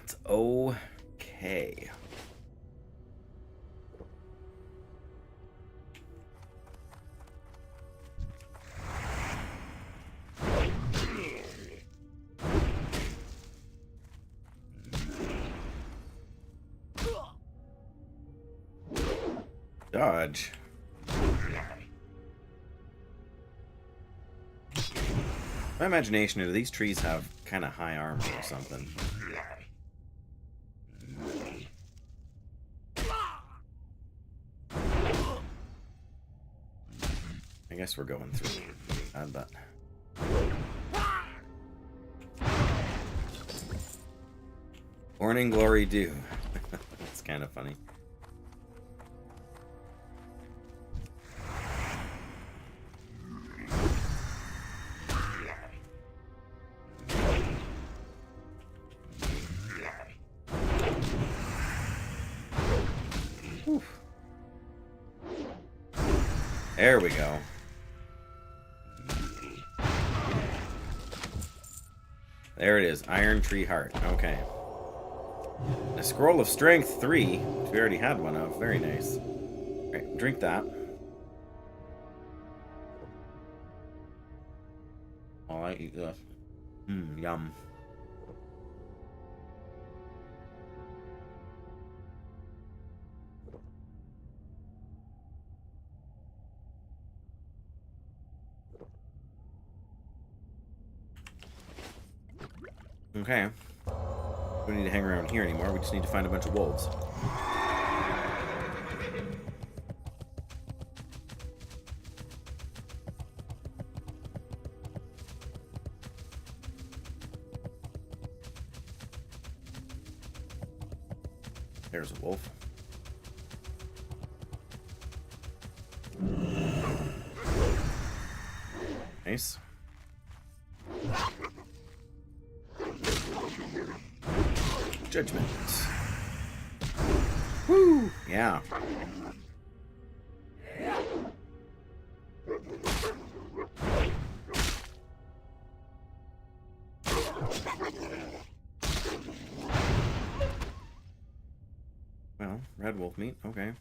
It's okay. Dodge. My imagination, do these trees have kind of high armor or something? I guess we're going through. But Morning Glory Dew. That's kind of funny. There we go. There it is. Iron Tree Heart. Okay. A Scroll of Strength 3, which we already had one of. Very nice. Alright, drink that. While I eat this. Yum. Okay. We don't need to hang around here anymore. We just need to find a bunch of wolves. There's a wolf. Nice. Judgment. Woo! Yeah. Well, red wolf meat, okay.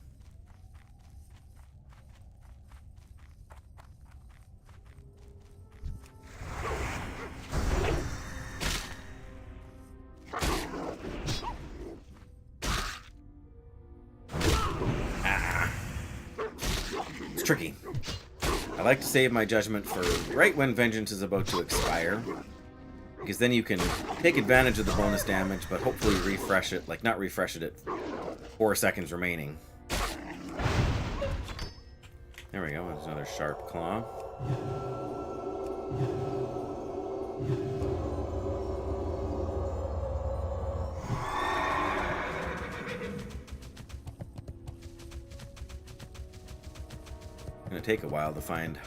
Tricky. I like to save my judgment for right when vengeance is about to expire, because then you can take advantage of the bonus damage, but hopefully refresh it, like not refresh it at 4 seconds remaining. There we go. There's another sharp claw. Gonna take a while to find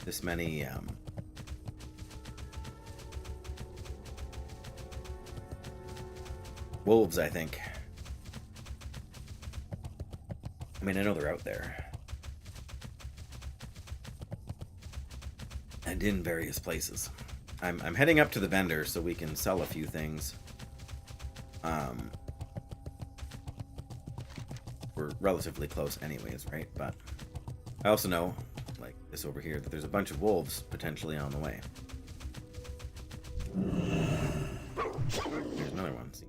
this many wolves, I think. I mean, I know they're out there and in various places. I'm heading up to the vendor so we can sell a few things. We're relatively close anyways, right? But I also know, like this over here, that there's a bunch of wolves potentially on the way. There's another one. See?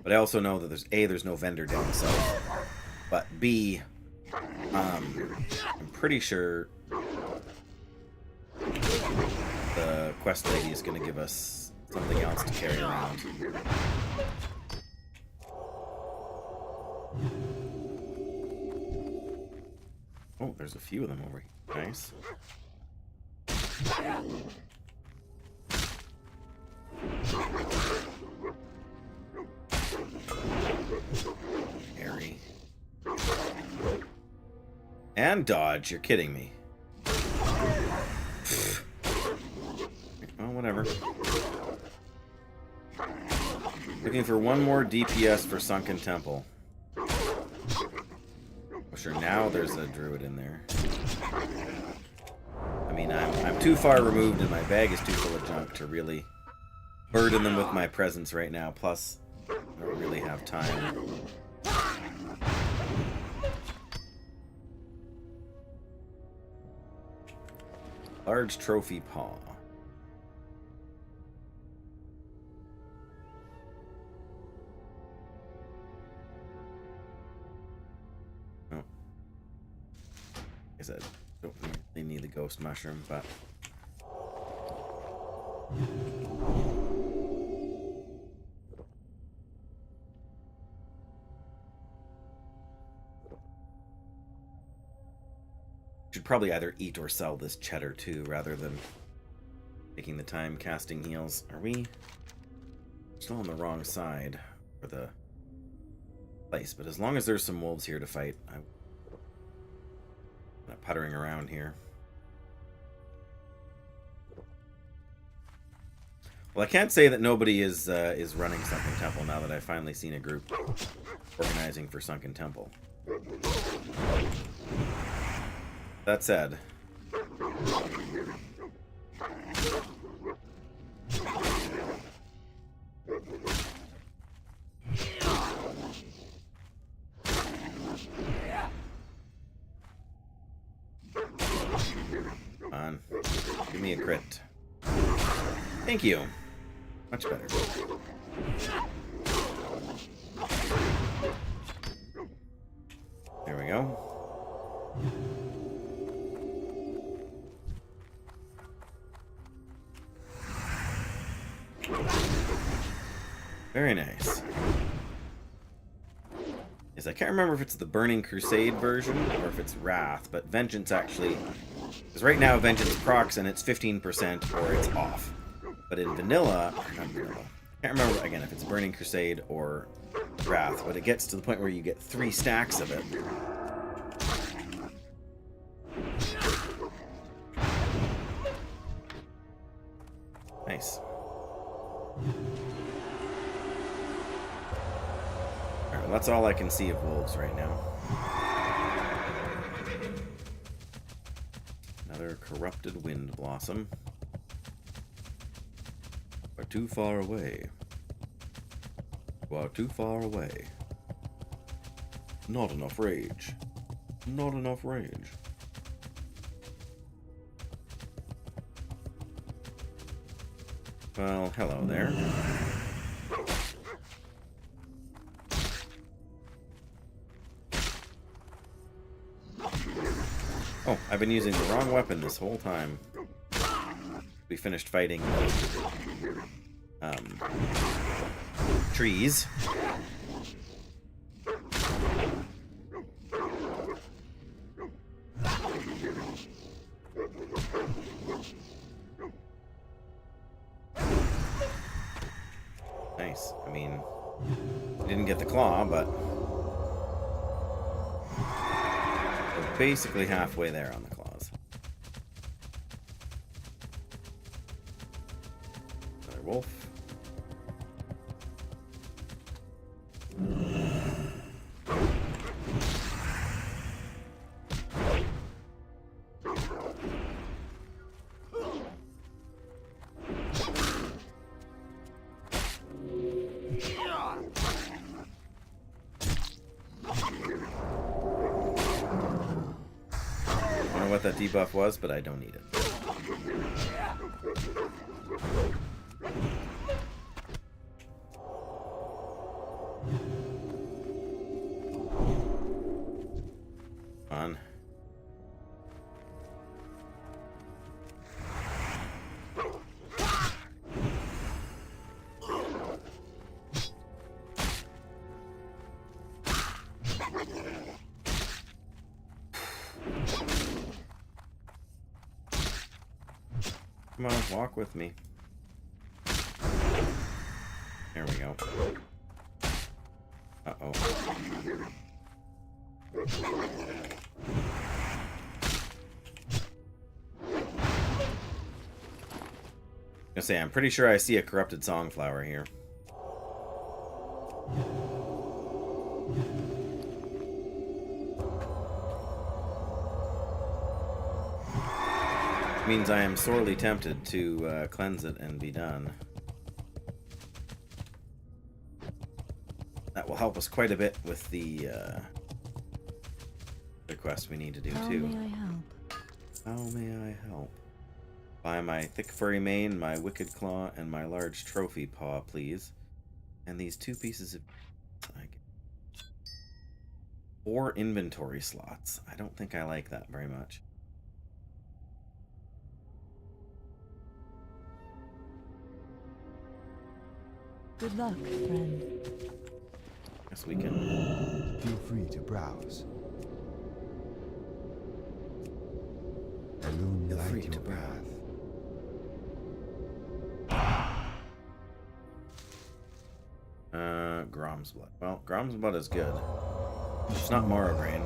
But I also know that there's no vendor down south, but B, I'm pretty sure the quest lady is going to give us something else to carry around. Oh, there's a few of them over here. Nice. Harry. And dodge, you're kidding me. Well, whatever. Looking for one more DPS for Sunken Temple. Oh, sure, now there's a druid in there. I mean, I'm too far removed and my bag is too full of junk to really burden them with my presence right now. Plus, I don't really have time. Large trophy paw. Oh. I guess I don't really need the ghost mushroom, but... Should probably either eat or sell this cheddar too, rather than taking the time casting heals. Are we still on the wrong side for the place? But as long as there's some wolves here to fight, I'm not puttering around here. Well, I can't say that nobody is running Sunken Temple now that I've finally seen a group organizing for Sunken Temple. That said, come on, give me a crit. Thank you. Much better. There we go. Very nice. Yes, I can't remember if it's the Burning Crusade version or if it's Wrath, but Vengeance actually... Because right now Vengeance procs and it's 15% or it's off. But in Vanilla... Not Vanilla. I can't remember, again, if it's Burning Crusade or Wrath, but it gets to the point where you get 3 stacks of it. Nice. Alright, well, that's all I can see of wolves right now. Another corrupted wind blossom. We're too far away. You are too far away. Not enough rage. Not enough rage. Well, hello there. Oh, I've been using the wrong weapon this whole time. We finished fighting trees. Nice. I mean, didn't get the claw, but we're basically halfway there on the claws. Another wolf. what that debuff was, but I don't need it. On. Come on, walk with me. There we go. Uh-oh. I say, I'm pretty sure I see a corrupted songflower here. Means I am sorely tempted to cleanse it and be done. That will help us quite a bit with the quest we need to do too. How may I help? How may I help? Buy my thick furry mane, my wicked claw, and my large trophy paw, please. And these 2 pieces of 4 inventory slots. I don't think I like that very much. Good luck, friend. Guess we can. Feel free to browse. Alone Feel free light to your browse. path. Grom's blood. Well, Grom's blood is good. It's not Morrograin.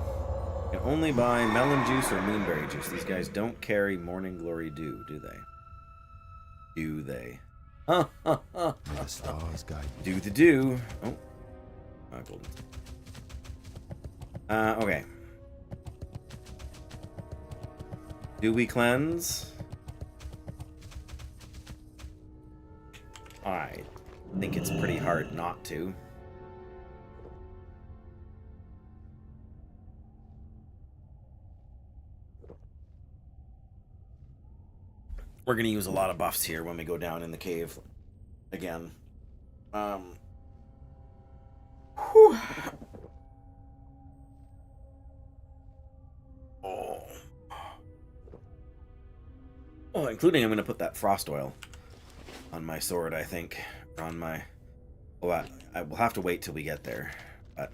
You can only buy melon juice or moonberry juice. These guys don't carry Morning Glory Dew, do they? Do they? May the stars guide you. Do the do. Oh. Golden. Okay. Do we cleanse? I think it's pretty hard not to. We're going to use a lot of buffs here when we go down in the cave again. Whew. Oh, including I'm going to put that frost oil on my sword, I think. Or on my... Oh, I will have to wait till we get there. But...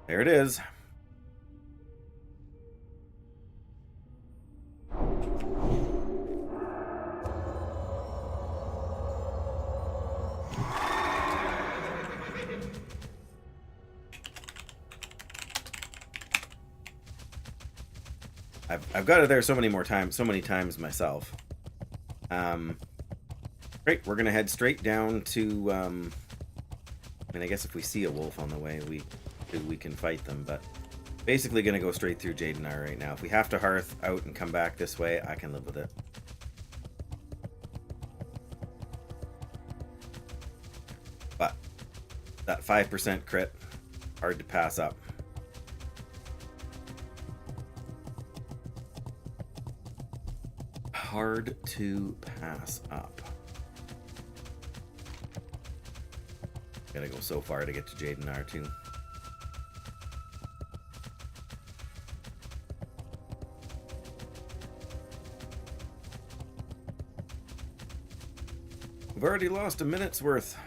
there it is. I've got it there so many times myself. Great, we're gonna head straight down to. I mean, I guess if we see a wolf on the way, we can fight them. But basically, gonna go straight through Jadenar right now. If we have to hearth out and come back this way, I can live with it. But that 5% crit, hard to pass up. Hard to pass up. Gotta go so far to get to Jadenar too. We've already lost a minute's worth.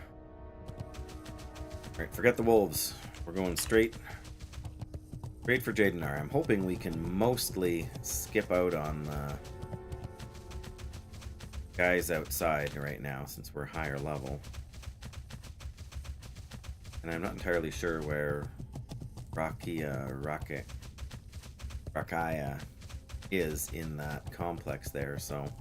Alright, forget the wolves. We're going straight for Jadenar. I'm hoping we can mostly skip out on guys outside right now since we're higher level. And I'm not entirely sure where Rakaya is in that complex there, so...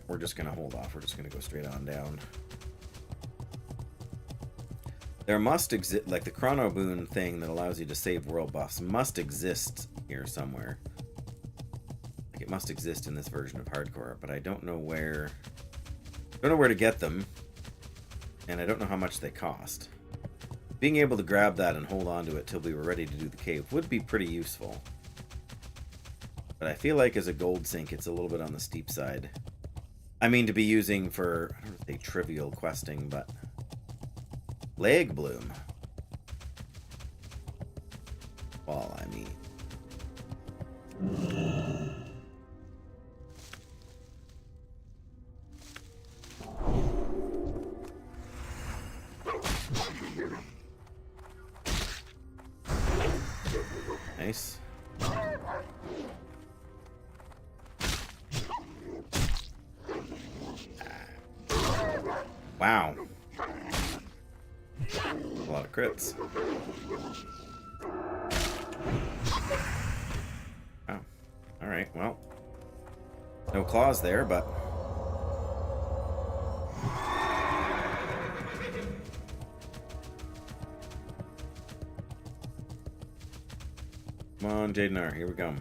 we're just gonna hold off. We're just gonna go straight on down. There must exist, like the Chrono Boon thing that allows you to save world buffs must exist here somewhere. Like it must exist in this version of Hardcore, but I don't know where. Don't know where to get them, and I don't know how much they cost. Being able to grab that and hold on to it till we were ready to do the cave would be pretty useful. But I feel like as a gold sink, it's a little bit on the steep side. I mean, to be using for, I don't want to say trivial questing, but leg bloom. Well, I mean. Nice. Wow. A lot of crits. Oh. Alright, well. No claws there, but... Come on, Jadenar, here we go.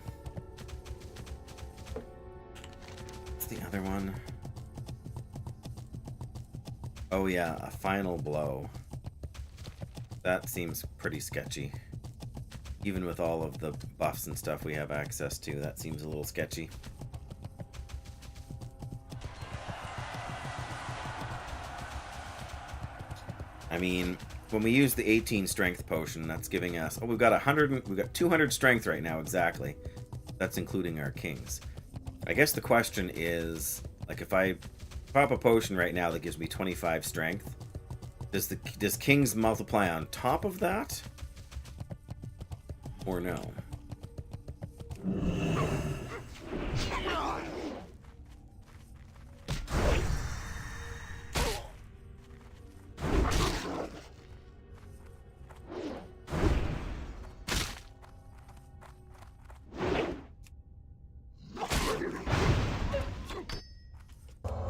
What's the other one? Oh yeah, a final blow. That seems pretty sketchy. Even with all of the buffs and stuff we have access to, that seems a little sketchy. I mean, when we use the 18 strength potion, that's giving us... Oh, we've got 200 strength right now, exactly. That's including our kings. I guess the question is, like, if I pop a potion right now that gives me 25 strength, does kings multiply on top of that? Or no?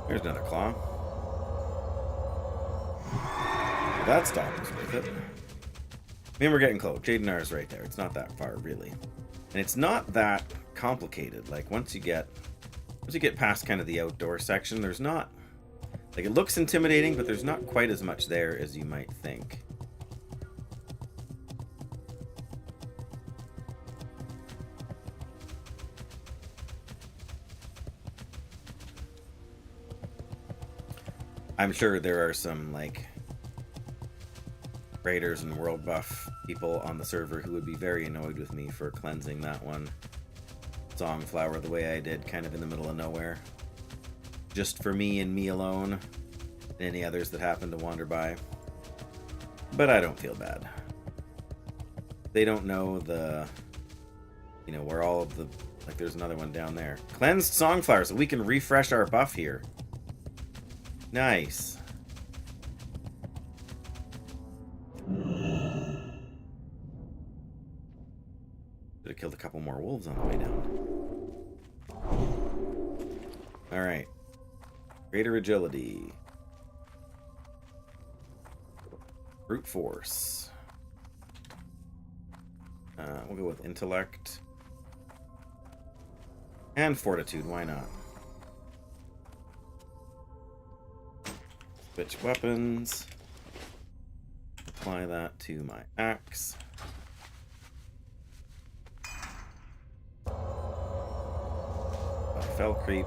There's another claw. That stop was worth it. I mean, we're getting close. Jadenar's right there. It's not that far, really. And it's not that complicated. Like, once you get past kind of the outdoor section, there's not... Like, it looks intimidating, but there's not quite as much there as you might think. I'm sure there are some, like, raiders and world buff people on the server who would be very annoyed with me for cleansing that one Songflower the way I did, kind of in the middle of nowhere. Just for me and me alone, and any others that happen to wander by. But I don't feel bad. They don't know the, you know, where all of the, like there's another one down there. Cleansed Songflower, so we can refresh our buff here. Nice. Should have killed a couple more wolves on the way down. Alright. Greater agility. Brute force. We'll go with intellect. And fortitude, why not? Switch weapons. Apply that to my axe. Fell creep.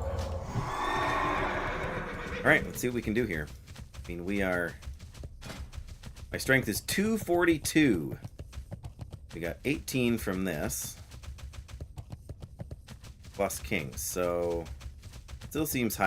Alright, let's see what we can do here. I mean, we are... My strength is 242. We got 18 from this. Plus kings, so... Still seems higher.